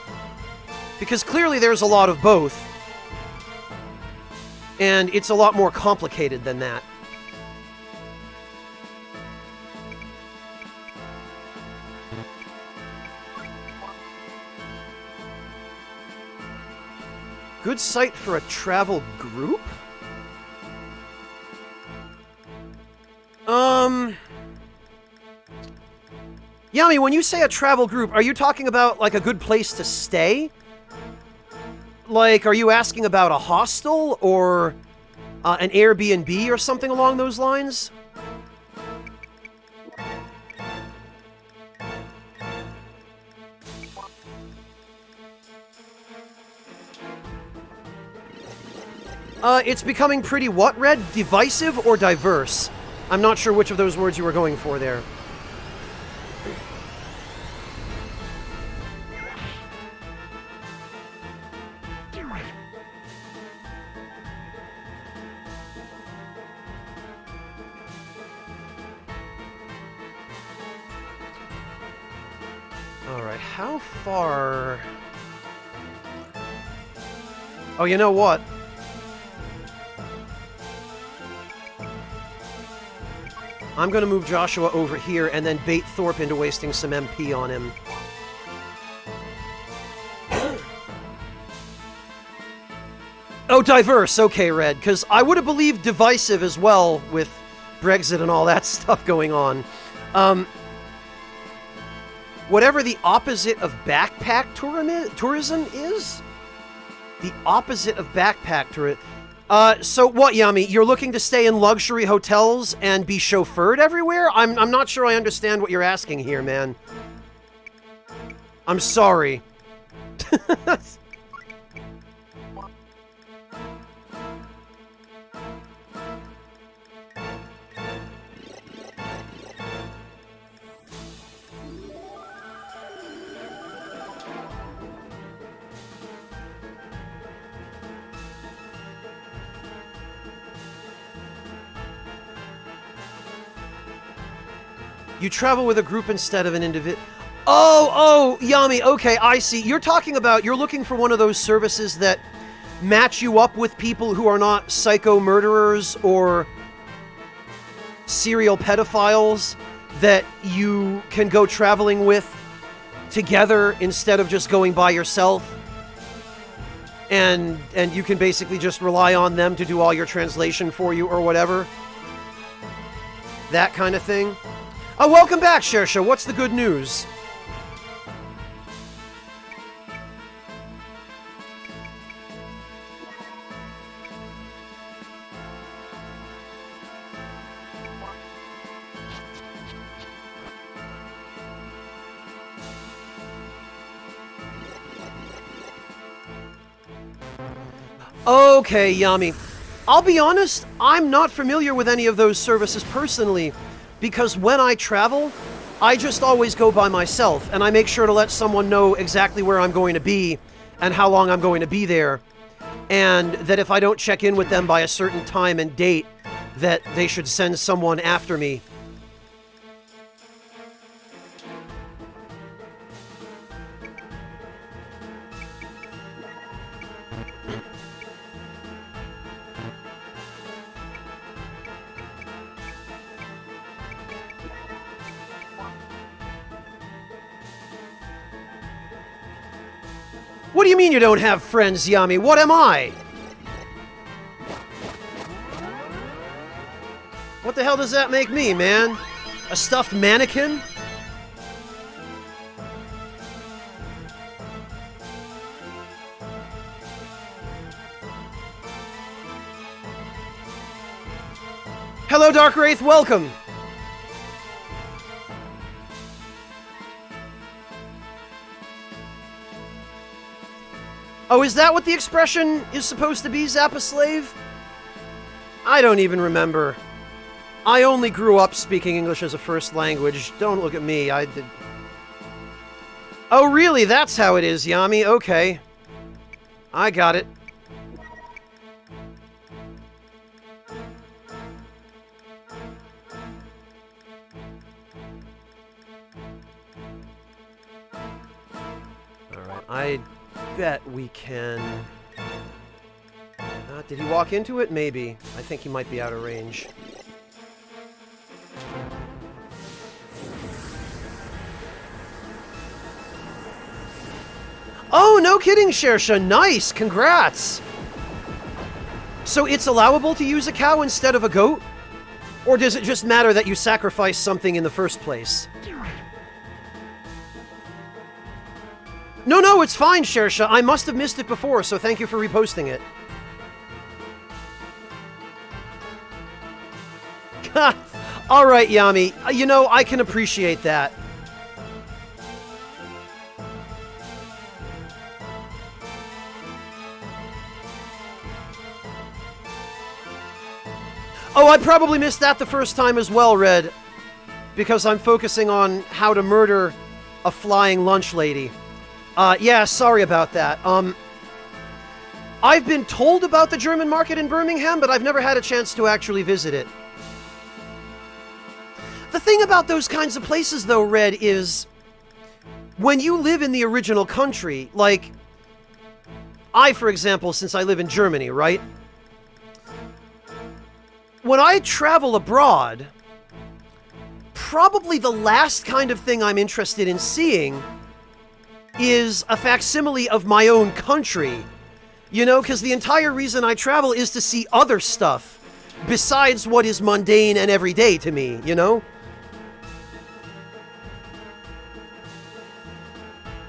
Because clearly there's a lot of both. And it's a lot more complicated than that. Good site for a travel group? Yami, when you say a travel group, are you talking about, like, a good place to stay? Like, are you asking about a hostel or an Airbnb or something along those lines? It's becoming pretty what, Red? Divisive or diverse? I'm not sure which of those words you were going for there. Alright, how far... Oh, you know what? I'm gonna move Joshua over here and then bait Thorpe into wasting some MP on him. Oh, diverse. Okay, Red. Because I would have believed divisive as well with Brexit and all that stuff going on. Whatever the opposite of backpack tourism is? The opposite of backpack tourism. So what, Yami? You're looking to stay in luxury hotels and be chauffeured everywhere? I'm not sure I understand what you're asking here, man. I'm sorry. You travel with a group instead of an individual. Oh, Yami, okay, I see. You're talking about, you're looking for one of those services that match you up with people who are not psycho murderers or serial pedophiles that you can go traveling with together instead of just going by yourself. And you can basically just rely on them to do all your translation for you or whatever. That kind of thing. Oh, welcome back, Shersha. What's the good news? Okay, Yami. I'll be honest, I'm not familiar with any of those services personally. Because when I travel, I just always go by myself, and I make sure to let someone know exactly where I'm going to be and how long I'm going to be there, and that if I don't check in with them by a certain time and date, that they should send someone after me. What do you mean you don't have friends, Yami? What am I? What the hell does that make me, man? A stuffed mannequin? Hello, Dark Wraith, welcome! Oh, is that what the expression is supposed to be, Zappa Slave? I don't even remember. I only grew up speaking English as a first language. Don't look at me, I did... Oh, really? That's how it is, Yami. Okay. I got it. I bet we can... did he walk into it? Maybe. I think he might be out of range. Oh, no kidding, Shersha. Nice. Congrats. So it's allowable to use a cow instead of a goat? Or does it just matter that you sacrifice something in the first place? No, it's fine, Shersha. I must have missed it before, so thank you for reposting it. All right, Yami. You know, I can appreciate that. Oh, I probably missed that the first time as well, Red. Because I'm focusing on how to murder a flying lunch lady. Yeah, sorry about that. I've been told about the German market in Birmingham, but I've never had a chance to actually visit it. The thing about those kinds of places, though, Red, is when you live in the original country, like I, for example, since I live in Germany, right? When I travel abroad, probably the last kind of thing I'm interested in seeing is a facsimile of my own country. You know, because the entire reason I travel is to see other stuff besides what is mundane and everyday to me, you know?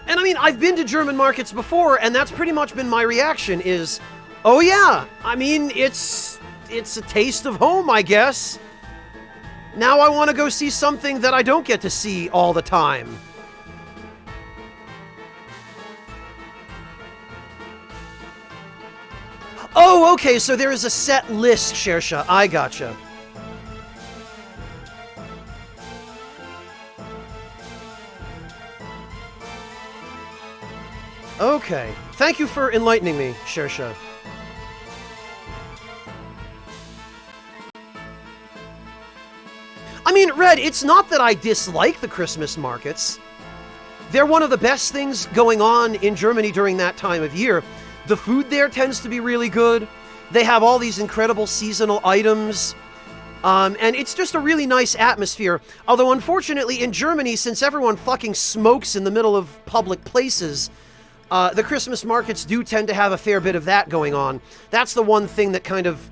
And I mean, I've been to German markets before, and that's pretty much been my reaction is, oh yeah, I mean, it's a taste of home, I guess. Now I want to go see something that I don't get to see all the time. Oh, okay, so there is a set list, Shersha. I gotcha. Okay. Thank you for enlightening me, Shersha. I mean, Red, it's not that I dislike the Christmas markets. They're one of the best things going on in Germany during that time of year. The food there tends to be really good. They have all these incredible seasonal items. And it's just a really nice atmosphere. Although, unfortunately, in Germany, since everyone fucking smokes in the middle of public places, the Christmas markets do tend to have a fair bit of that going on. That's the one thing that kind of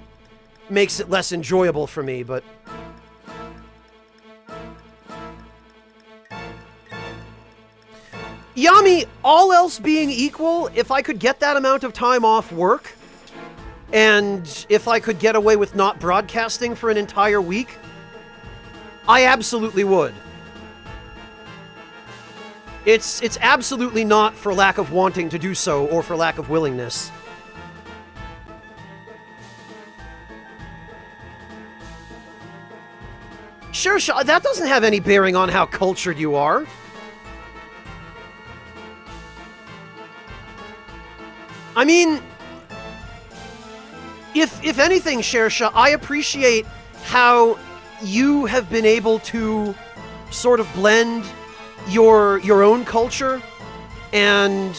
makes it less enjoyable for me, but... Yami, all else being equal, if I could get that amount of time off work, and if I could get away with not broadcasting for an entire week, I absolutely would. It's absolutely not for lack of wanting to do so, or for lack of willingness. Sure, that doesn't have any bearing on how cultured you are. I mean, if anything, Shersha, I appreciate how you have been able to sort of blend your own culture and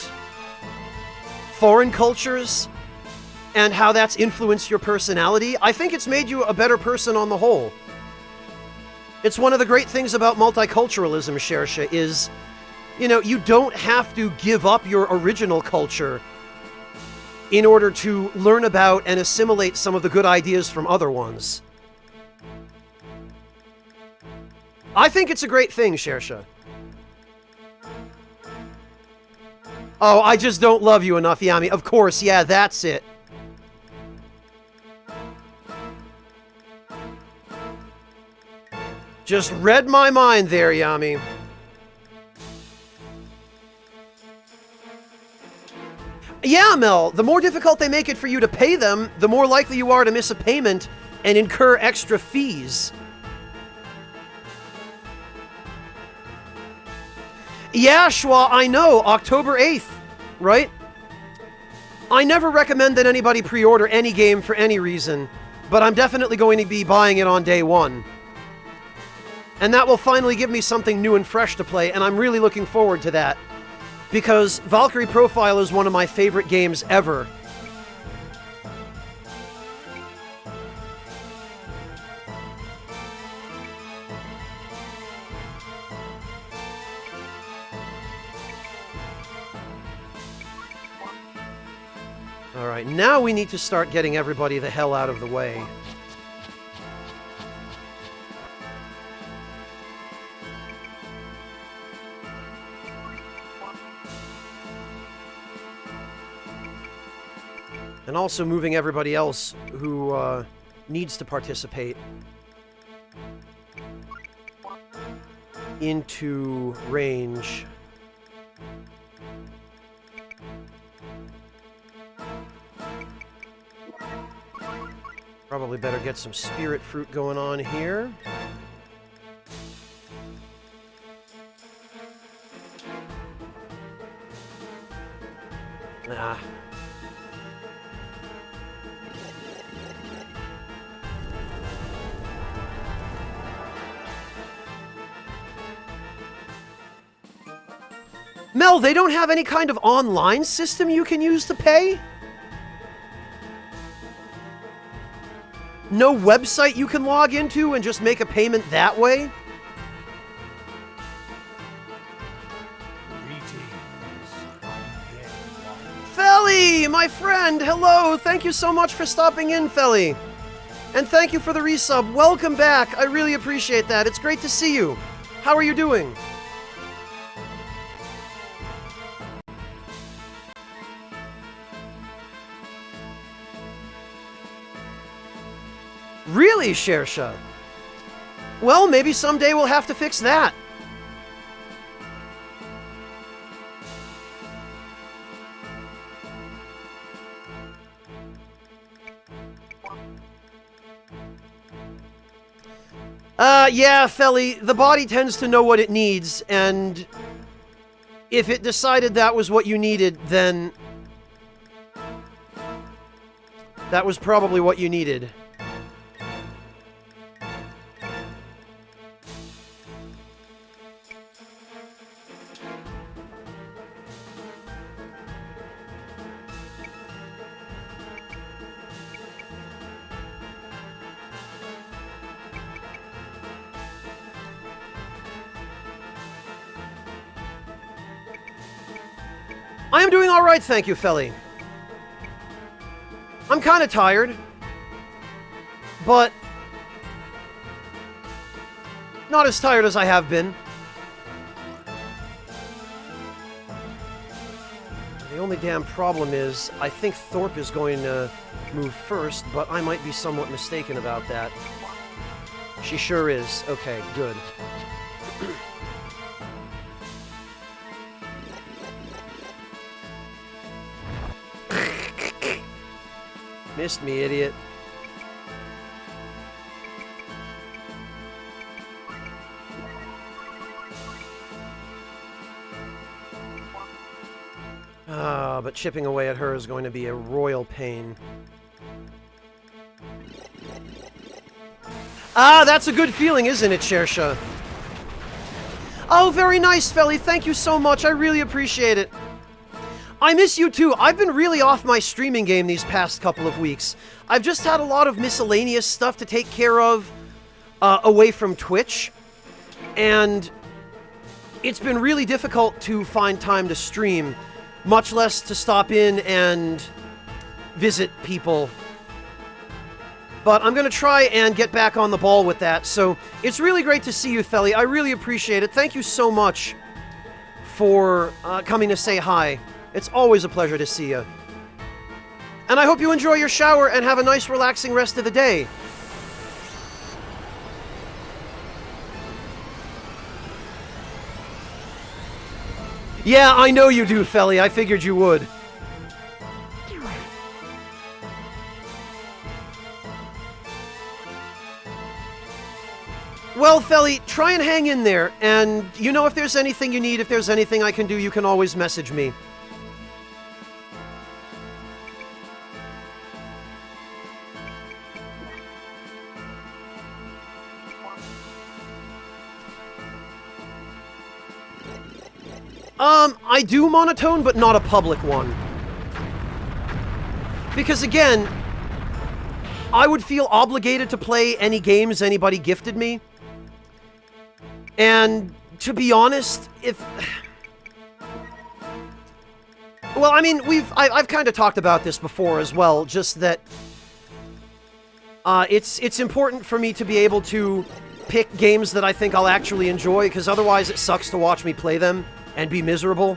foreign cultures and how that's influenced your personality. I think it's made you a better person on the whole. It's one of the great things about multiculturalism, Shersha, is, you know, you don't have to give up your original culture in order to learn about and assimilate some of the good ideas from other ones. I think it's a great thing, Shersha. Oh, I just don't love you enough, Yami. Of course, yeah, that's it. Just read my mind there, Yami. Yeah, Mel, the more difficult they make it for you to pay them, the more likely you are to miss a payment and incur extra fees. Yeah, Schwa, I know, October 8th, right? I never recommend that anybody pre-order any game for any reason, but I'm definitely going to be buying it on day one. And that will finally give me something new and fresh to play, and I'm really looking forward to that. because Valkyrie Profile is one of my favorite games ever. Alright, now we need to start getting everybody the hell out of the way. And also moving everybody else who needs to participate into range. Probably better get some spirit fruit going on here. Ah. Mel, they don't have any kind of online system you can use to pay? No website you can log into and just make a payment that way? Felly, my friend, hello! Thank you so much for stopping in, Felly. And thank you for the resub. Welcome back. I really appreciate that. It's great to see you. How are you doing? Really, Shersha? Well, maybe someday we'll have to fix that. Yeah, Felly, the body tends to know what it needs, and if it decided that was what you needed, then that was probably what you needed. I am doing alright, thank you, Felly. I'm kinda tired, but not as tired as I have been. The only damn problem is, I think Thorpe is going to move first, but I might be somewhat mistaken about that. She sure is. Okay, good. Missed me, idiot. Ah, but chipping away at her is going to be a royal pain. Ah, that's a good feeling, isn't it, Shersha? Oh, very nice, Felly. Thank you so much. I really appreciate it. I miss you too. I've been really off my streaming game these past couple of weeks. I've just had a lot of miscellaneous stuff to take care of away from Twitch. And it's been really difficult to find time to stream, much less to stop in and visit people. But I'm going to try and get back on the ball with that. So it's really great to see you, Felly. I really appreciate it. Thank you so much for coming to say hi. It's always a pleasure to see you. And I hope you enjoy your shower and have a nice, relaxing rest of the day. Yeah, I know you do, Felly. I figured you would. Well, Felly, try and hang in there. And you know, if there's anything you need, if there's anything I can do, you can always message me. I do monotone, but not a public one. Because again, I would feel obligated to play any games anybody gifted me. And to be honest, if... Well, I mean, I've kind of talked about this before as well, just that it's important for me to be able to pick games that I think I'll actually enjoy, because otherwise it sucks to watch me play them and be miserable.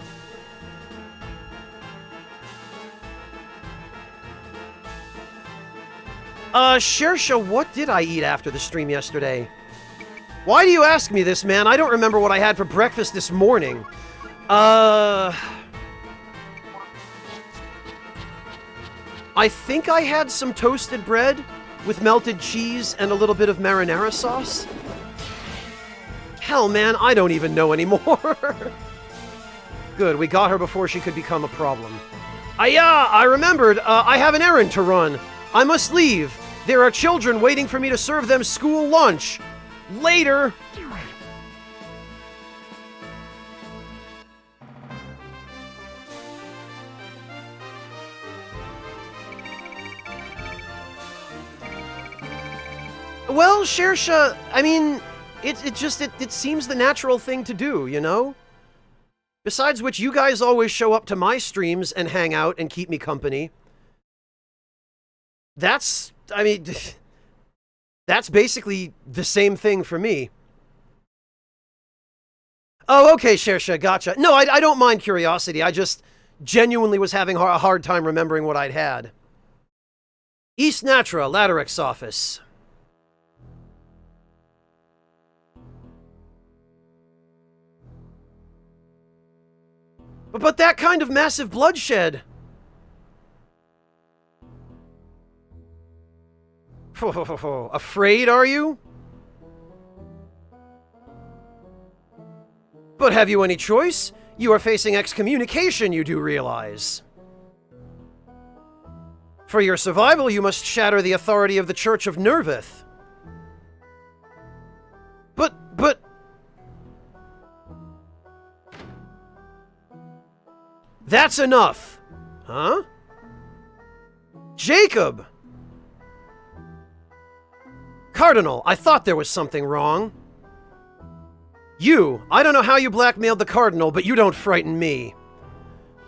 Shersha, what did I eat after the stream yesterday? Why do you ask me this, man? I don't remember what I had for breakfast this morning. I think I had some toasted bread with melted cheese and a little bit of marinara sauce. Hell, man, I don't even know anymore. Good, we got her before she could become a problem. I remembered. I have an errand to run. I must leave. There are children waiting for me to serve them school lunch. Later. Well, Shersha, I mean, it seems the natural thing to do, you know? Besides which, you guys always show up to my streams and hang out and keep me company. That's, I mean, that's basically the same thing for me. Oh, okay, Shersha, gotcha. No, I don't mind curiosity. I just genuinely was having a hard time remembering what I'd had. East Natra, Lateric's office. But that kind of massive bloodshed. Afraid, are you? But have you any choice? You are facing excommunication, you do realize. For your survival, you must shatter the authority of the Church of Nervith. But... That's enough! Huh? Jacob! Cardinal, I thought there was something wrong. I don't know how you blackmailed the Cardinal, but you don't frighten me.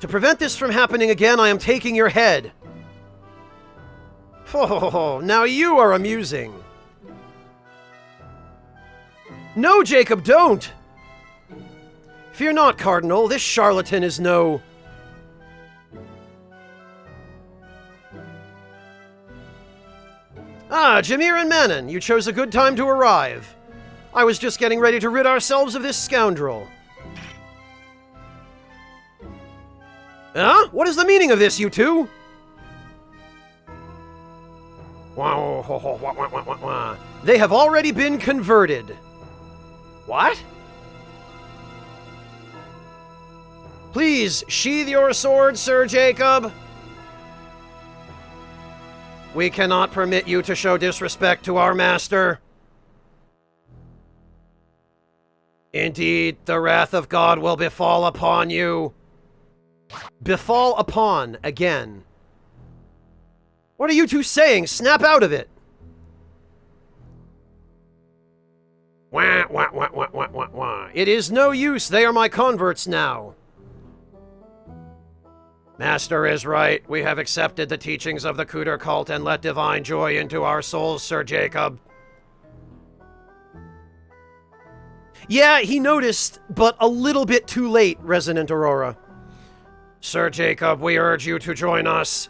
To prevent this from happening again, I am taking your head. Oh, now you are amusing. No, Jacob, don't! Fear not, Cardinal, this charlatan is no... Ah, Jameer and Manon, you chose a good time to arrive. I was just getting ready to rid ourselves of this scoundrel. Huh? What is the meaning of this, you two? They have already been converted. What? Please, sheathe your sword, Sir Jacob. We cannot permit you to show disrespect to our master. Indeed, the wrath of God will befall upon you. Befall upon, again. What are you two saying? Snap out of it. Wah, wah, wah, wah, wah, wah, wah. It is no use. They are my converts now. Master is right. We have accepted the teachings of the Cooter cult and let divine joy into our souls, Sir Jacob. Yeah, he noticed, but a little bit too late, Resonant Aurora. Sir Jacob, we urge you to join us.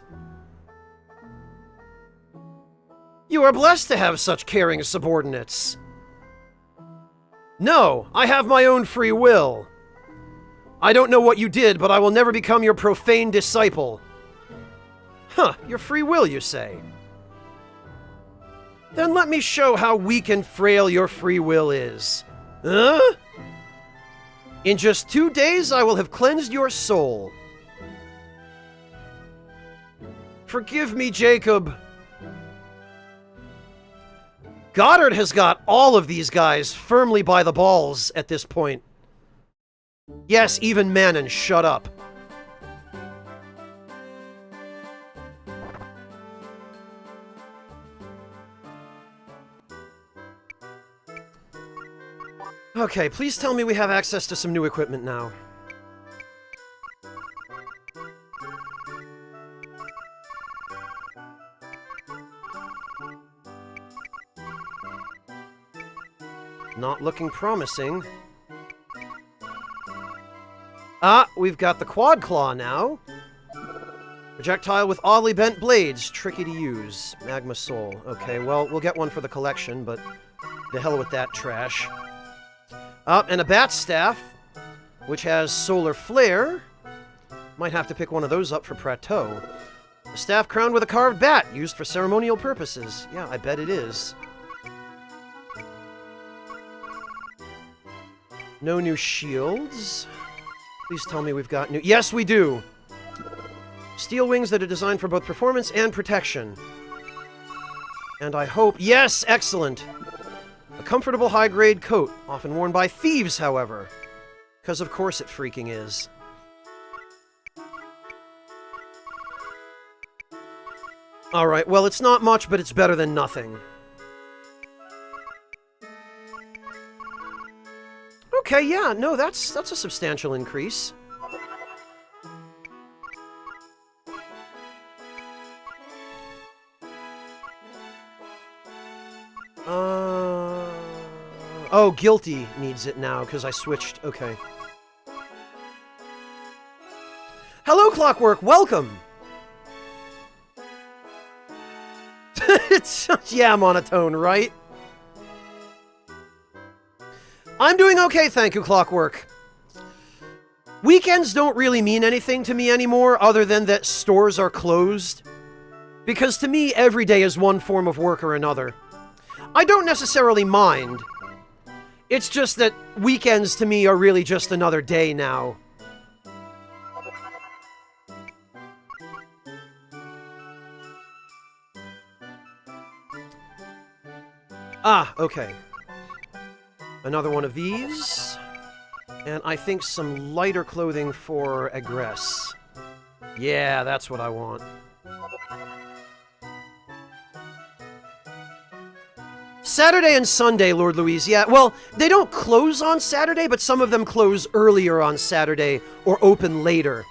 You are blessed to have such caring subordinates. No, I have my own free will. I don't know what you did, but I will never become your profane disciple. Huh, your free will, you say? Then let me show how weak and frail your free will is. Huh? In just 2 days, I will have cleansed your soul. Forgive me, Jacob. Goddard has got all of these guys firmly by the balls at this point. Yes, even Manon, shut up. Okay, please tell me we have access to some new equipment now. Not looking promising. Ah, we've got the Quad Claw now. Projectile with oddly bent blades, tricky to use. Magma Soul. Okay, well, we'll get one for the collection, but the hell with that trash. And a Bat Staff, which has Solar Flare. Might have to pick one of those up for Prateau. A staff crowned with a carved bat, used for ceremonial purposes. Yeah, I bet it is. No new shields. Please tell me we've got new... Yes, we do! Steel wings that are designed for both performance and protection. And I hope... Yes! Excellent! A comfortable high-grade coat, often worn by thieves, however. Because of course it freaking is. Alright, well, it's not much, but it's better than nothing. Okay, yeah, no, that's a substantial increase. Oh, Guilty needs it now, because I switched. Okay. Hello, Clockwork! Welcome! It's... yeah, monotone, right? I'm doing okay, thank you, Clockwork. Weekends don't really mean anything to me anymore, other than that stores are closed. Because to me, every day is one form of work or another. I don't necessarily mind. It's just that weekends to me are really just another day now. Ah, okay. Another one of these. And I think some lighter clothing for Egress. Yeah, that's what I want. Saturday and Sunday, Lord Louise, yeah. Well, they don't close on Saturday, but some of them close earlier on Saturday or open later.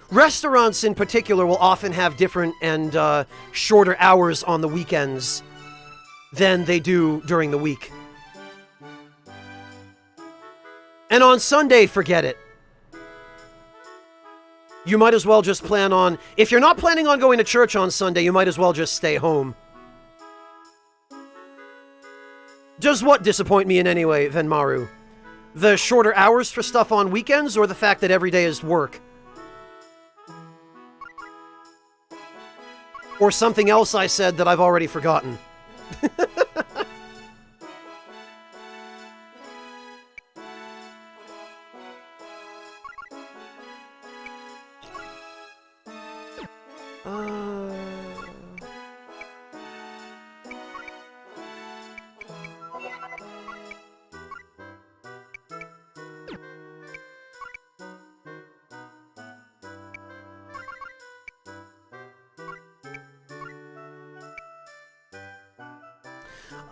Restaurants in particular will often have different and shorter hours on the weekends than they do during the week. And on Sunday, forget it. You might as well just plan on... If you're not planning on going to church on Sunday, you might as well just stay home. Does what disappoint me in any way, Venmaru? The shorter hours for stuff on weekends, or the fact that every day is work? Or something else I said that I've already forgotten?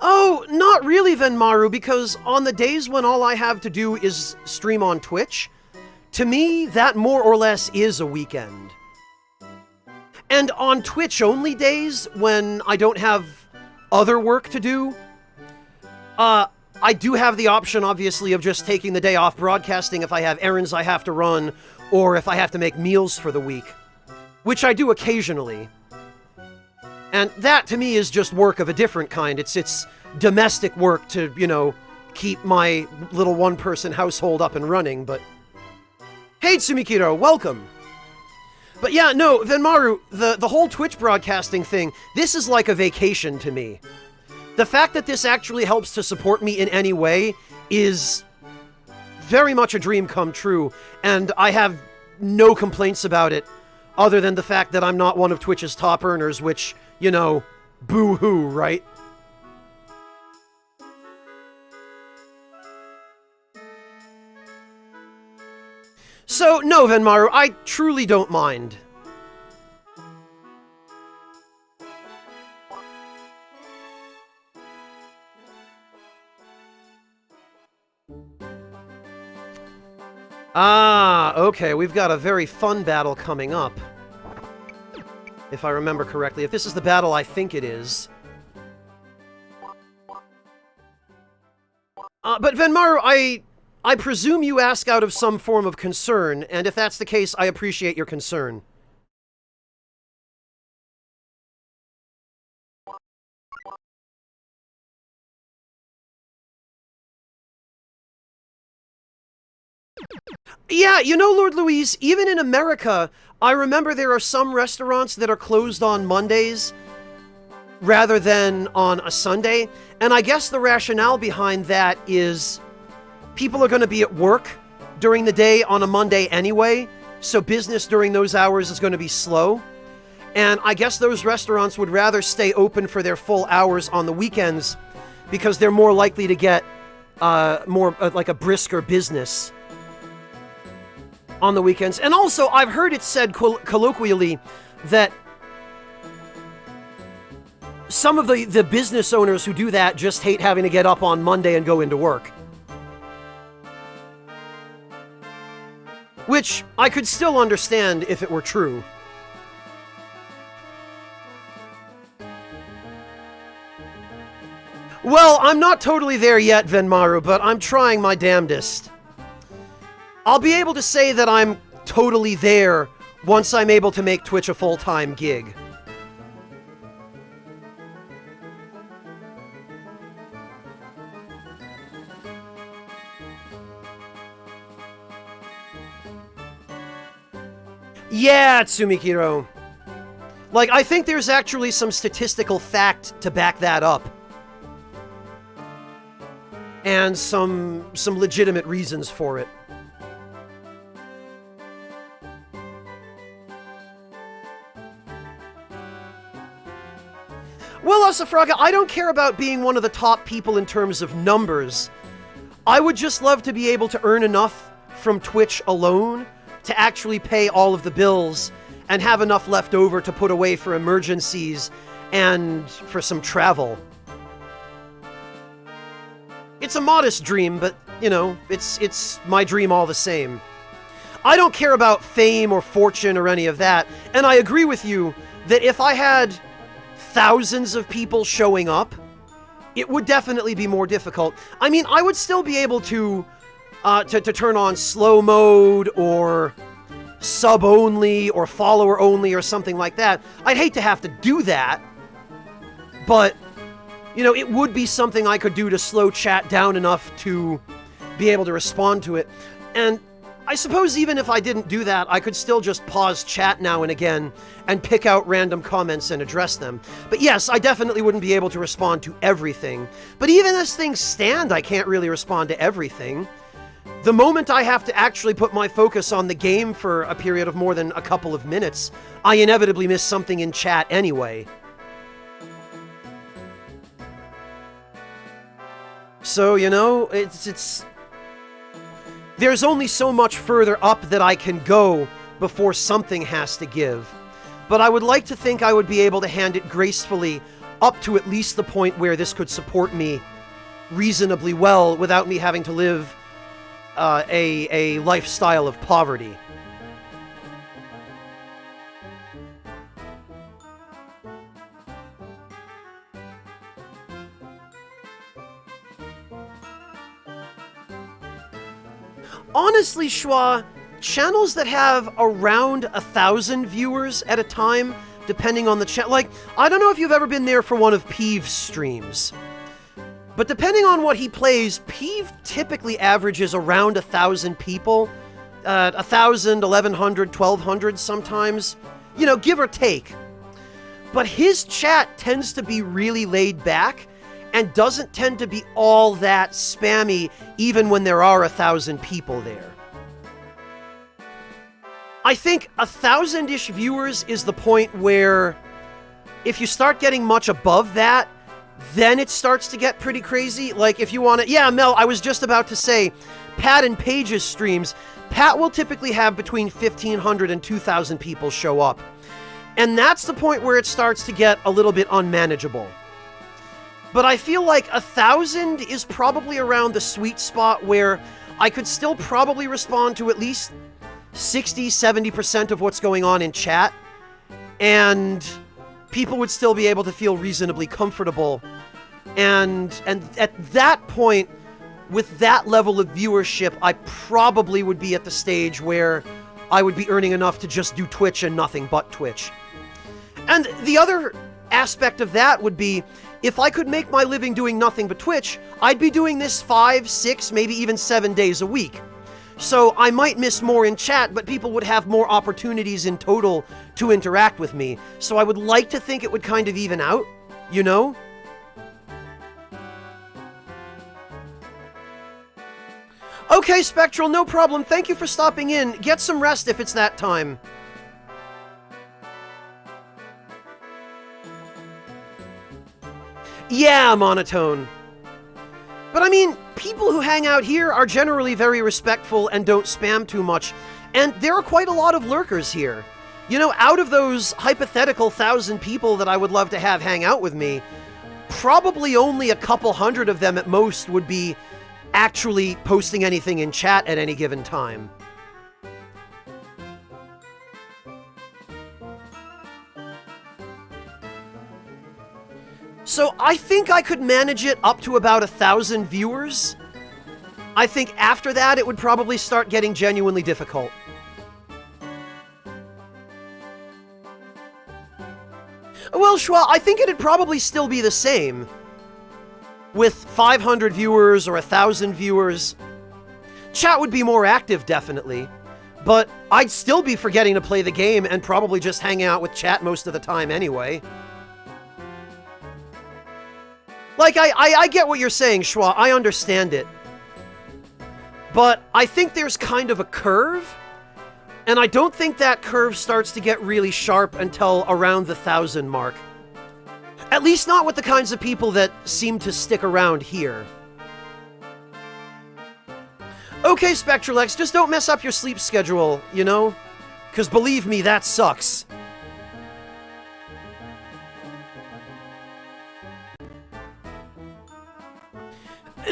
Oh, not really, Venmaru, because on the days when all I have to do is stream on Twitch, to me, that more or less is a weekend. And on Twitch-only days, when I don't have other work to do, I do have the option, obviously, of just taking the day off broadcasting if I have errands I have to run, or if I have to make meals for the week. Which I do occasionally. And that, to me, is just work of a different kind. It's domestic work to, you know, keep my little one-person household up and running, but... Hey, Tsumikiro, welcome! But yeah, no, Venmaru, the whole Twitch broadcasting thing, this is like a vacation to me. The fact that this actually helps to support me in any way is very much a dream come true, and I have no complaints about it, other than the fact that I'm not one of Twitch's top earners, which, you know, boo-hoo, right? So, no, Venmaru, I truly don't mind. Ah, okay, we've got a very fun battle coming up. If I remember correctly. If this is the battle I think it is. But Venmaru, I presume you ask out of some form of concern, and if that's the case, I appreciate your concern. Yeah, you know, Lord Louise, even in America, I remember there are some restaurants that are closed on Mondays rather than on a Sunday, and I guess the rationale behind that is people are going to be at work during the day on a Monday anyway, so business during those hours is going to be slow, and I guess those restaurants would rather stay open for their full hours on the weekends because they're more likely to get more like a brisker business on the weekends. And also, I've heard it said colloquially that some of the business owners who do that just hate having to get up on Monday and go into work. Which I could still understand if it were true. Well, I'm not totally there yet, Venmaru, but I'm trying my damnedest. I'll be able to say that I'm totally there once I'm able to make Twitch a full-time gig. Yeah, Tsumikiro. Like, I think there's actually some statistical fact to back that up. And some legitimate reasons for it. Well, Asafraga, I don't care about being one of the top people in terms of numbers. I would just love to be able to earn enough from Twitch alone to actually pay all of the bills and have enough left over to put away for emergencies and for some travel. It's a modest dream, but, you know, it's my dream all the same. I don't care about fame or fortune or any of that, and I agree with you that if I had thousands of people showing up, it would definitely be more difficult. I mean, I would still be able to turn on slow mode or sub only or follower only or something like that. I'd hate to have to do that, but, you know, it would be something I could do to slow chat down enough to be able to respond to it. And I suppose even if I didn't do that, I could still just pause chat now and again and pick out random comments and address them. But yes, I definitely wouldn't be able to respond to everything. But even as things stand, I can't really respond to everything. The moment I have to actually put my focus on the game for a period of more than a couple of minutes, I inevitably miss something in chat anyway. So, you know, it's there's only so much further up that I can go before something has to give. But I would like to think I would be able to hand it gracefully up to at least the point where this could support me reasonably well without me having to live a lifestyle of poverty. Honestly, Schwa, channels that have around 1,000 viewers at a time, depending on the channel, like, I don't know if you've ever been there for one of Peeve's streams, but depending on what he plays, Peeve typically averages around 1,000 people, 1,000, 1,100, 1,200 sometimes, you know, give or take. But his chat tends to be really laid back, and doesn't tend to be all that spammy even when there are 1,000 people there. I think 1,000-ish viewers is the point where if you start getting much above that, then it starts to get pretty crazy. Like if you want to... Yeah, Mel, I was just about to say, Pat and Paige's streams. Pat will typically have between 1,500 and 2,000 people show up. And that's the point where it starts to get a little bit unmanageable. But I feel like 1,000 is probably around the sweet spot where I could still probably respond to at least 60-70% of what's going on in chat, and people would still be able to feel reasonably comfortable. And at that point, with that level of viewership, I probably would be at the stage where I would be earning enough to just do Twitch and nothing but Twitch. And the other aspect of that would be, if I could make my living doing nothing but Twitch, I'd be doing this 5, 6, maybe even 7 days a week. So I might miss more in chat, but people would have more opportunities in total to interact with me. So I would like to think it would kind of even out, you know? Okay, Spectral, no problem. Thank you for stopping in. Get some rest if it's that time. Yeah, Monotone. But I mean, people who hang out here are generally very respectful and don't spam too much. And there are quite a lot of lurkers here. You know, out of those hypothetical 1,000 people that I would love to have hang out with me, probably only a couple hundred of them at most would be actually posting anything in chat at any given time. So I think I could manage it up to about 1,000 viewers. I think after that it would probably start getting genuinely difficult. Well, Schwa, I think it'd probably still be the same. With 500 viewers or 1,000 viewers. Chat would be more active, definitely. But I'd still be forgetting to play the game and probably just hanging out with chat most of the time anyway. Like, I get what you're saying, Schwa. I understand it. But I think there's kind of a curve. And I don't think that curve starts to get really sharp until around the 1,000 mark. At least not with the kinds of people that seem to stick around here. Okay, Spectralex, just don't mess up your sleep schedule, you know? Because believe me, that sucks.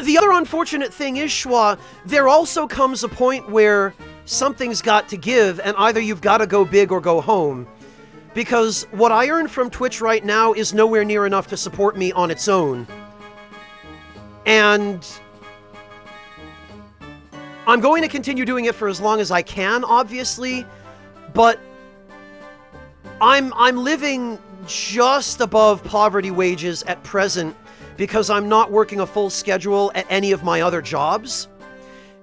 The other unfortunate thing is, Schwa, there also comes a point where something's got to give, and either you've got to go big or go home. Because what I earn from Twitch right now is nowhere near enough to support me on its own. And I'm going to continue doing it for as long as I can, obviously, but I'm living just above poverty wages at present because I'm not working a full schedule at any of my other jobs.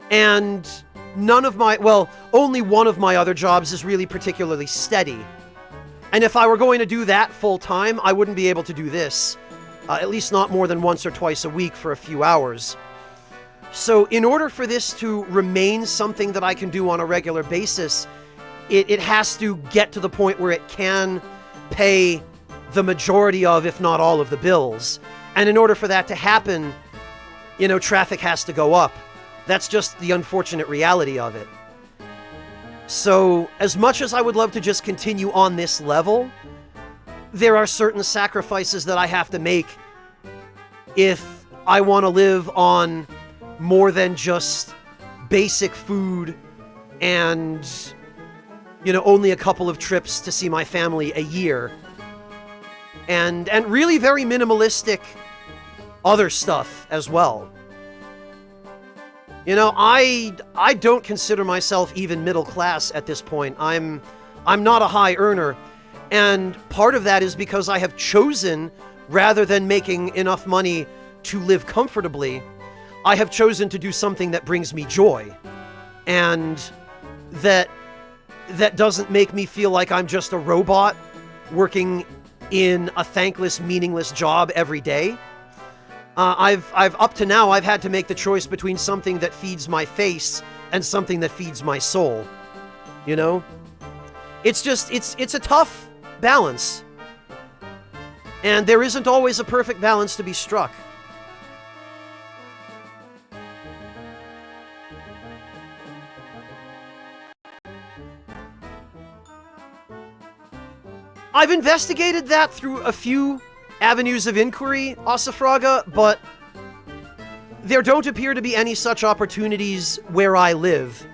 And none of my, well, only one of my other jobs is really particularly steady. And if I were going to do that full time, I wouldn't be able to do this. At least not more than once or twice a week for a few hours. So in order for this to remain something that I can do on a regular basis, it has to get to the point where it can pay the majority of, if not all of the bills. And in order for that to happen, you know, traffic has to go up. That's just the unfortunate reality of it. So, as much as I would love to just continue on this level, there are certain sacrifices that I have to make if I want to live on more than just basic food and, you know, only a couple of trips to see my family a year. And really very minimalistic other stuff as well. You know, I don't consider myself even middle class at this point. I'm not a high earner, and part of that is because I have chosen, rather than making enough money to live comfortably, I have chosen to do something that brings me joy, and that doesn't make me feel like I'm just a robot working in a thankless, meaningless job every day. I've up to now, I've had to make the choice between something that feeds my face and something that feeds my soul. You know? It's just, it's a tough balance. And there isn't always a perfect balance to be struck. I've investigated that through a few avenues of inquiry, Asafraga, but there don't appear to be any such opportunities where I live.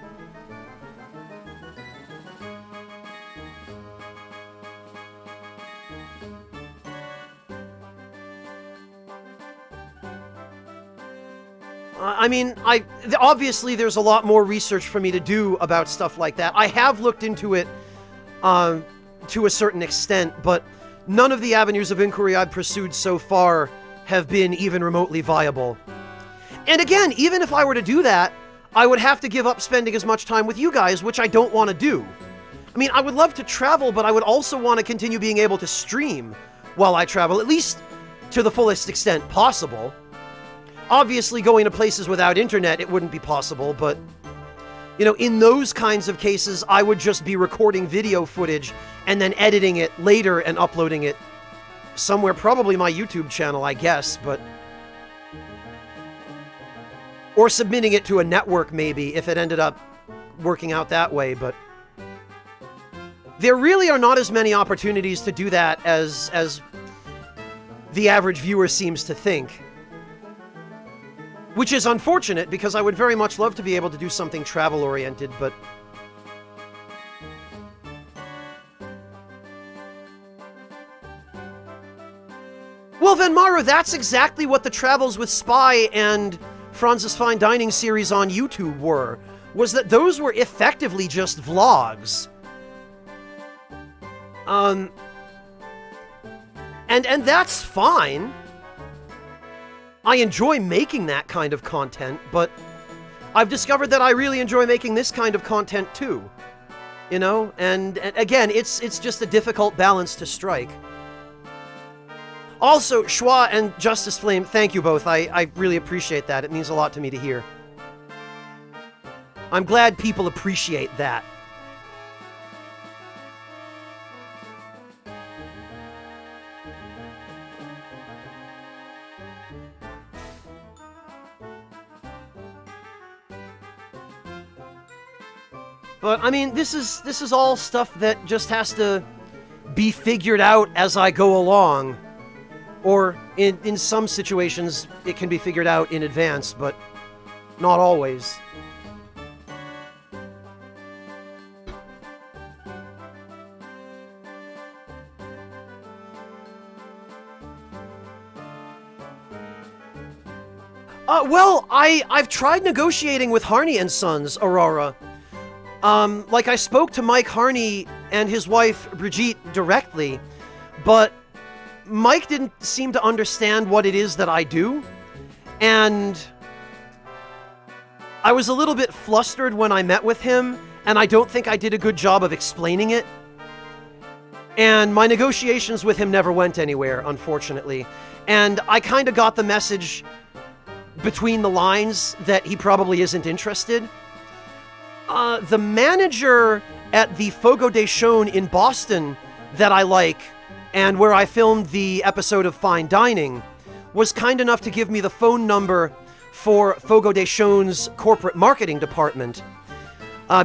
I mean, obviously there's a lot more research for me to do about stuff like that. I have looked into it to a certain extent, but none of the avenues of inquiry I've pursued so far have been even remotely viable. And again, even if I were to do that, I would have to give up spending as much time with you guys, which I don't want to do. I mean, I would love to travel, but I would also want to continue being able to stream while I travel, at least to the fullest extent possible. Obviously, going to places without internet, it wouldn't be possible, but, you know, in those kinds of cases, I would just be recording video footage and then editing it later and uploading it somewhere, probably my YouTube channel, I guess, but... or submitting it to a network, maybe, if it ended up working out that way, but... there really are not as many opportunities to do that as the average viewer seems to think. Which is unfortunate, because I would very much love to be able to do something travel-oriented, but... well, Venmaru, that's exactly what the Travels with Spy and Franz's Fine Dining series on YouTube were, was that those were effectively just vlogs. And that's fine. I enjoy making that kind of content, but I've discovered that I really enjoy making this kind of content too. You know? And again, it's just a difficult balance to strike. Also, Schwa and Justice Flame, thank you both. I really appreciate that. It means a lot to me to hear. I'm glad people appreciate that. But, I mean, this is all stuff that just has to be figured out as I go along. Or, in some situations, it can be figured out in advance, but not always. Well, I've tried negotiating with Harney and Sons, Aurora. Like, I spoke to Mike Harney and his wife, Brigitte, directly, but Mike didn't seem to understand what it is that I do, and I was a little bit flustered when I met with him, and I don't think I did a good job of explaining it. And my negotiations with him never went anywhere, unfortunately. And I kind of got the message between the lines that he probably isn't interested. The manager at the Fogo de Chão in Boston that I like, and where I filmed the episode of Fine Dining, was kind enough to give me the phone number for Fogo de Chão's corporate marketing department.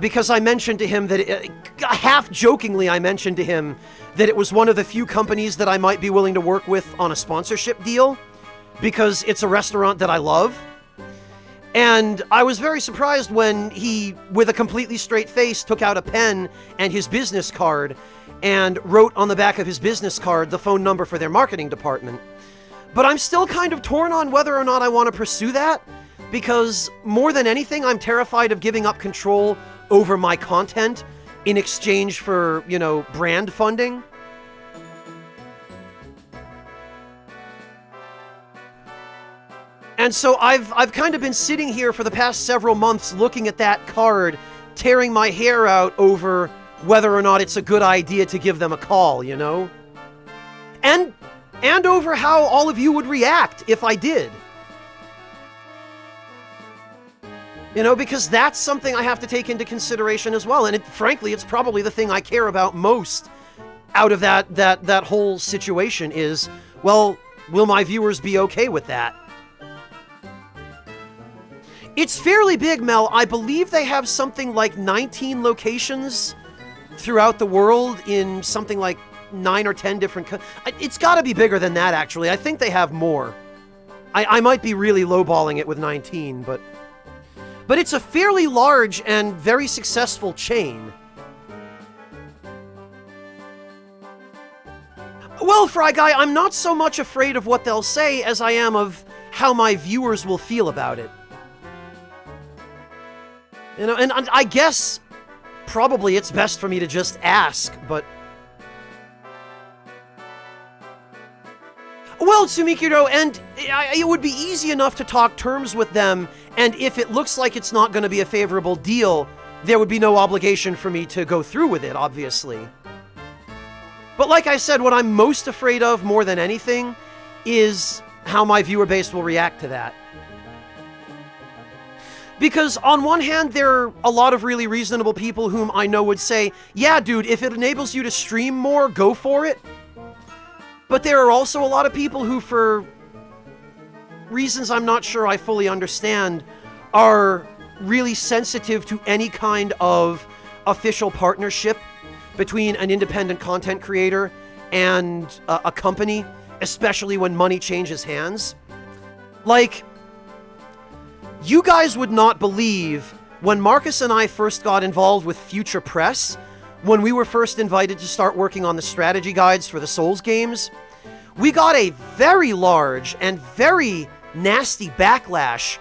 Because I mentioned to him that, half-jokingly I mentioned to him that it was one of the few companies that I might be willing to work with on a sponsorship deal, because it's a restaurant that I love. And I was very surprised when he, with a completely straight face, took out a pen and his business card and wrote on the back of his business card the phone number for their marketing department. But I'm still kind of torn on whether or not I want to pursue that, because more than anything, I'm terrified of giving up control over my content in exchange for, you know, brand funding. And so I've kind of been sitting here for the past several months looking at that card, tearing my hair out over whether or not it's a good idea to give them a call, you know? And over how all of you would react if I did. You know, because that's something I have to take into consideration as well. And frankly, it's probably the thing I care about most out of that whole situation is, well, will my viewers be okay with that? It's fairly big, Mel. I believe they have something like 19 locations throughout the world in something like 9 or 10 different... It's got to be bigger than that, actually. I think they have more. I might be really lowballing it with 19, but it's a fairly large and very successful chain. Well, Fry Guy, I'm not so much afraid of what they'll say as I am of how my viewers will feel about it. You know, and I guess probably it's best for me to just ask, but... Well, Tsumikiro, and it would be easy enough to talk terms with them, and if it looks like it's not going to be a favorable deal, there would be no obligation for me to go through with it, obviously. But like I said, what I'm most afraid of more than anything is how my viewer base will react to that. Because on one hand, there are a lot of really reasonable people whom I know would say, yeah, dude, if it enables you to stream more, go for it. But there are also a lot of people who, for reasons I'm not sure I fully understand, are really sensitive to any kind of official partnership between an independent content creator and a company, especially when money changes hands. Like, you guys would not believe when Marcus and I first got involved with Future Press, when we were first invited to start working on the strategy guides for the Souls games, we got a very large and very nasty backlash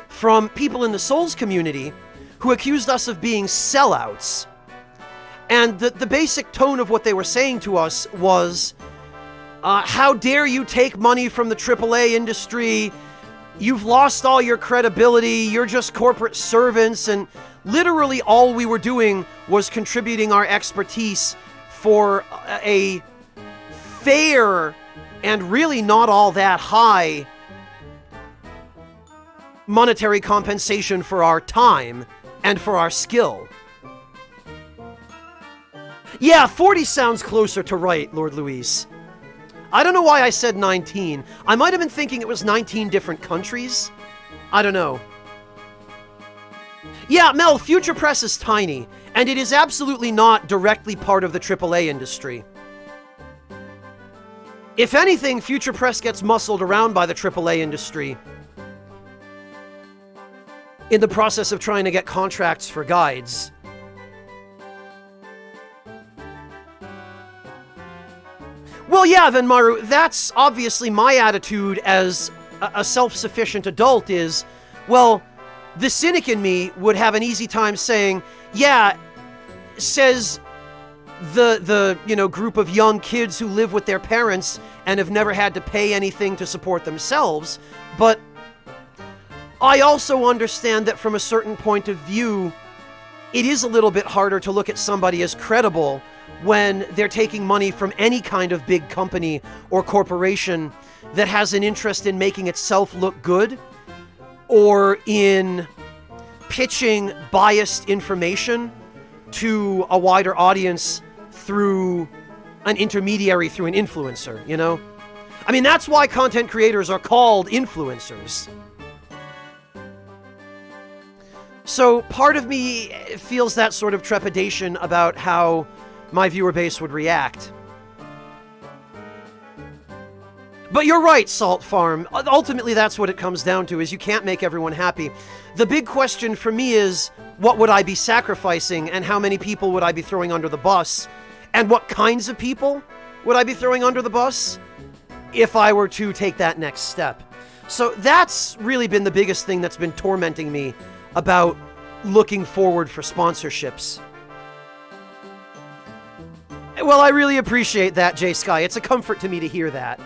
from people in the Souls community who accused us of being sellouts. And the basic tone of what they were saying to us was, how dare you take money from the AAA industry? You've lost all your credibility. You're just corporate servants. And literally all we were doing was contributing our expertise for a fair and really not all that high monetary compensation for our time and for our skill. Yeah, 40 sounds closer to right, Lord Luis. I don't know why I said 19. I might have been thinking it was 19 different countries. I don't know. Yeah, Mel, Future Press is tiny, and it is absolutely not directly part of the AAA industry. If anything, Future Press gets muscled around by the AAA industry in the process of trying to get contracts for guides. Well, yeah, then, Maru, that's obviously my attitude as a self-sufficient adult is, well, the cynic in me would have an easy time saying, yeah, says the group of young kids who live with their parents and have never had to pay anything to support themselves, but I also understand that from a certain point of view, it is a little bit harder to look at somebody as credible when they're taking money from any kind of big company or corporation that has an interest in making itself look good or in pitching biased information to a wider audience through an intermediary, through an influencer, you know? I mean, that's why content creators are called influencers. So part of me feels that sort of trepidation about how my viewer base would react. But you're right, Salt Farm. Ultimately, that's what it comes down to, is you can't make everyone happy. The big question for me is, what would I be sacrificing, and how many people would I be throwing under the bus? And what kinds of people would I be throwing under the bus if I were to take that next step? So that's really been the biggest thing that's been tormenting me about looking forward for sponsorships. Well, I really appreciate that, J Sky. It's a comfort to me to hear that.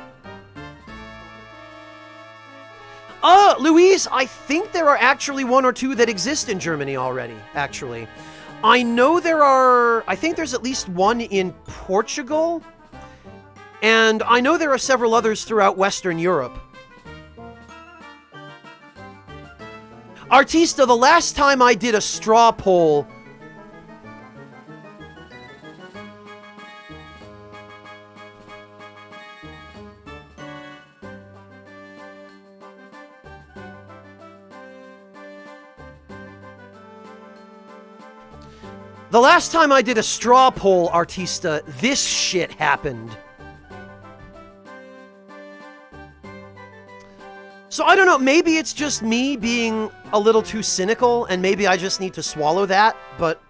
Louise, I think there are actually 1 or 2 that exist in Germany already, actually. I know I think there's at least 1 in Portugal, and I know there are several others throughout Western Europe. Artista, the last time I did a straw poll, The last time I did a straw poll, Artista, this shit happened. So I don't know, maybe it's just me being a little too cynical, and maybe I just need to swallow that, but...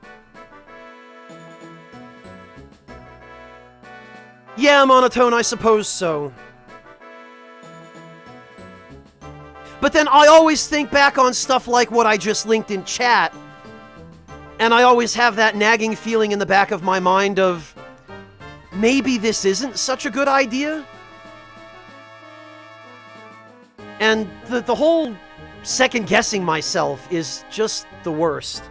yeah, monotone, I suppose so. But then I always think back on stuff like what I just linked in chat, and I always have that nagging feeling in the back of my mind of, maybe this isn't such a good idea? And the whole second-guessing myself is just the worst.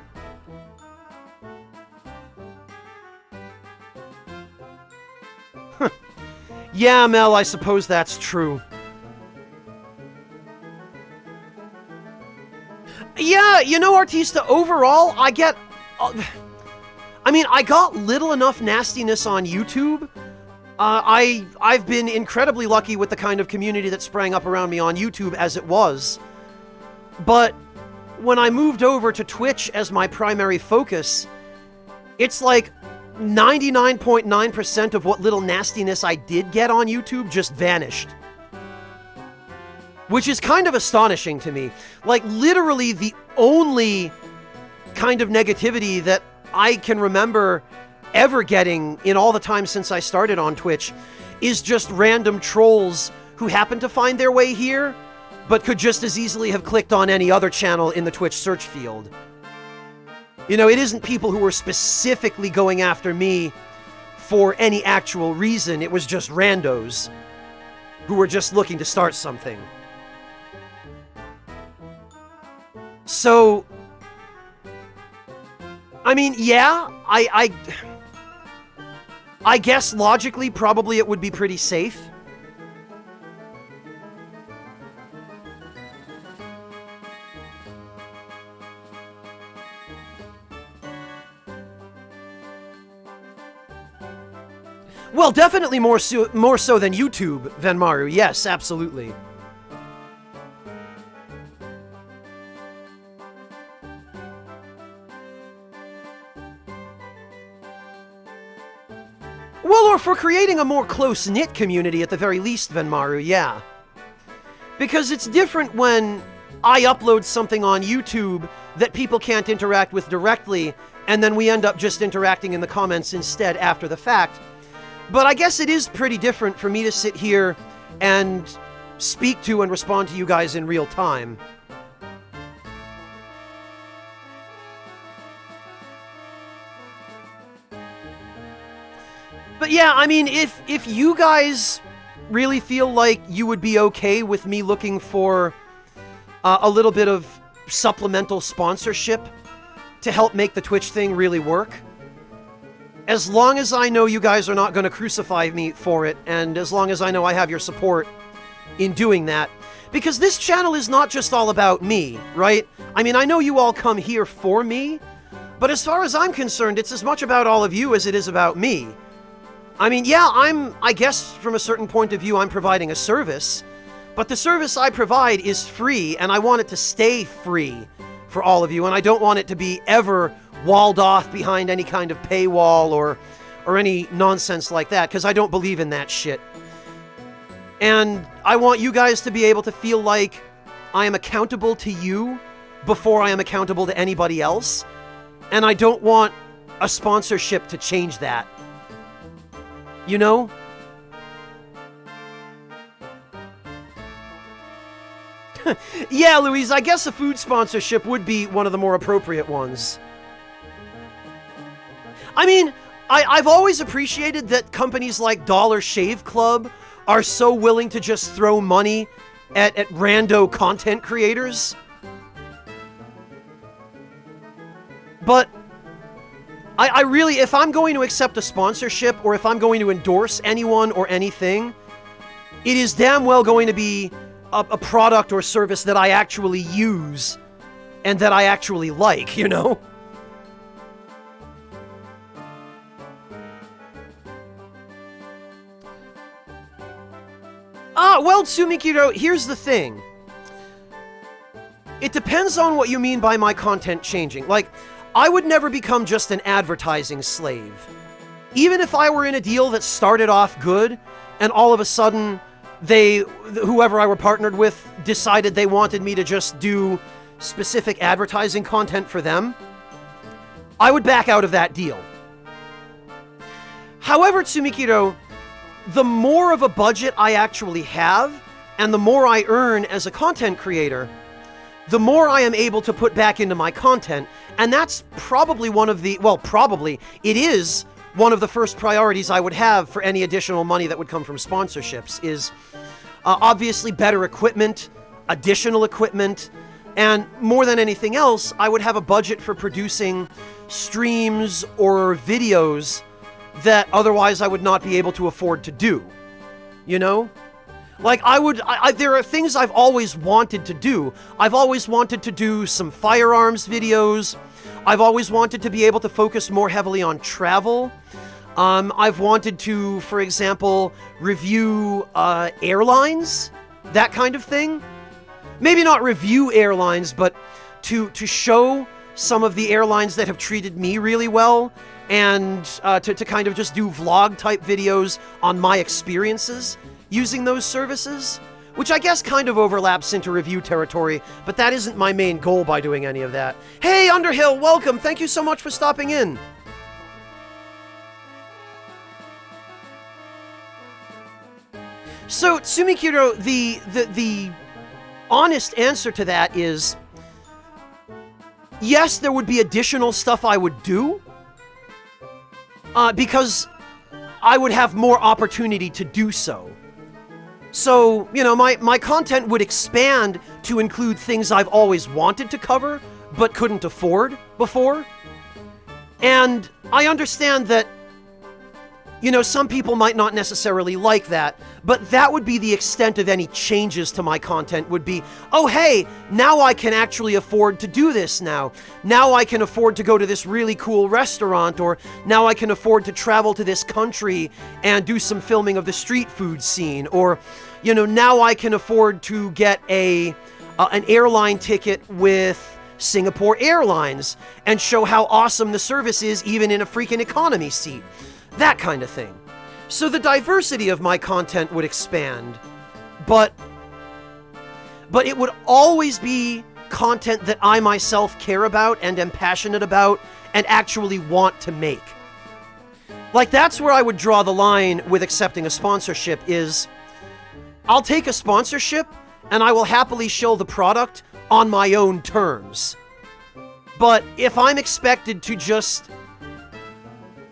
Yeah, Mel, I suppose that's true. Yeah, you know, Artista, overall, I get... I mean, I got little enough nastiness on YouTube. I've been incredibly lucky with the kind of community that sprang up around me on YouTube as it was. But when I moved over to Twitch as my primary focus, it's like 99.9% of what little nastiness I did get on YouTube just vanished. Which is kind of astonishing to me. Like, literally the only kind of negativity that I can remember ever getting in all the time since I started on Twitch is just random trolls who happen to find their way here, but could just as easily have clicked on any other channel in the Twitch search field. You know, it isn't people who were specifically going after me for any actual reason. It was just randos who were just looking to start something. So, I mean, yeah, I guess logically, probably it would be pretty safe. Well, definitely more so than YouTube, Venmaru. Yes, absolutely. Well, or for creating a more close-knit community at the very least, Venmaru, yeah. Because it's different when I upload something on YouTube that people can't interact with directly, and then we end up just interacting in the comments instead after the fact. But I guess it is pretty different for me to sit here and speak to and respond to you guys in real time. But yeah, I mean, if you guys really feel like you would be okay with me looking for a little bit of supplemental sponsorship to help make the Twitch thing really work, as long as I know you guys are not going to crucify me for it, and as long as I know I have your support in doing that, because this channel is not just all about me, right? I mean, I know you all come here for me, but as far as I'm concerned, it's as much about all of you as it is about me. I mean, yeah, I guess from a certain point of view, I'm providing a service, but the service I provide is free, and I want it to stay free for all of you, and I don't want it to be ever walled off behind any kind of paywall or any nonsense like that, because I don't believe in that shit. And I want you guys to be able to feel like I am accountable to you before I am accountable to anybody else, and I don't want a sponsorship to change that. You know? Yeah, Louise, I guess a food sponsorship would be one of the more appropriate ones. I mean, I've always appreciated that companies like Dollar Shave Club are so willing to just throw money at rando content creators. But I really, if I'm going to accept a sponsorship, or if I'm going to endorse anyone or anything, it is damn well going to be a product or service that I actually use and that I actually like, you know? Well, Tsumikiro, here's the thing. It depends on what you mean by my content changing. Like, I would never become just an advertising slave. Even if I were in a deal that started off good, and all of a sudden whoever I were partnered with decided they wanted me to just do specific advertising content for them, I would back out of that deal. However, Tsumikiro, the more of a budget I actually have, and the more I earn as a content creator, the more I am able to put back into my content, and that's probably it is one of the first priorities I would have for any additional money that would come from sponsorships, is obviously better equipment, additional equipment, and more than anything else, I would have a budget for producing streams or videos that otherwise I would not be able to afford to do. You know? Like, there are things I've always wanted to do. I've always wanted to do some firearms videos. I've always wanted to be able to focus more heavily on travel. I've wanted to, for example, review airlines, that kind of thing. Maybe not review airlines, but to show some of the airlines that have treated me really well, and to kind of just do vlog-type videos on my experiences using those services, which I guess kind of overlaps into review territory, but that isn't my main goal by doing any of that. Hey, Underhill, welcome! Thank you so much for stopping in! So, Tsumikiro, the honest answer to that is, yes, there would be additional stuff I would do, because I would have more opportunity to do so. So, you know, my content would expand to include things I've always wanted to cover, but couldn't afford before. And I understand that, you know, some people might not necessarily like that, but that would be the extent of any changes to my content, would be, oh hey, now I can actually afford to do this now. Now I can afford to go to this really cool restaurant, or now I can afford to travel to this country and do some filming of the street food scene, or, you know, now I can afford to get an airline ticket with Singapore Airlines and show how awesome the service is even in a freaking economy seat. That kind of thing. So the diversity of my content would expand, but it would always be content that I myself care about and am passionate about and actually want to make. Like, that's where I would draw the line with accepting a sponsorship, is I'll take a sponsorship and I will happily show the product on my own terms. But if I'm expected to just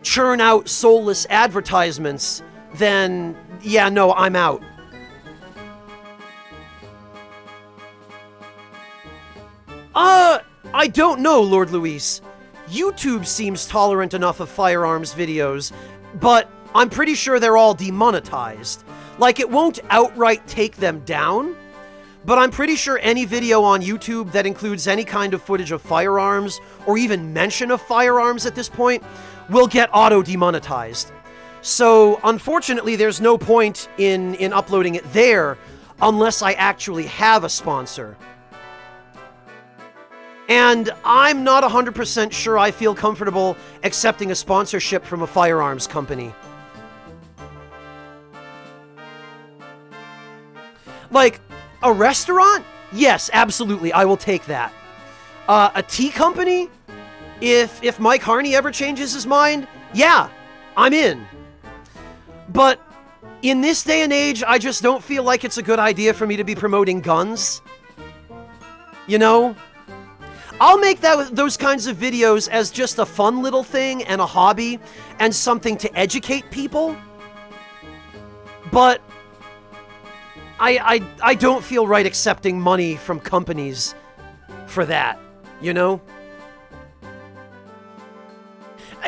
churn out soulless advertisements, then yeah, no, I'm out. I don't know, Lord Luis. YouTube seems tolerant enough of firearms videos, but I'm pretty sure they're all demonetized. Like, it won't outright take them down, but I'm pretty sure any video on YouTube that includes any kind of footage of firearms, or even mention of firearms at this point, will get auto-demonetized. So, unfortunately, there's no point in uploading it there unless I actually have a sponsor. And I'm not 100% sure I feel comfortable accepting a sponsorship from a firearms company. Like, a restaurant? Yes, absolutely, I will take that. A tea company? If Mike Harney ever changes his mind, yeah, I'm in. But in this day and age, I just don't feel like it's a good idea for me to be promoting guns. You know? I'll make those kinds of videos as just a fun little thing and a hobby and something to educate people. But I don't feel right accepting money from companies for that, you know?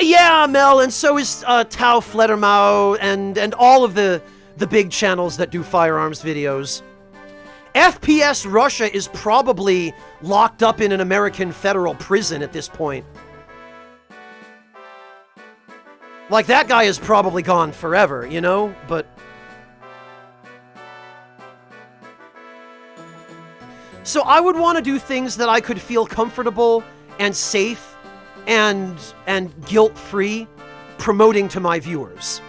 Yeah, Mel, and so is Tao Fledermau and all of the big channels that do firearms videos. FPS Russia is probably locked up in an American federal prison at this point. Like, that guy is probably gone forever, you know? But so I would want to do things that I could feel comfortable and safe and guilt-free promoting to my viewers.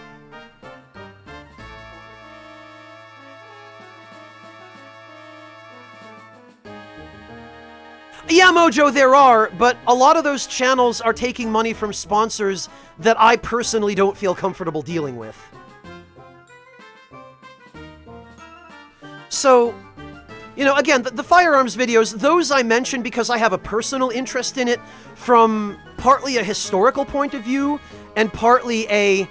Yeah, Mojo, there are, but a lot of those channels are taking money from sponsors that I personally don't feel comfortable dealing with. So, you know, again, the firearms videos, those I mentioned because I have a personal interest in it from partly a historical point of view and partly a,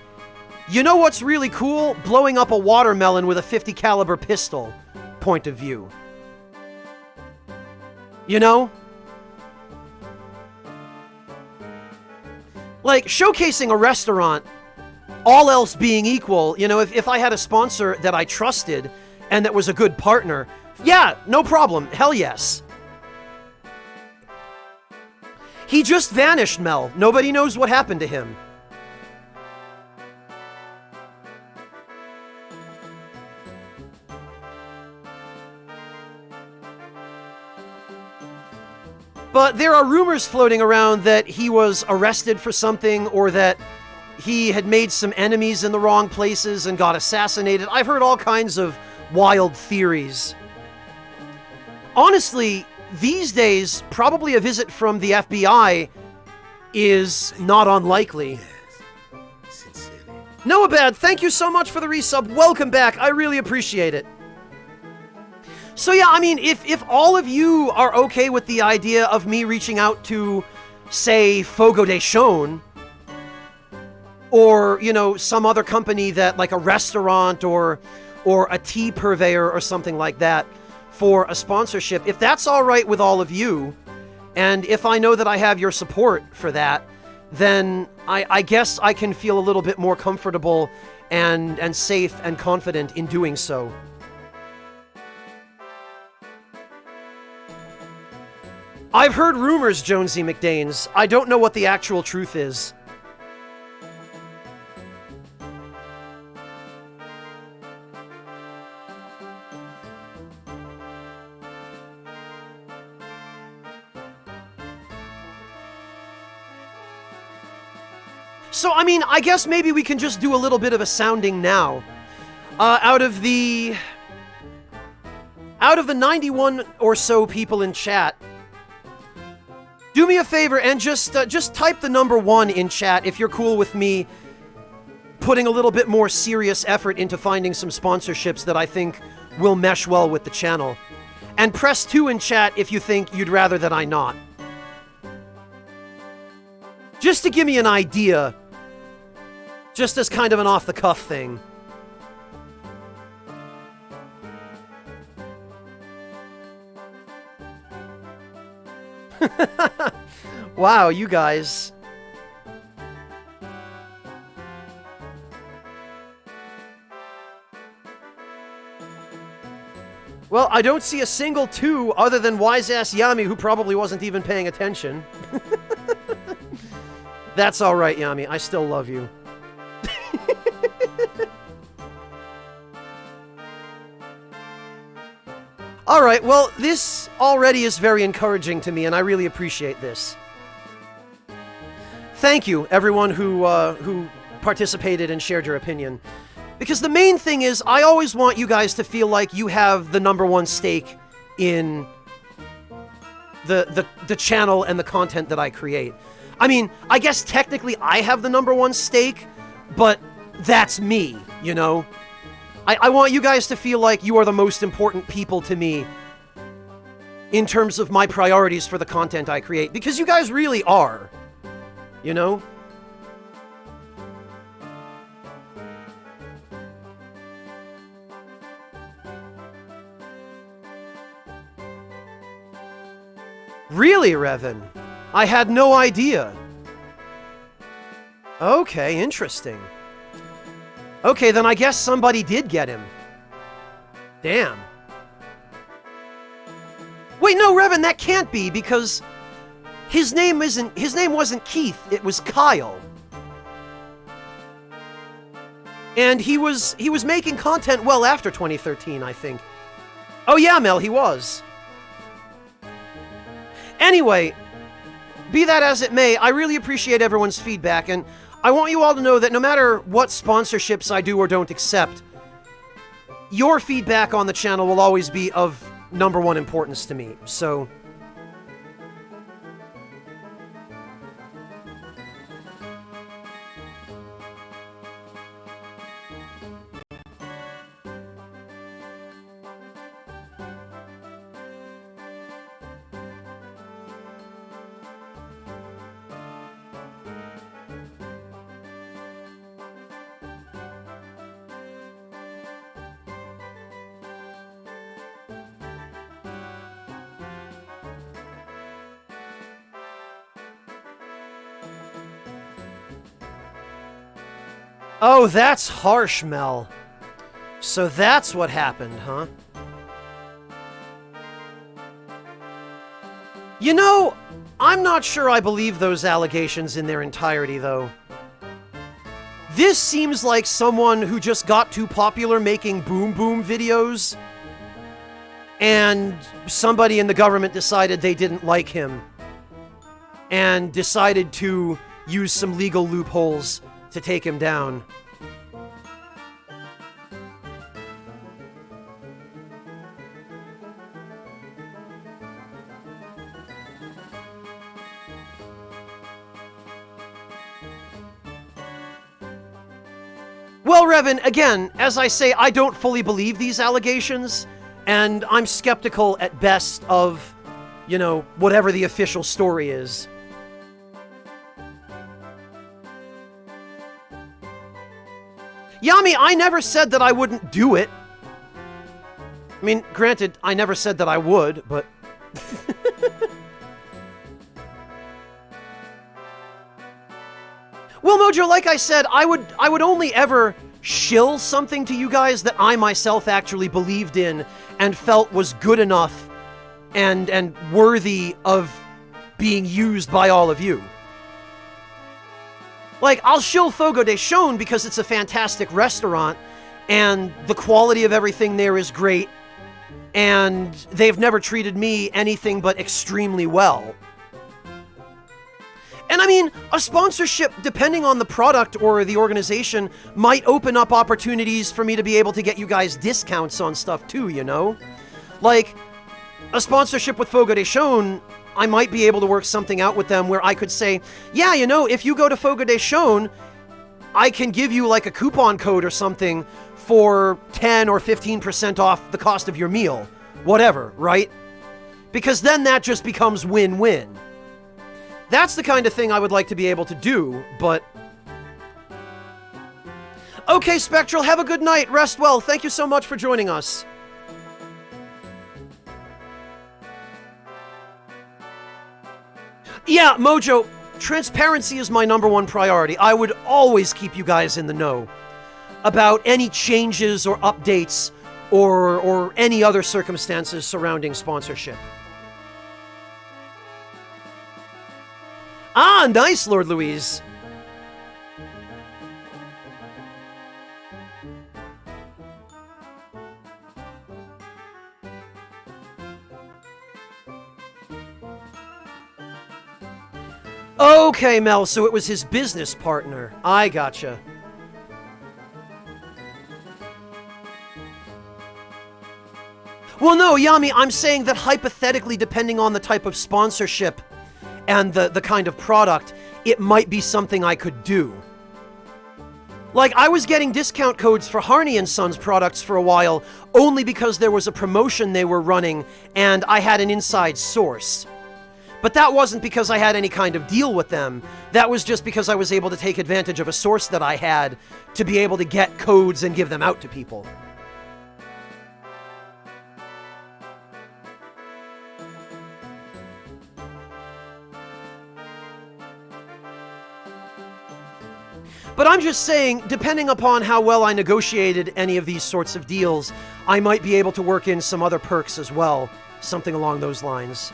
you know what's really cool? Blowing up a watermelon with a .50 caliber pistol point of view. You know? Like, showcasing a restaurant, all else being equal, you know, if I had a sponsor that I trusted and that was a good partner, yeah, no problem, hell yes. He just vanished, Mel. Nobody knows what happened to him. But there are rumors floating around that he was arrested for something, or that he had made some enemies in the wrong places and got assassinated. I've heard all kinds of wild theories. Honestly, these days, probably a visit from the FBI is not unlikely. Noabad, thank you so much for the resub. Welcome back. I really appreciate it. So yeah, I mean, if all of you are okay with the idea of me reaching out to, say, Fogo de Chão, or, you know, some other company that, like a restaurant or a tea purveyor or something like that for a sponsorship, if that's all right with all of you, and if I know that I have your support for that, then I guess I can feel a little bit more comfortable and safe and confident in doing so. I've heard rumors, Jonesy McDanes. I don't know what the actual truth is. So, I mean, I guess maybe we can just do a little bit of a sounding now. Out of the 91 or so people in chat, do me a favor and just type the number 1 in chat if you're cool with me putting a little bit more serious effort into finding some sponsorships that I think will mesh well with the channel. And press 2 in chat if you think you'd rather that I not. Just to give me an idea, just as kind of an off-the-cuff thing. Wow, you guys. Well, I don't see a single 2 other than wise-ass Yami, who probably wasn't even paying attention. That's alright, Yami. I still love you. Alright, well, this already is very encouraging to me, and I really appreciate this. Thank you, everyone who participated and shared your opinion. Because the main thing is, I always want you guys to feel like you have the number 1 stake in the channel and the content that I create. I mean, I guess technically I have the number 1 stake, but that's me, you know? I want you guys to feel like you are the most important people to me in terms of my priorities for the content I create, because you guys really are, you know? Really, Revan? I had no idea. Okay, interesting. Okay, then I guess somebody did get him. Damn. Wait, no, Revan, that can't be, because his name wasn't Keith, it was Kyle. And he was making content well after 2013, I think. Oh yeah, Mel, he was. Anyway, be that as it may, I really appreciate everyone's feedback, and I want you all to know that no matter what sponsorships I do or don't accept, your feedback on the channel will always be of #1 importance to me, so... Oh, that's harsh, Mel. So that's what happened, huh? You know, I'm not sure I believe those allegations in their entirety, though. This seems like someone who just got too popular making boom boom videos, and somebody in the government decided they didn't like him, and decided to use some legal loopholes to take him down. Well, Revan, again, as I say, I don't fully believe these allegations, and I'm skeptical at best of, you know, whatever the official story is. Yami, I never said that I wouldn't do it. I mean, granted, I never said that I would, but... Well, Mojo, like I said, I would only ever shill something to you guys that I myself actually believed in and felt was good enough and worthy of being used by all of you. Like, I'll shill Fogo de Chão because it's a fantastic restaurant, and the quality of everything there is great, and they've never treated me anything but extremely well. And I mean, a sponsorship, depending on the product or the organization, might open up opportunities for me to be able to get you guys discounts on stuff too, you know? Like, a sponsorship with Fogo de Chão, I might be able to work something out with them where I could say, yeah, you know, if you go to Fogo de Chão, I can give you like a coupon code or something for 10 or 15% off the cost of your meal. Whatever, right? Because then that just becomes win-win. That's the kind of thing I would like to be able to do, but... Okay, Spectral, have a good night. Rest well. Thank you so much for joining us. Yeah, Mojo, transparency is my #1 priority. I would always keep you guys in the know about any changes or updates or any other circumstances surrounding sponsorship. Ah, nice, Lord Louise. Okay, Mel, so it was his business partner. I gotcha. Well, no, Yami, I'm saying that hypothetically, depending on the type of sponsorship and the kind of product, it might be something I could do. Like, I was getting discount codes for Harney & Sons products for a while, only because there was a promotion they were running, and I had an inside source. But that wasn't because I had any kind of deal with them. That was just because I was able to take advantage of a source that I had to be able to get codes and give them out to people. But I'm just saying, depending upon how well I negotiated any of these sorts of deals, I might be able to work in some other perks as well. Something along those lines.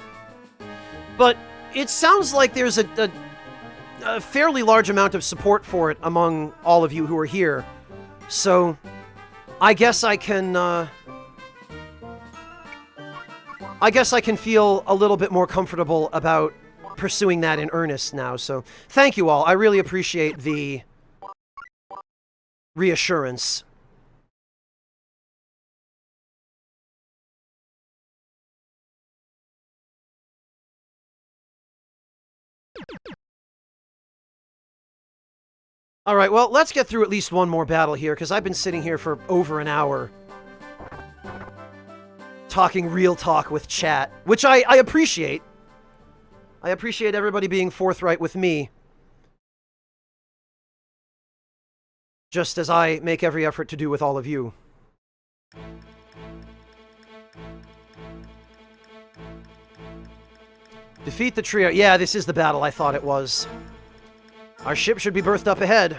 But it sounds like there's a fairly large amount of support for it among all of you who are here. So, I guess I can feel a little bit more comfortable about pursuing that in earnest now, so thank you all. I really appreciate the reassurance. Alright, well, let's get through at least one more battle here, because I've been sitting here for over an hour talking real talk with chat, which I appreciate. I appreciate everybody being forthright with me, just as I make every effort to do with all of you. Defeat the trio. Yeah, this is the battle I thought it was. Our ship should be berthed up ahead.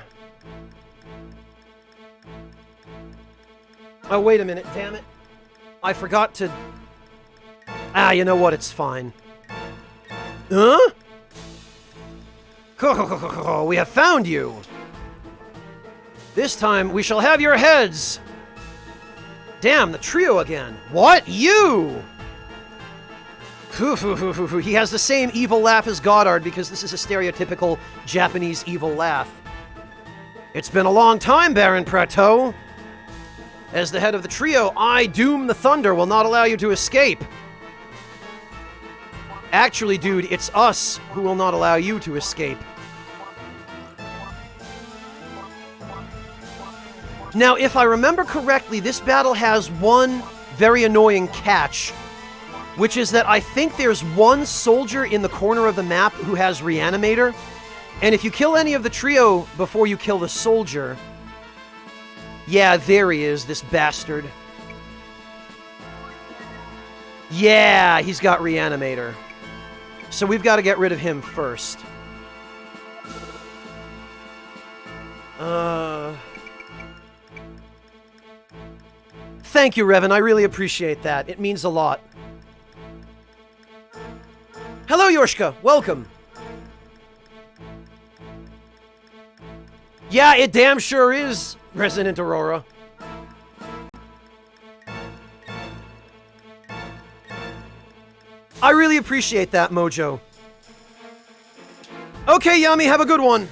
Oh, wait a minute, damn it. I forgot to... Ah, you know what, it's fine. Huh? We have found you! This time, we shall have your heads! Damn, the trio again. What? You! He has the same evil laugh as Goddard because this is a stereotypical Japanese evil laugh. It's been a long time, Baron Prateau. As the head of the trio, I, Doom the Thunder, will not allow you to escape. Actually, dude, it's us who will not allow you to escape. Now, if I remember correctly, this battle has one very annoying catch, which is that I think there's one soldier in the corner of the map who has Reanimator, and if you kill any of the trio before you kill the soldier... Yeah, there he is, this bastard. Yeah, he's got Reanimator. So we've got to get rid of him first. Thank you, Revan. I really appreciate that. It means a lot. Hello, Yorshka. Welcome. Yeah, it damn sure is, Resident Aurora. I really appreciate that, Mojo. Okay, Yami, have a good one.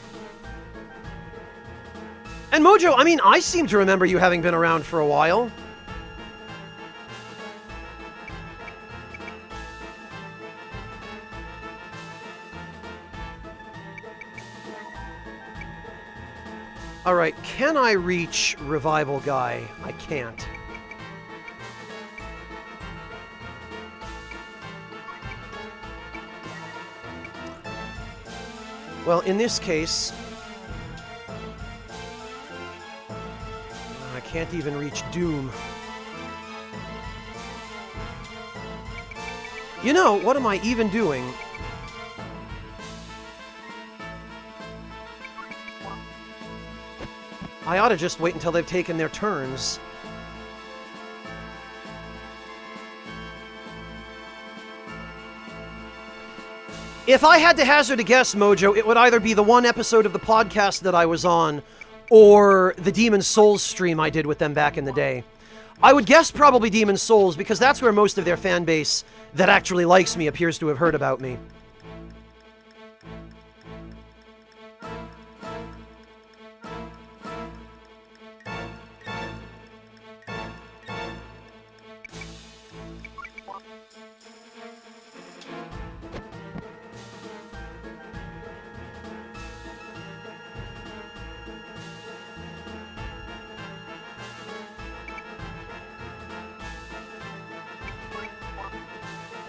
And Mojo, I mean, I seem to remember you having been around for a while. Alright, can I reach Revival Guy? I can't. Well, in this case... I can't even reach Doom. You know, what am I even doing? I ought to just wait until they've taken their turns. If I had to hazard a guess, Mojo, it would either be the one episode of the podcast that I was on, or the Demon's Souls stream I did with them back in the day. I would guess probably Demon's Souls, because that's where most of their fan base that actually likes me appears to have heard about me.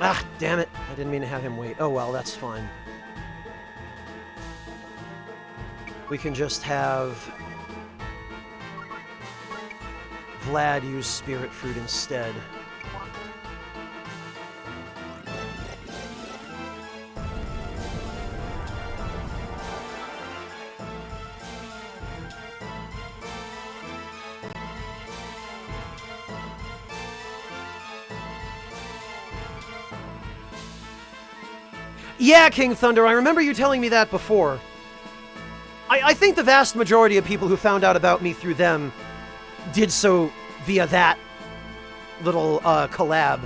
Ah, damn it. I didn't mean to have him wait. Oh well, that's fine. We can just have Vlad use Spirit Fruit instead. Yeah, King Thunder, I remember you telling me that before. I think the vast majority of people who found out about me through them did so via that little collab.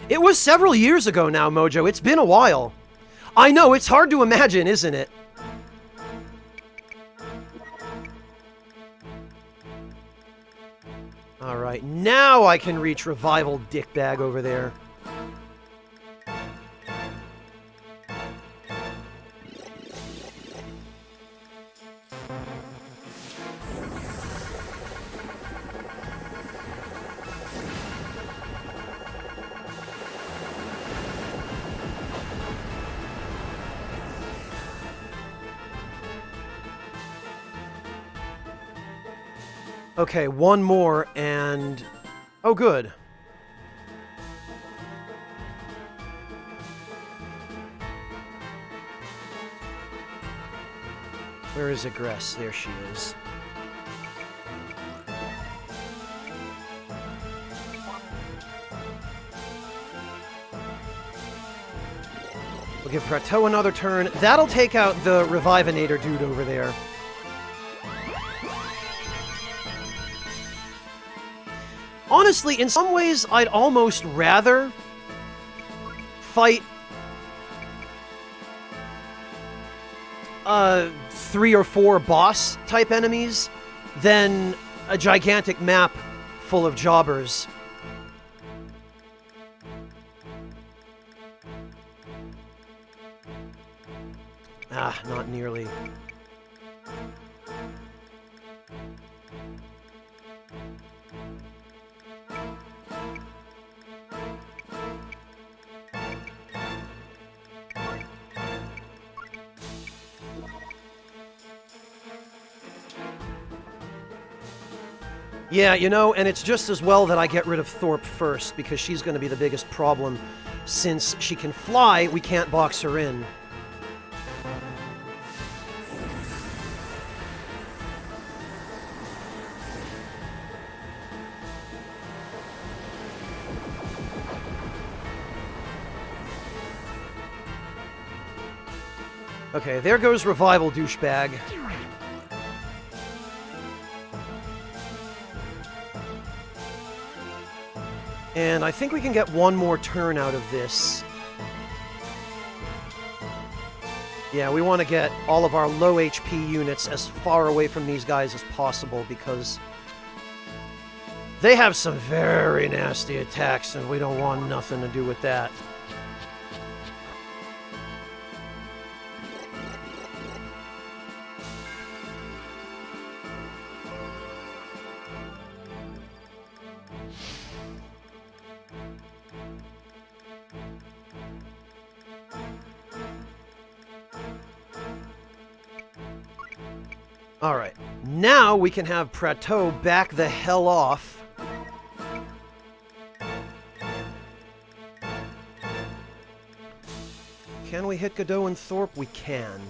It was several years ago now, Mojo. It's been a while. I know, it's hard to imagine, isn't it? Alright, now I can reach Revival Dickbag over there. Okay, one more, and... oh, good. Where is Egress? There she is. We'll give Prateau another turn. That'll take out the Revivinator dude over there. Honestly, in some ways, I'd almost rather fight 3 or 4 boss-type enemies than a gigantic map full of jobbers. Ah, not nearly. Yeah, you know, and it's just as well that I get rid of Thorpe first, because she's going to be the biggest problem. Since she can fly, we can't box her in. Okay, there goes Revival Douchebag. And I think we can get one more turn out of this. Yeah, we want to get all of our low HP units as far away from these guys as possible, because they have some very nasty attacks, and we don't want nothing to do with that. Alright, now we can have Prateau back the hell off. Can we hit Godot and Thorpe? We can.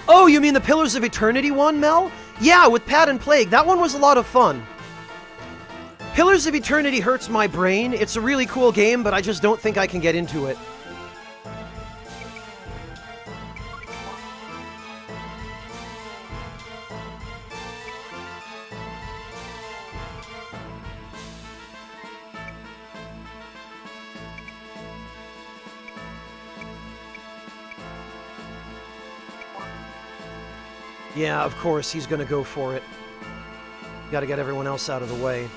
Oh, you mean the Pillars of Eternity one, Mel? Yeah, with Pat and Plague. That one was a lot of fun. Pillars of Eternity hurts my brain. It's a really cool game, but I just don't think I can get into it. Yeah, of course, he's gonna go for it. Gotta get everyone else out of the way.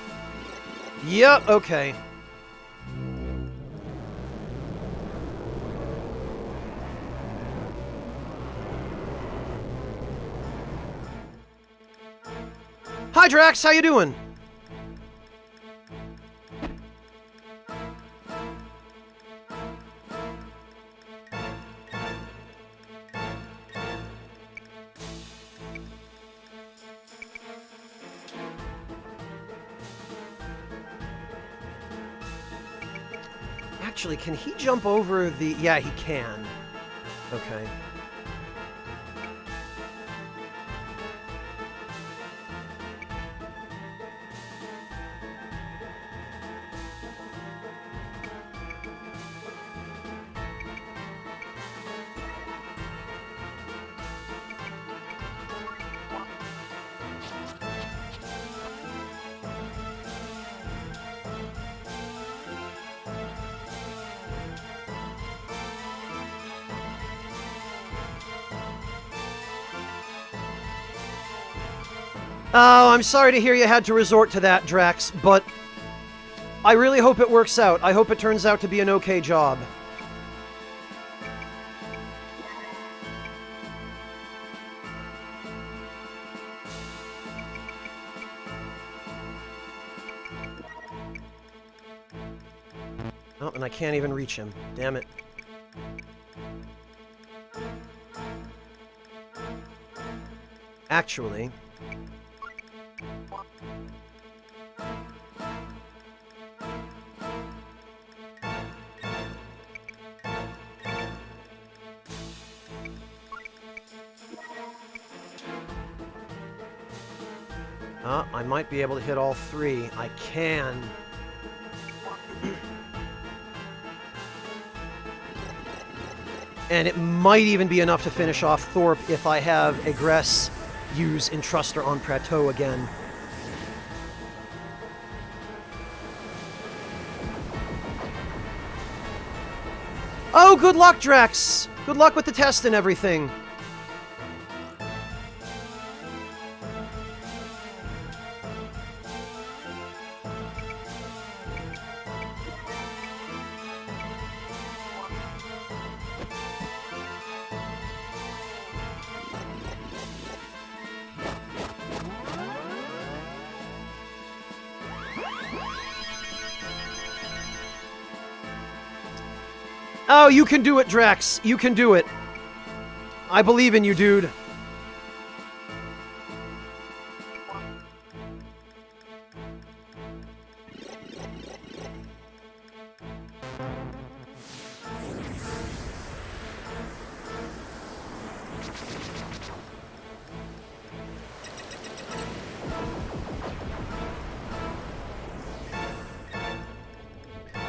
Yep, okay. Hi, Drax, how you doing? Actually, can he jump over the... yeah, he can. Okay. Oh, I'm sorry to hear you had to resort to that, Drax, but I really hope it works out. I hope it turns out to be an okay job. Oh, and I can't even reach him. Damn it. Actually... I might be able to hit all three. I can. And it might even be enough to finish off Thorpe if I have Egress use Entruster on Prateau again. Oh, good luck, Drax! Good luck with the test and everything. Oh, you can do it, Drax. You can do it. I believe in you, dude.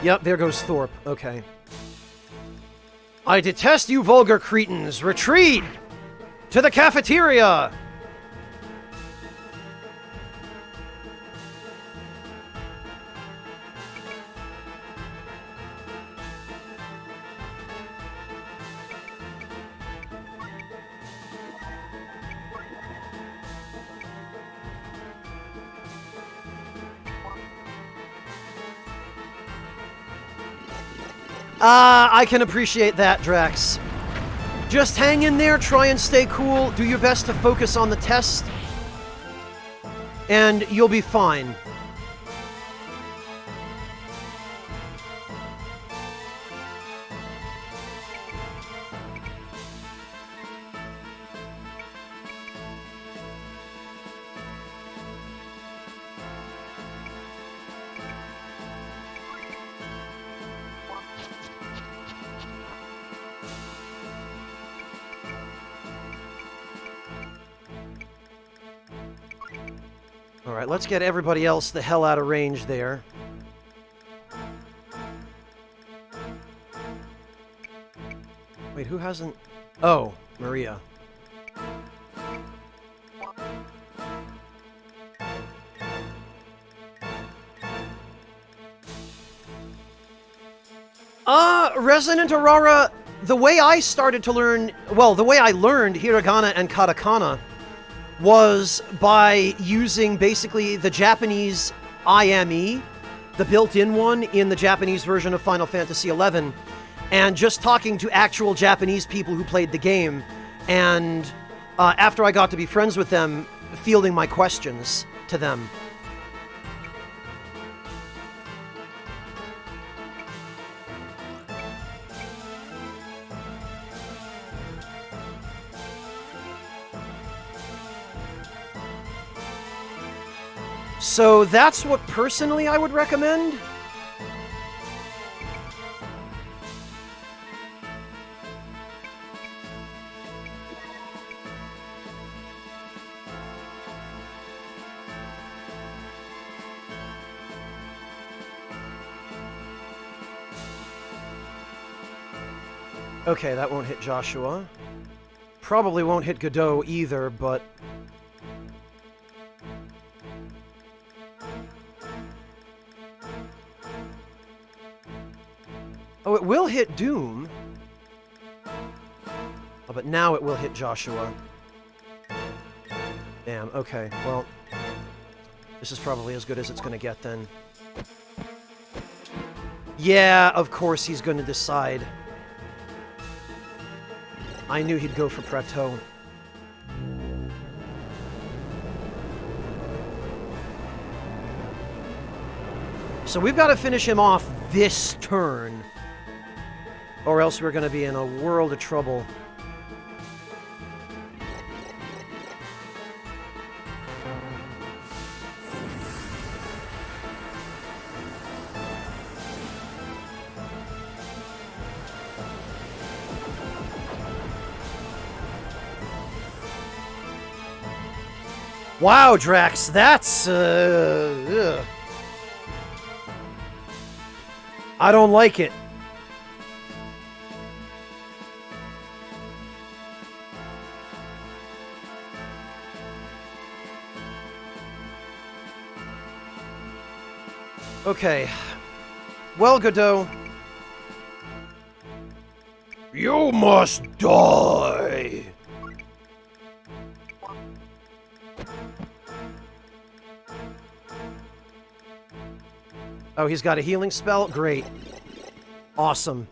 Yep, there goes Thorpe. Okay. I detest you vulgar cretins! Retreat! To the cafeteria! I can appreciate that, Drax. Just hang in there, try and stay cool, do your best to focus on the test, and you'll be fine. Alright, let's get everybody else the hell out of range there. Wait, who hasn't... Oh, Maria. Resonant Aurora, the way I started to learn... Well, the way I learned hiragana and katakana was by using basically the Japanese IME, the built-in one in the Japanese version of Final Fantasy XI, and just talking to actual Japanese people who played the game, and after I got to be friends with them, fielding my questions to them. So that's what personally I would recommend. Okay, that won't hit Joshua. Probably won't hit Godot either, but... Oh, it will hit Doom. Oh, but now it will hit Joshua. Damn, okay, well... This is probably as good as it's going to get, then. Yeah, of course he's going to decide. I knew he'd go for Preto. So we've got to finish him off this turn, or else we're going to be in a world of trouble. Wow, Drax, that's, ugh. I don't like it. Okay. Well, Godot. You must die! Oh, he's got a healing spell? Great. Awesome.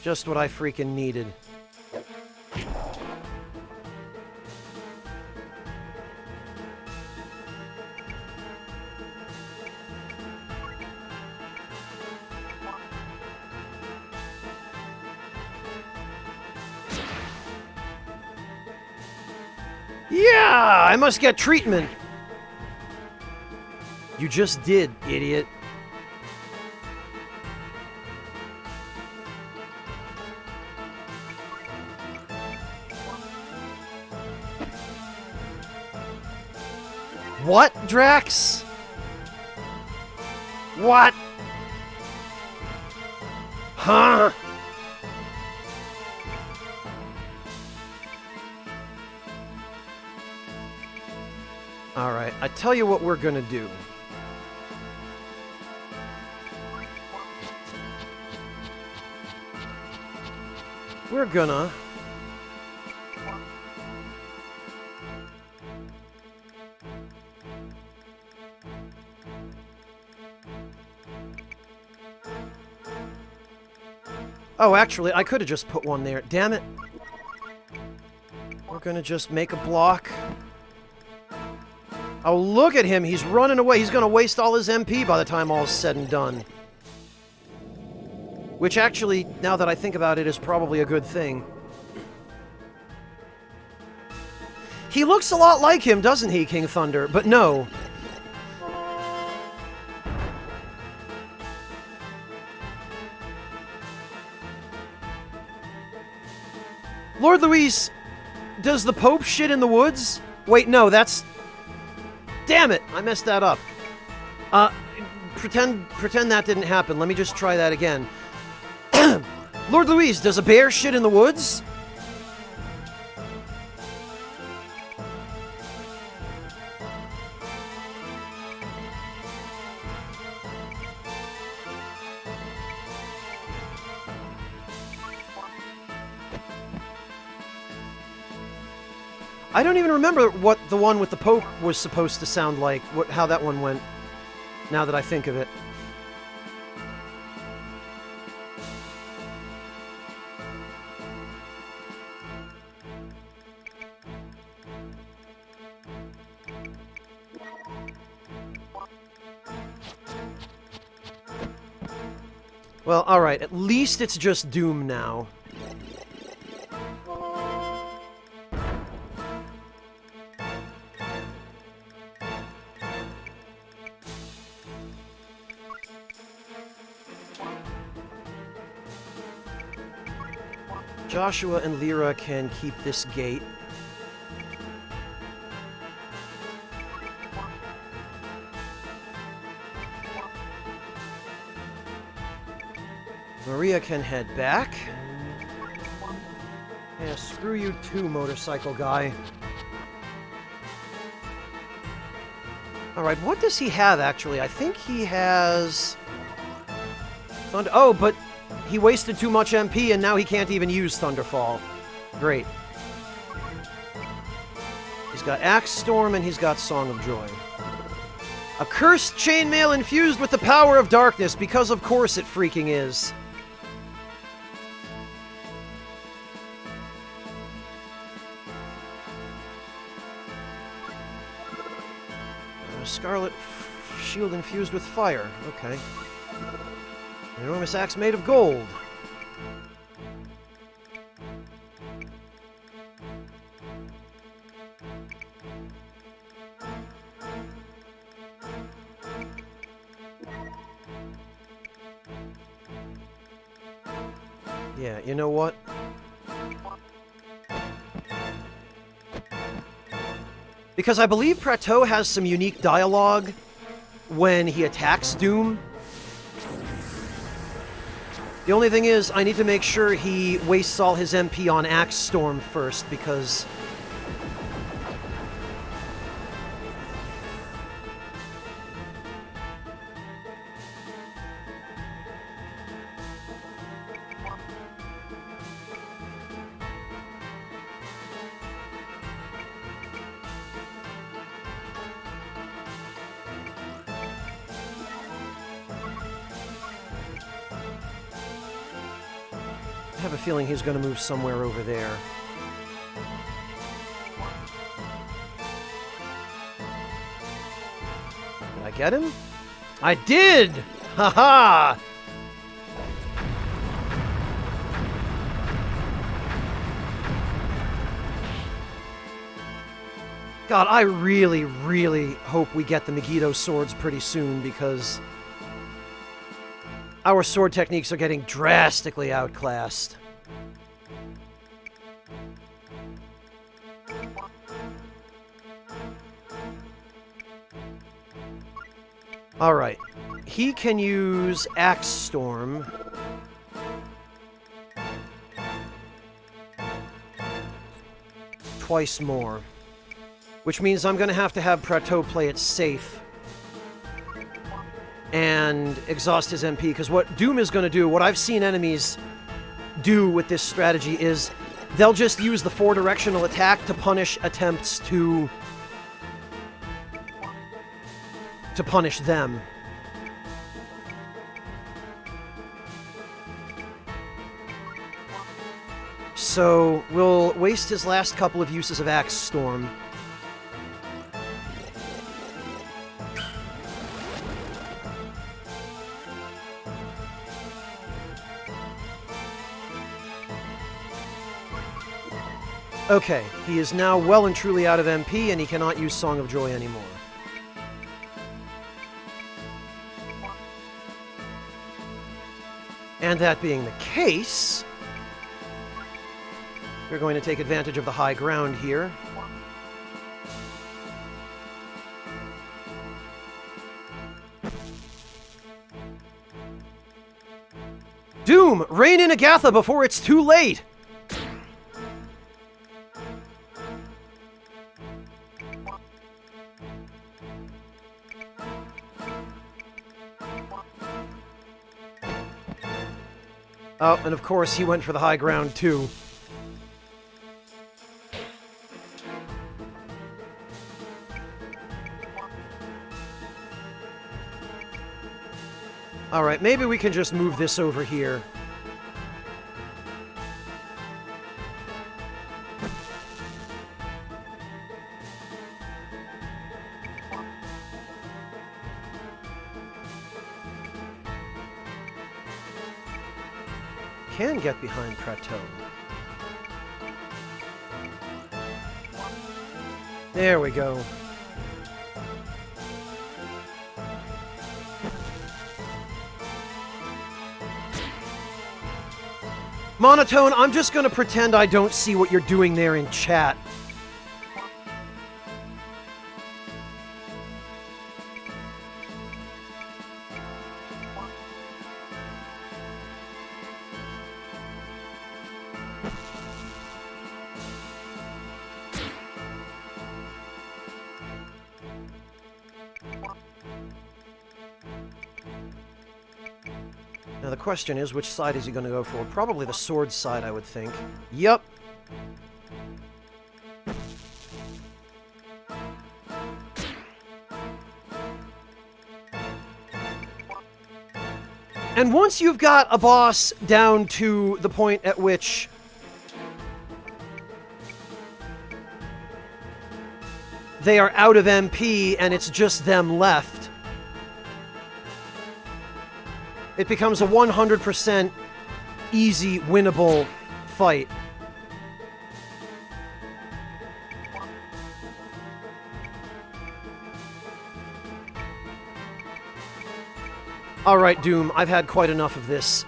Just what I freaking needed. Yeah, I must get treatment. You just did, idiot. What, Drax? What? Huh? Alright, I tell you what we're gonna do. We're gonna... Oh, actually, I could have just put one there. Damn it. We're gonna just make a block. Oh, look at him. He's running away. He's gonna waste all his MP by the time all's said and done. Which actually, now that I think about it, is probably a good thing. He looks a lot like him, doesn't he, King Thunder? But no. Lord Louise, does the Pope shit in the woods? Wait, no, that's... Damn it! I messed that up. Pretend that didn't happen. Let me just try that again. Lord Louise, does a bear shit in the woods? I don't even remember what the one with the Pope was supposed to sound like, how that one went, now that I think of it. Well, alright, at least it's just Doom now. Joshua and Lyra can keep this gate. Maria can head back. Yeah, screw you too, motorcycle guy. Alright, what does he have, actually? I think he has... Thunder... Oh, but he wasted too much MP, and now he can't even use Thunderfall. Great. He's got Axe Storm and he's got Song of Joy. A cursed chainmail infused with the power of darkness, because of course it freaking is. Scarlet shield infused with fire. Okay. An enormous axe made of gold. Yeah, you know what? Because I believe Prateau has some unique dialogue when he attacks Doom. The only thing is, I need to make sure he wastes all his MP on Axe Storm first, because... I have a feeling he's going to move somewhere over there. Did I get him? I did! Ha-ha! God, I really, really hope we get the Megiddo swords pretty soon, because our sword techniques are getting drastically outclassed. Alright. He can use Axe Storm. Twice more. Which means I'm going to have Prateau play it safe and exhaust his MP, because what Doom is going to do, what I've seen enemies do with this strategy, is they'll just use the four-directional attack to punish attempts to punish them. So we'll waste his last couple of uses of Axe Storm. Okay, he is now well and truly out of MP, and he cannot use Song of Joy anymore. And that being the case, we're going to take advantage of the high ground here. Doom! Rein in Agatha before it's too late! Oh, and of course he went for the high ground too. Alright, maybe we can just move this over here. Can get behind Prateau. There we go. Monotone, I'm just gonna pretend I don't see what you're doing there in chat. Now the question is, which side is he going to go for? Probably the sword side, I would think. Yup. And once you've got a boss down to the point at which they are out of MP and it's just them left, it becomes a 100% easy, winnable fight. Alright, Doom, I've had quite enough of this.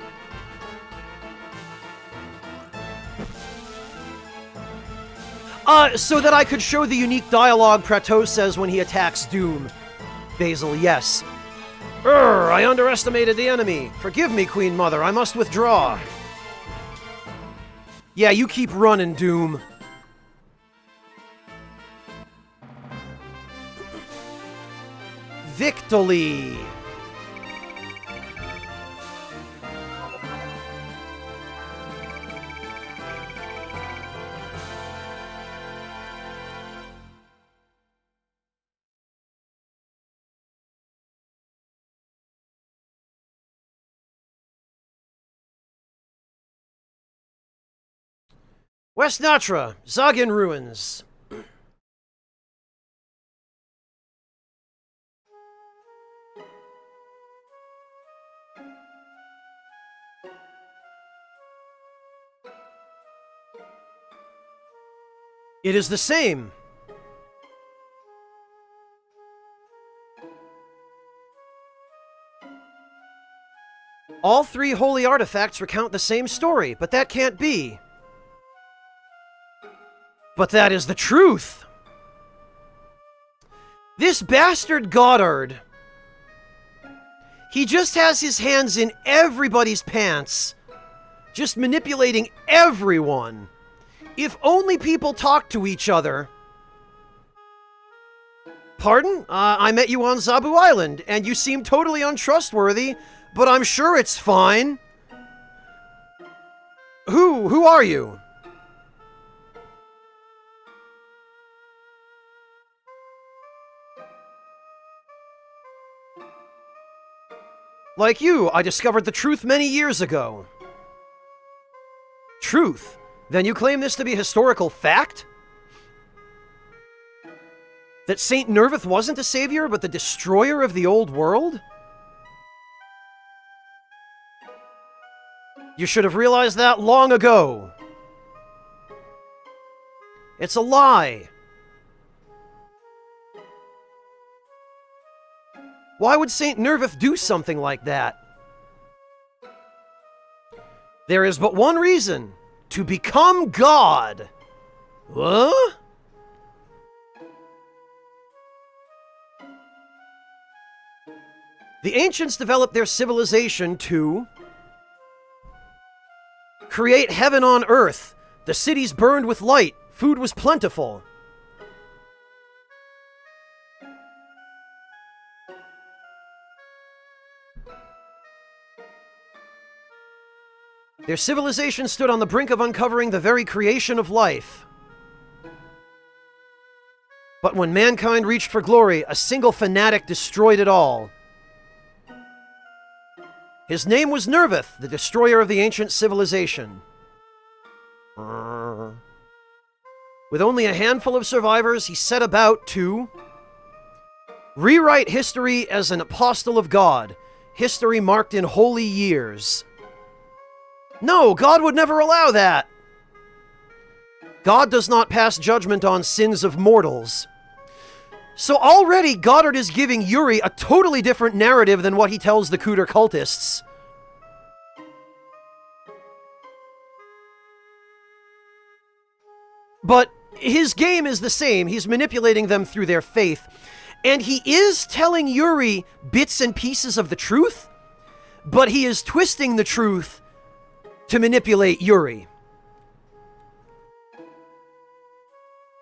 So that I could show the unique dialogue Praetos says when he attacks Doom. Basil, yes. I underestimated the enemy. Forgive me, Queen Mother, I must withdraw. Yeah, you keep running, Doom. Victory! West Natra, Zagin Ruins. It is the same. All three holy artifacts recount the same story, but that can't be. But that is the truth! This bastard Goddard, he just has his hands in everybody's pants, just manipulating everyone. If only people talk to each other. Pardon? I met you on Zabu Island, and you seem totally untrustworthy, but I'm sure it's fine. Who are you? Like you, I discovered the truth many years ago. Truth? Then you claim this to be historical fact? That Saint Nervith wasn't a savior, but the destroyer of the old world? You should have realized that long ago. It's a lie. Why would Saint Nervith do something like that? There is but one reason. To become God. Huh? The ancients developed their civilization to create heaven on earth. The cities burned with light. Food was plentiful. Their civilization stood on the brink of uncovering the very creation of life. But when mankind reached for glory, a single fanatic destroyed it all. His name was Nervith, the destroyer of the ancient civilization. With only a handful of survivors, he set about to rewrite history as an apostle of God, history marked in holy years. No, God would never allow that. God does not pass judgment on sins of mortals. So already Goddard is giving Yuri a totally different narrative than what he tells the Cooter cultists. But his game is the same. He's manipulating them through their faith. And he is telling Yuri bits and pieces of the truth, but he is twisting the truth to manipulate Yuri.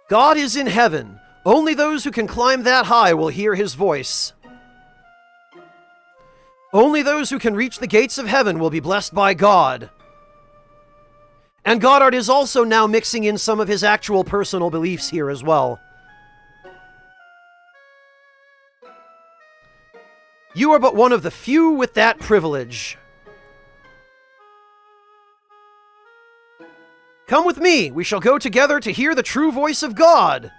God is in heaven. Only those who can climb that high will hear his voice. Only those who can reach the gates of heaven will be blessed by God. And Goddard is also now mixing in some of his actual personal beliefs here as well. You are but one of the few with that privilege. Come with me. We shall go together to hear the true voice of God.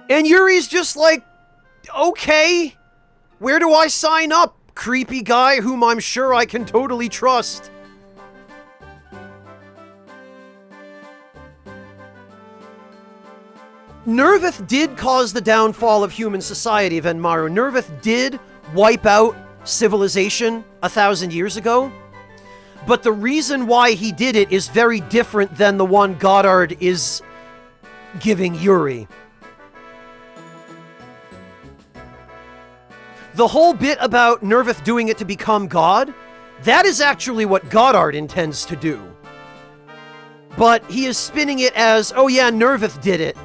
And Yuri's just like, okay, where do I sign up, creepy guy whom I'm sure I can totally trust? Nervith did cause the downfall of human society, Venmaru. Nervith did wipe out civilization 1,000 years ago. But the reason why he did it is very different than the one Goddard is giving Yuri. The whole bit about Nervith doing it to become God, that is actually what Goddard intends to do. But he is spinning it as, oh yeah, Nervith did it.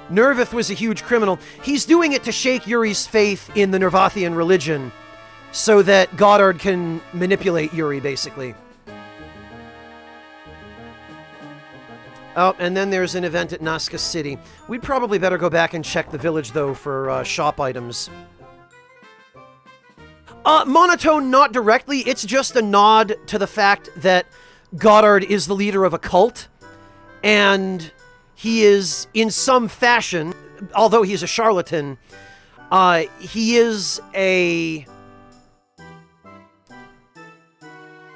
Nervith was a huge criminal. He's doing it to shake Yuri's faith in the Nervathian religion so that Goddard can manipulate Yuri, basically. Oh, and then there's an event at Nazca City. We'd probably better go back and check the village, though, for shop items. Monotone, not directly. It's just a nod to the fact that Goddard is the leader of a cult, and he is, in some fashion, although he's a charlatan, he is a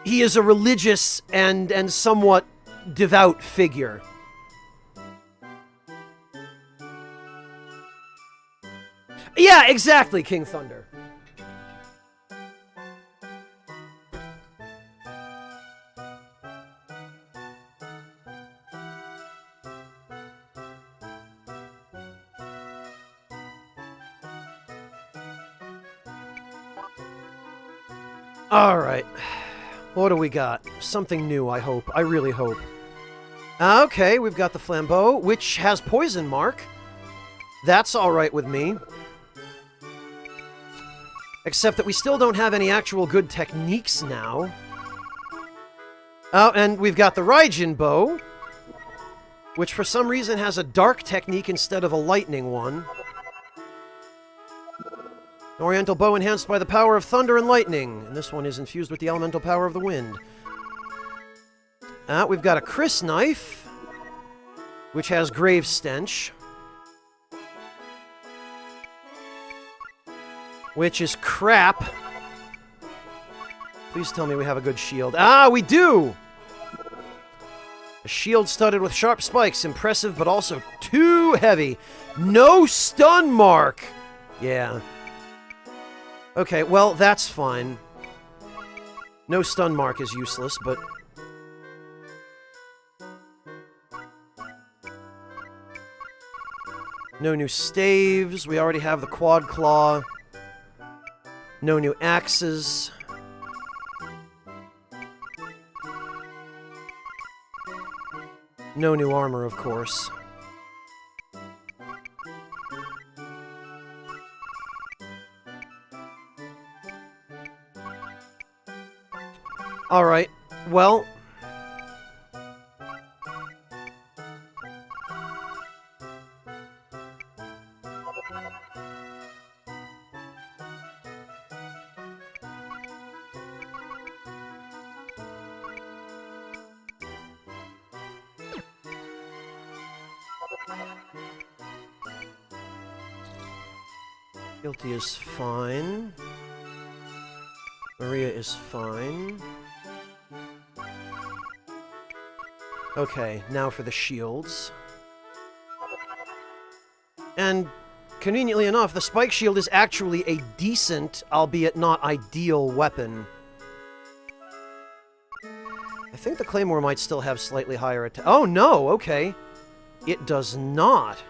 religious and somewhat devout figure. Yeah, exactly, King Thunder. Alright. What do we got? Something new, I hope. I really hope. Okay, we've got the Flambeau, which has Poison Mark. That's alright with me. Except that we still don't have any actual good techniques now. Oh, and we've got the Raijin Bow, which for some reason has a dark technique instead of a lightning one. An Oriental bow enhanced by the power of thunder and lightning. And this one is infused with the elemental power of the wind. We've got a Chris knife, which has grave stench. Which is crap. Please tell me we have a good shield. Ah, we do! A shield studded with sharp spikes. Impressive, but also too heavy. No stun mark! Yeah. Okay, well, that's fine. No stun mark is useless, but... no new staves. We already have the quad claw. No new axes. No new armor, of course. Alright, well... Guilty is fine. Maria is fine. Okay, now for the shields. And, conveniently enough, the spike shield is actually a decent, albeit not ideal, weapon. I think the Claymore might still have slightly higher attack. Oh, no! Okay. It does not.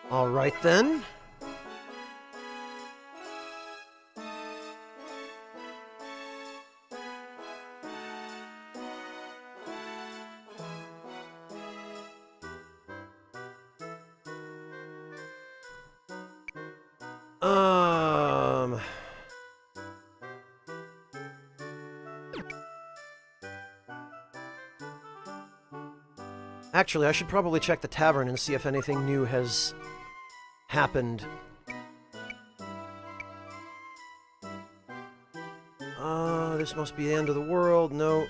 Alright then. Actually, I should probably check the tavern and see if anything new has happened. This must be the end of the world. No.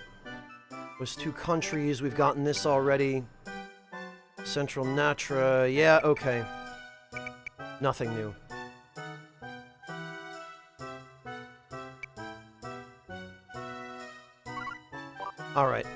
It was 2 countries. We've gotten this already. Central Natra. Yeah, okay. Nothing new. Alright.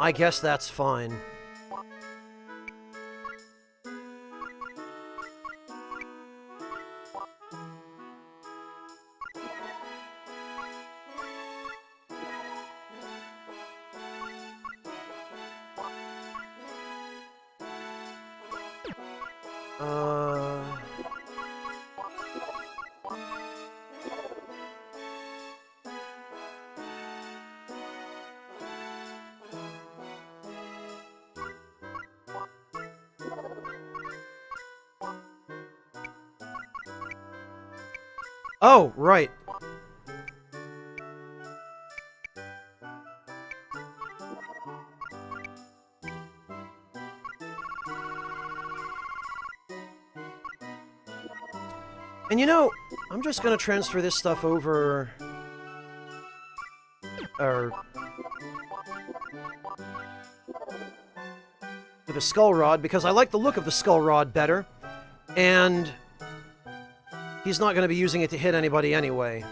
I guess that's fine. Oh, right. And you know, I'm just gonna transfer this stuff over... to the Skull Rod, because I like the look of the Skull Rod better, and he's not gonna be using it to hit anybody anyway.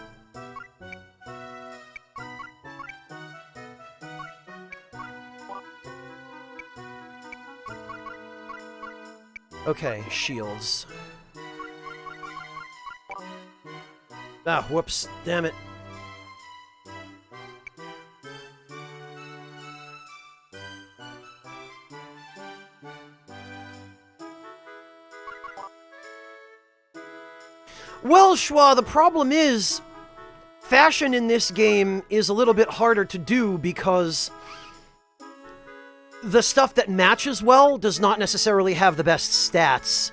Okay, shields. Ah, whoops. Damn it. Well, Schwa, the problem is, fashion in this game is a little bit harder to do because the stuff that matches well does not necessarily have the best stats.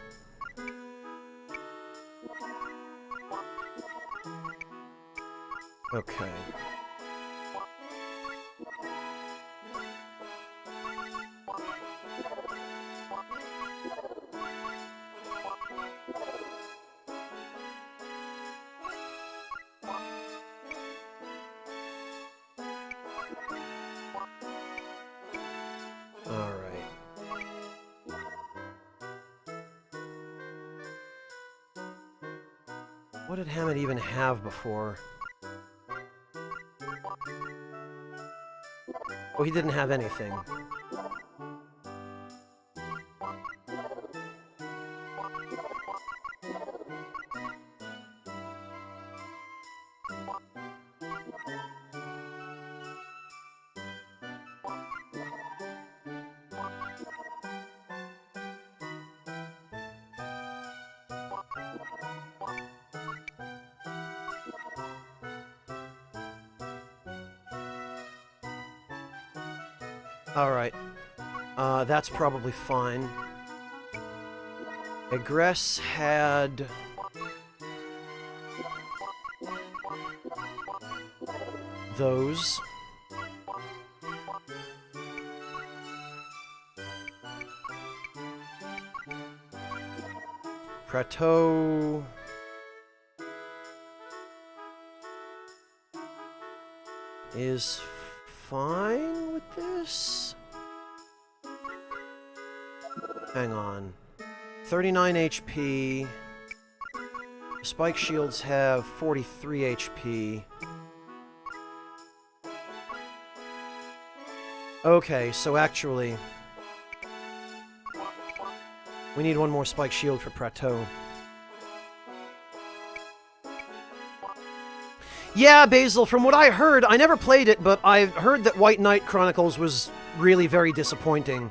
Okay. What did Hammett even have before? Oh, he didn't have anything. Alright. That's probably fine. Egress had... those. Prateau... is fine with this? Hang on. 39 HP. Spike shields have 43 HP. Okay, so actually... we need one more spike shield for Prateau. Yeah, Basil, from what I heard, I never played it, but I heard that White Knight Chronicles was really very disappointing.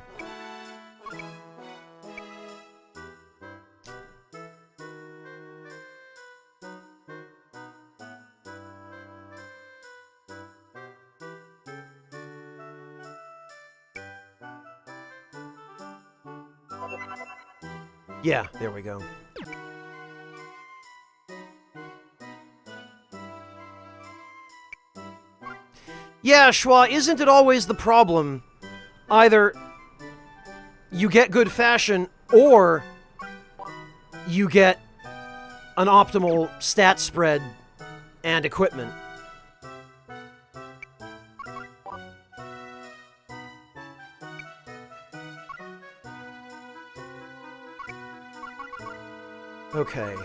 Yeah, there we go. Yeah, Schwa, isn't it always the problem? Either you get good fashion, or you get an optimal stat spread and equipment. Okay,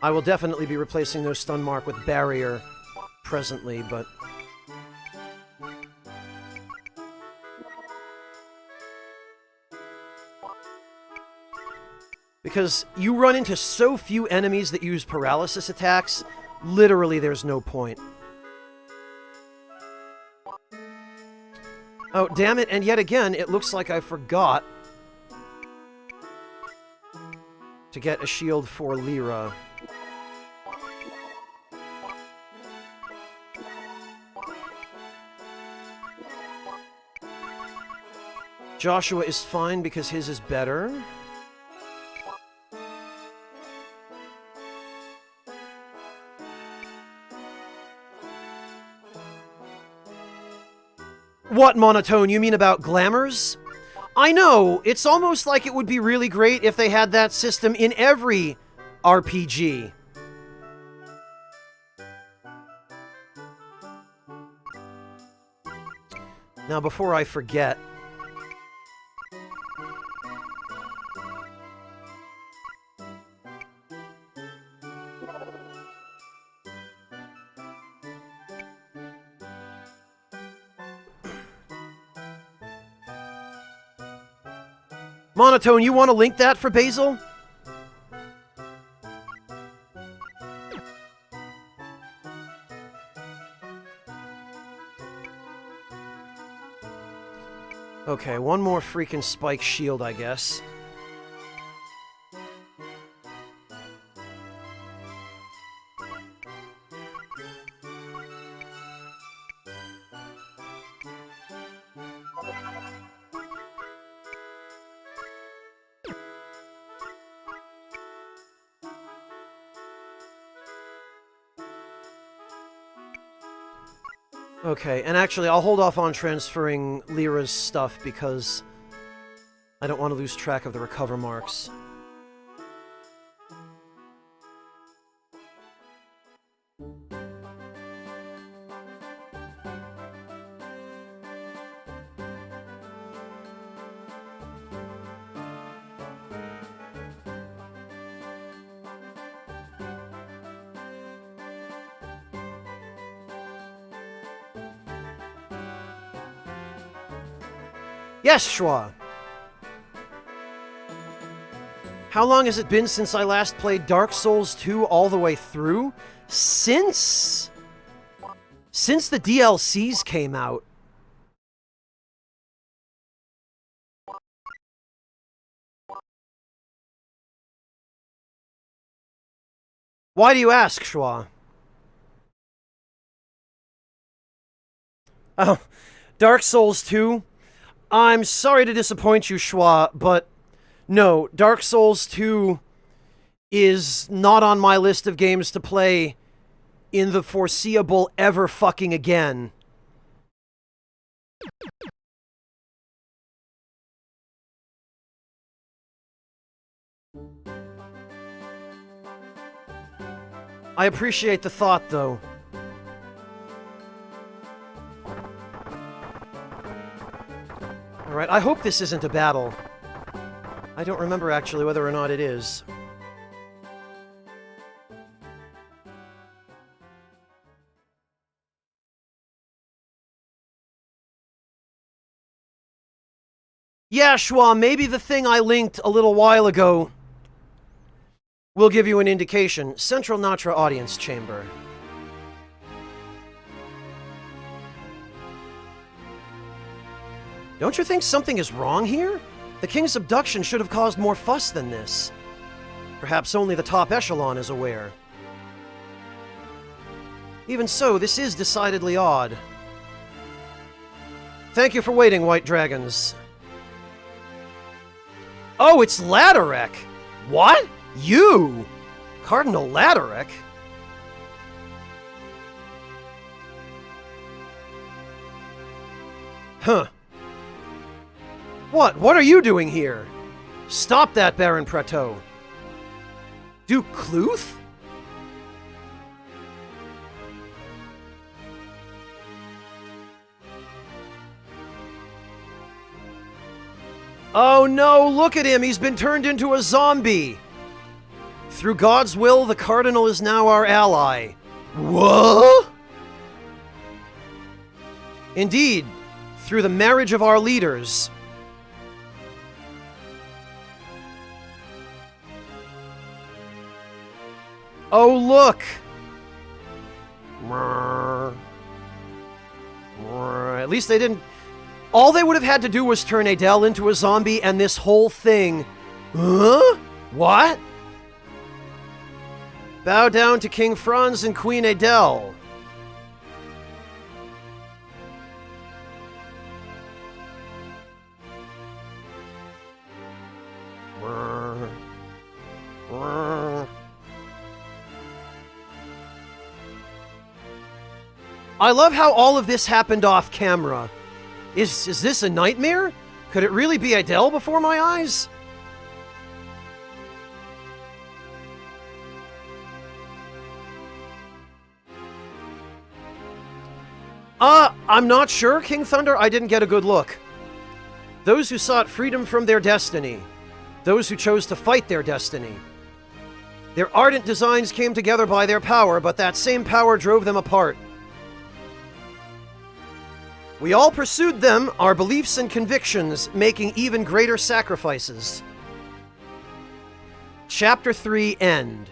I will definitely be replacing those stun mark with barrier presently, but... Because you run into so few enemies that use paralysis attacks, literally there's no point. Oh, damn it, and yet again, it looks like I forgot to get a shield for Lyra. Joshua is fine because his is better. What, Monotone? You mean about glamours? I know, it's almost like it would be really great if they had that system in every RPG. Now, before I forget... Monotone, you want to link that for Basil? Okay, one more freaking spike shield, I guess. Okay, and actually, I'll hold off on transferring Lyra's stuff because I don't want to lose track of the recover marks. Yes, Schwa! How long has it been since I last played Dark Souls 2 all the way through? Since the DLCs came out. Why do you ask, Schwa? Oh, Dark Souls 2? I'm sorry to disappoint you, Schwa, but no, Dark Souls 2 is not on my list of games to play in the foreseeable ever fucking again. I appreciate the thought, though. Alright, I hope this isn't a battle. I don't remember, actually, whether or not it is. Yeah, Schwa, maybe the thing I linked a little while ago will give you an indication. Central Natra Audience Chamber. Don't you think something is wrong here? The king's abduction should have caused more fuss than this. Perhaps only the top echelon is aware. Even so, this is decidedly odd. Thank you for waiting, White Dragons. Oh, it's Ladarek! What? You? Cardinal Ladarek? Huh. What? What are you doing here? Stop that, Baron Prateau. Duke Cluth? Oh no, look at him! He's been turned into a zombie! Through God's will, the Cardinal is now our ally. What? Indeed, through the marriage of our leaders. Oh, look! At least they didn't... All they would have had to do was turn Adele into a zombie, and this whole thing... Huh? What? Bow down to King Franz and Queen Adele. I love how all of this happened off camera. Is this a nightmare? Could it really be Adele before my eyes? I'm not sure, King Thunder. I didn't get a good look. Those who sought freedom from their destiny. Those who chose to fight their destiny. Their ardent designs came together by their power, but that same power drove them apart. We all pursued them, our beliefs and convictions, making even greater sacrifices. Chapter 3 End.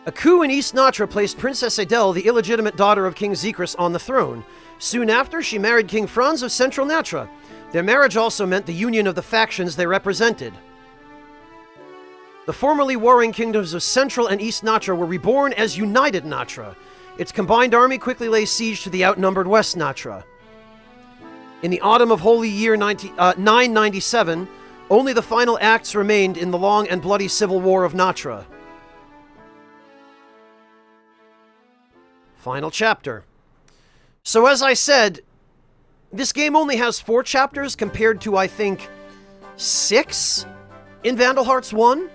A coup in East Natra placed Princess Adele, the illegitimate daughter of King Zekris, on the throne. Soon after, she married King Franz of Central Natra. Their marriage also meant the union of the factions they represented. The formerly warring kingdoms of Central and East Natra were reborn as United Natra. Its combined army quickly lay siege to the outnumbered West Natra. In the autumn of Holy Year 997, only the final acts remained in the long and bloody civil war of Natra. Final chapter. So as I said, this game only has 4 chapters compared to, I think, 6 in Vandal Hearts 1.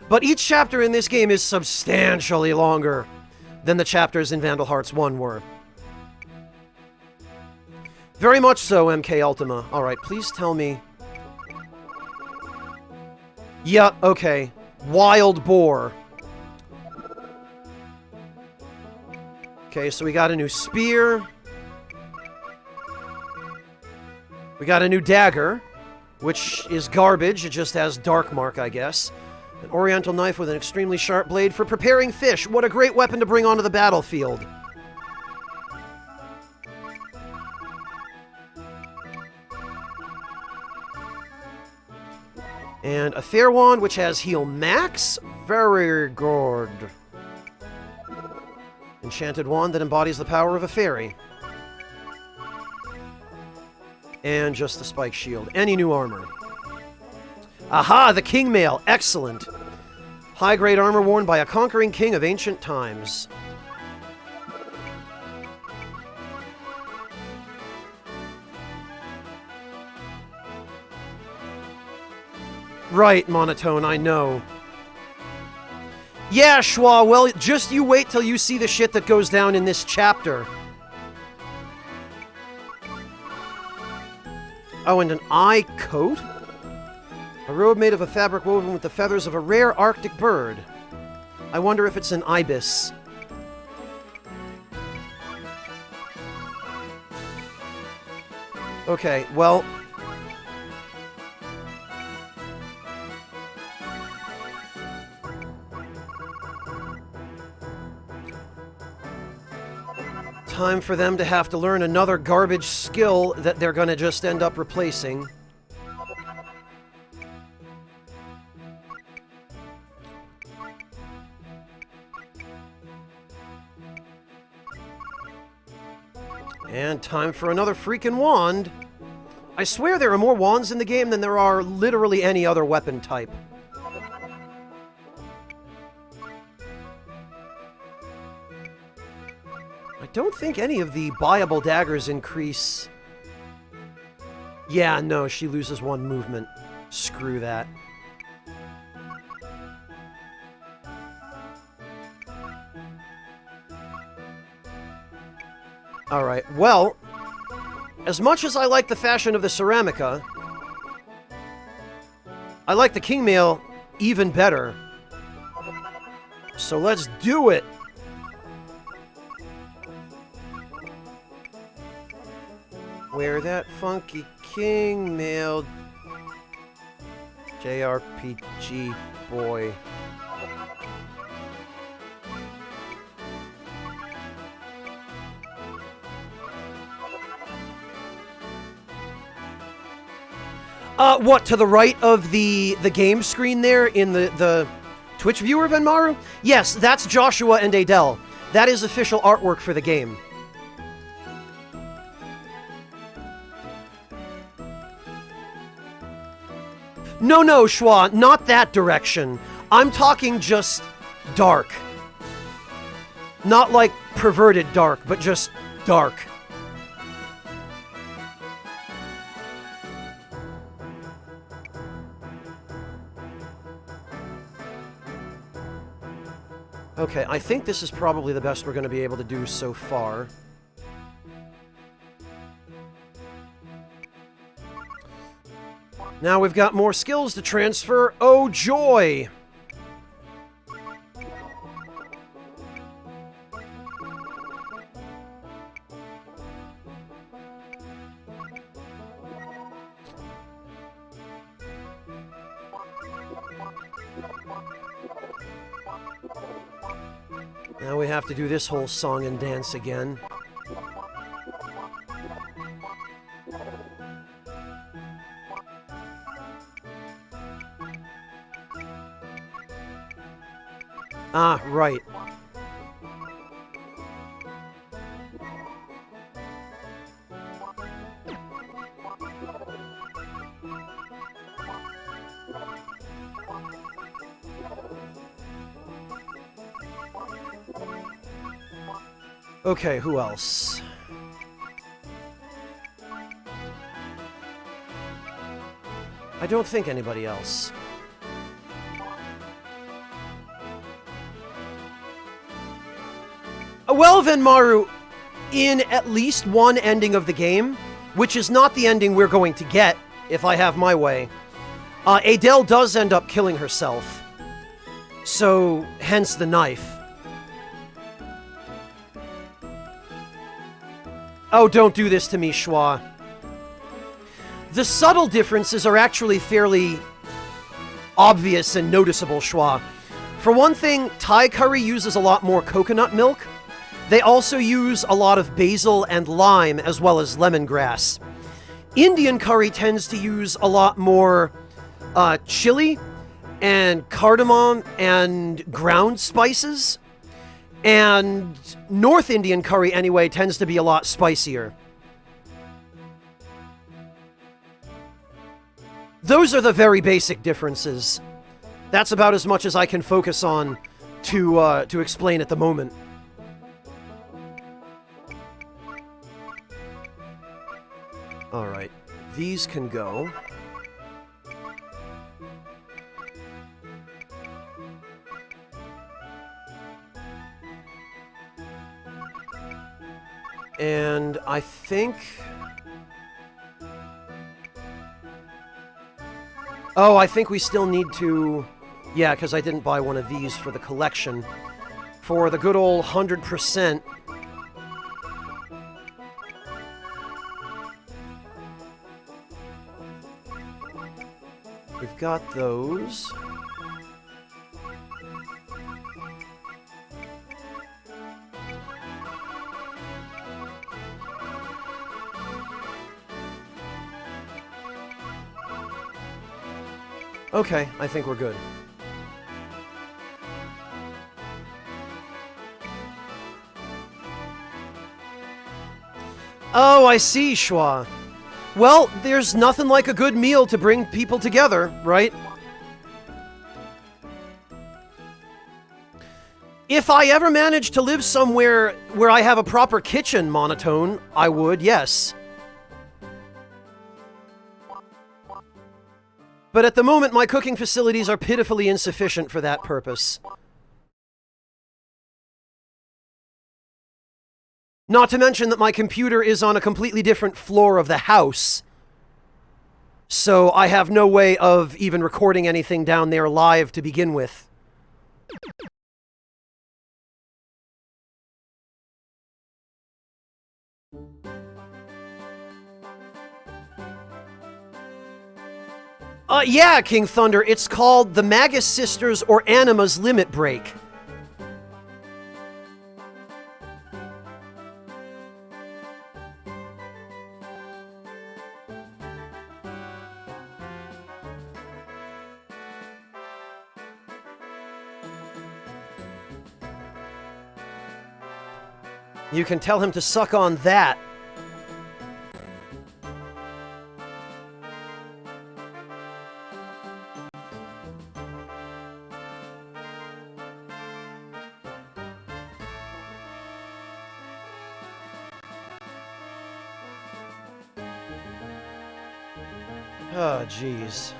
But each chapter in this game is substantially longer than the chapters in Vandal Hearts 1 were. Very much so, MK Ultima. Alright, please tell me... Yeah, okay. Wild Boar. Okay, so we got a new spear. We got a new dagger, which is garbage. It just has Dark Mark, I guess. An oriental knife with an extremely sharp blade for preparing fish. What a great weapon to bring onto the battlefield. And a fair wand, which has heal max. Very good. Enchanted wand that embodies the power of a fairy. And just the spike shield. Any new armor. Aha! The King Mail! Excellent! High-grade armor worn by a conquering king of ancient times. Right, Monotone, I know. Yeah, Schwa, well, just you wait till you see the shit that goes down in this chapter. Oh, and an eye coat? A robe made of a fabric woven with the feathers of a rare Arctic bird. I wonder if it's an ibis. Okay, well... time for them to have to learn another garbage skill that they're gonna just end up replacing. And time for another freaking wand. I swear there are more wands in the game than there are literally any other weapon type. I don't think any of the buyable daggers increase... Yeah, no, she loses one movement. Screw that. Alright, well... As much as I like the fashion of the Ceramica, I like the King Mail even better. So let's do it! Wear that funky King Mail, JRPG boy. What, to the right of the game screen there in the Twitch viewer, Venmaru? Yes, that's Joshua and Adele. That is official artwork for the game. No, no, Schwa, not that direction. I'm talking just dark. Not like perverted dark, but just dark. Okay, I think this is probably the best we're going to be able to do so far. Now we've got more skills to transfer. Oh, joy! Now we have to do this whole song and dance again. Ah, right. Okay, who else? I don't think anybody else. Well, Venmaru, in at least one ending of the game, which is not the ending we're going to get, if I have my way, Adele does end up killing herself. So, hence the knife. Oh, don't do this to me, Schwa. The subtle differences are actually fairly obvious and noticeable, Schwa. For one thing, Thai curry uses a lot more coconut milk. They also use a lot of basil and lime, as well as lemongrass. Indian curry tends to use a lot more chili and cardamom and ground spices. And North Indian curry, anyway, tends to be a lot spicier. Those are the very basic differences. That's about as much as I can focus on to explain at the moment. Alright, these can go. And I think... Oh, I think we still need to... Yeah, because I didn't buy one of these for the collection. For the good old 100%. We've got those. Okay, I think we're good. Oh, I see, Schwa. Well, there's nothing like a good meal to bring people together, right? If I ever manage to live somewhere where I have a proper kitchen, Monotone, I would, yes. But at the moment, my cooking facilities are pitifully insufficient for that purpose. Not to mention that my computer is on a completely different floor of the house. So I have no way of even recording anything down there live to begin with. Yeah, King Thunder, it's called the Magus Sisters or Anima's Limit Break. You can tell him to suck on that. Oh, jeez.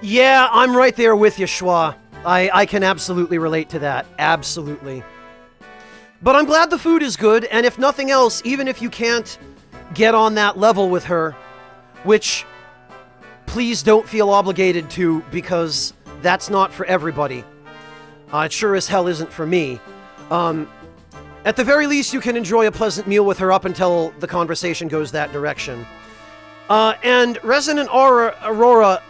Yeah, I'm right there with you, Schwa. I can absolutely relate to that. Absolutely. But I'm glad the food is good, and if nothing else, even if you can't get on that level with her, which please don't feel obligated to, because that's not for everybody. It sure as hell isn't for me. At the very least, you can enjoy a pleasant meal with her up until the conversation goes that direction. And Resonant Aurora,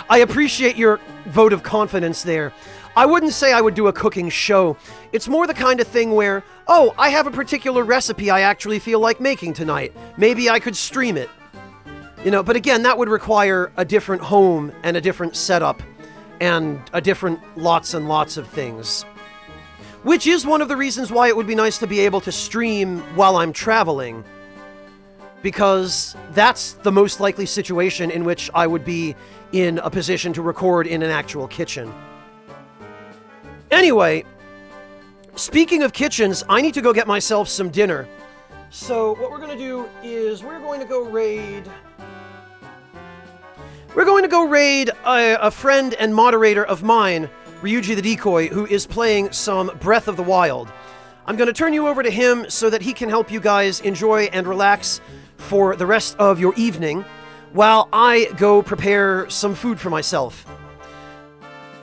I appreciate your vote of confidence there. I wouldn't say I would do a cooking show. It's more the kind of thing where, oh, I have a particular recipe I actually feel like making tonight. Maybe I could stream it. You know, but again, that would require a different home and a different setup and a different lots and lots of things. Which is one of the reasons why it would be nice to be able to stream while I'm traveling. Because that's the most likely situation in which I would be in a position to record in an actual kitchen. Anyway, speaking of kitchens, I need to go get myself some dinner. So what we're going to do is we're going to go raid a friend and moderator of mine, Ryuji the Decoy, who is playing some Breath of the Wild. I'm going to turn you over to him so that he can help you guys enjoy and relax for the rest of your evening, while I go prepare some food for myself.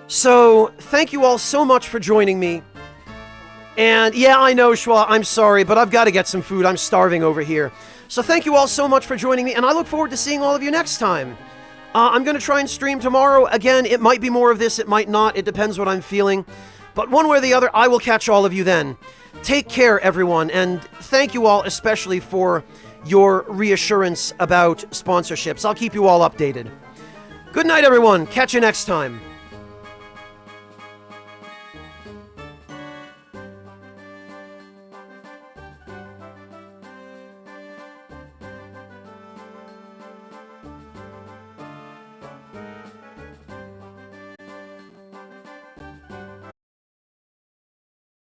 So, thank you all so much for joining me. And yeah, I know, Schwa, I'm sorry, but I've got to get some food. I'm starving over here. So thank you all so much for joining me, and I look forward to seeing all of you next time. I'm going to try and stream tomorrow. Again, it might be more of this, it might not. It depends what I'm feeling. But one way or the other, I will catch all of you then. Take care, everyone, and thank you all especially for your reassurance about sponsorships. I'll keep you all updated. Good night, everyone. Catch you next time.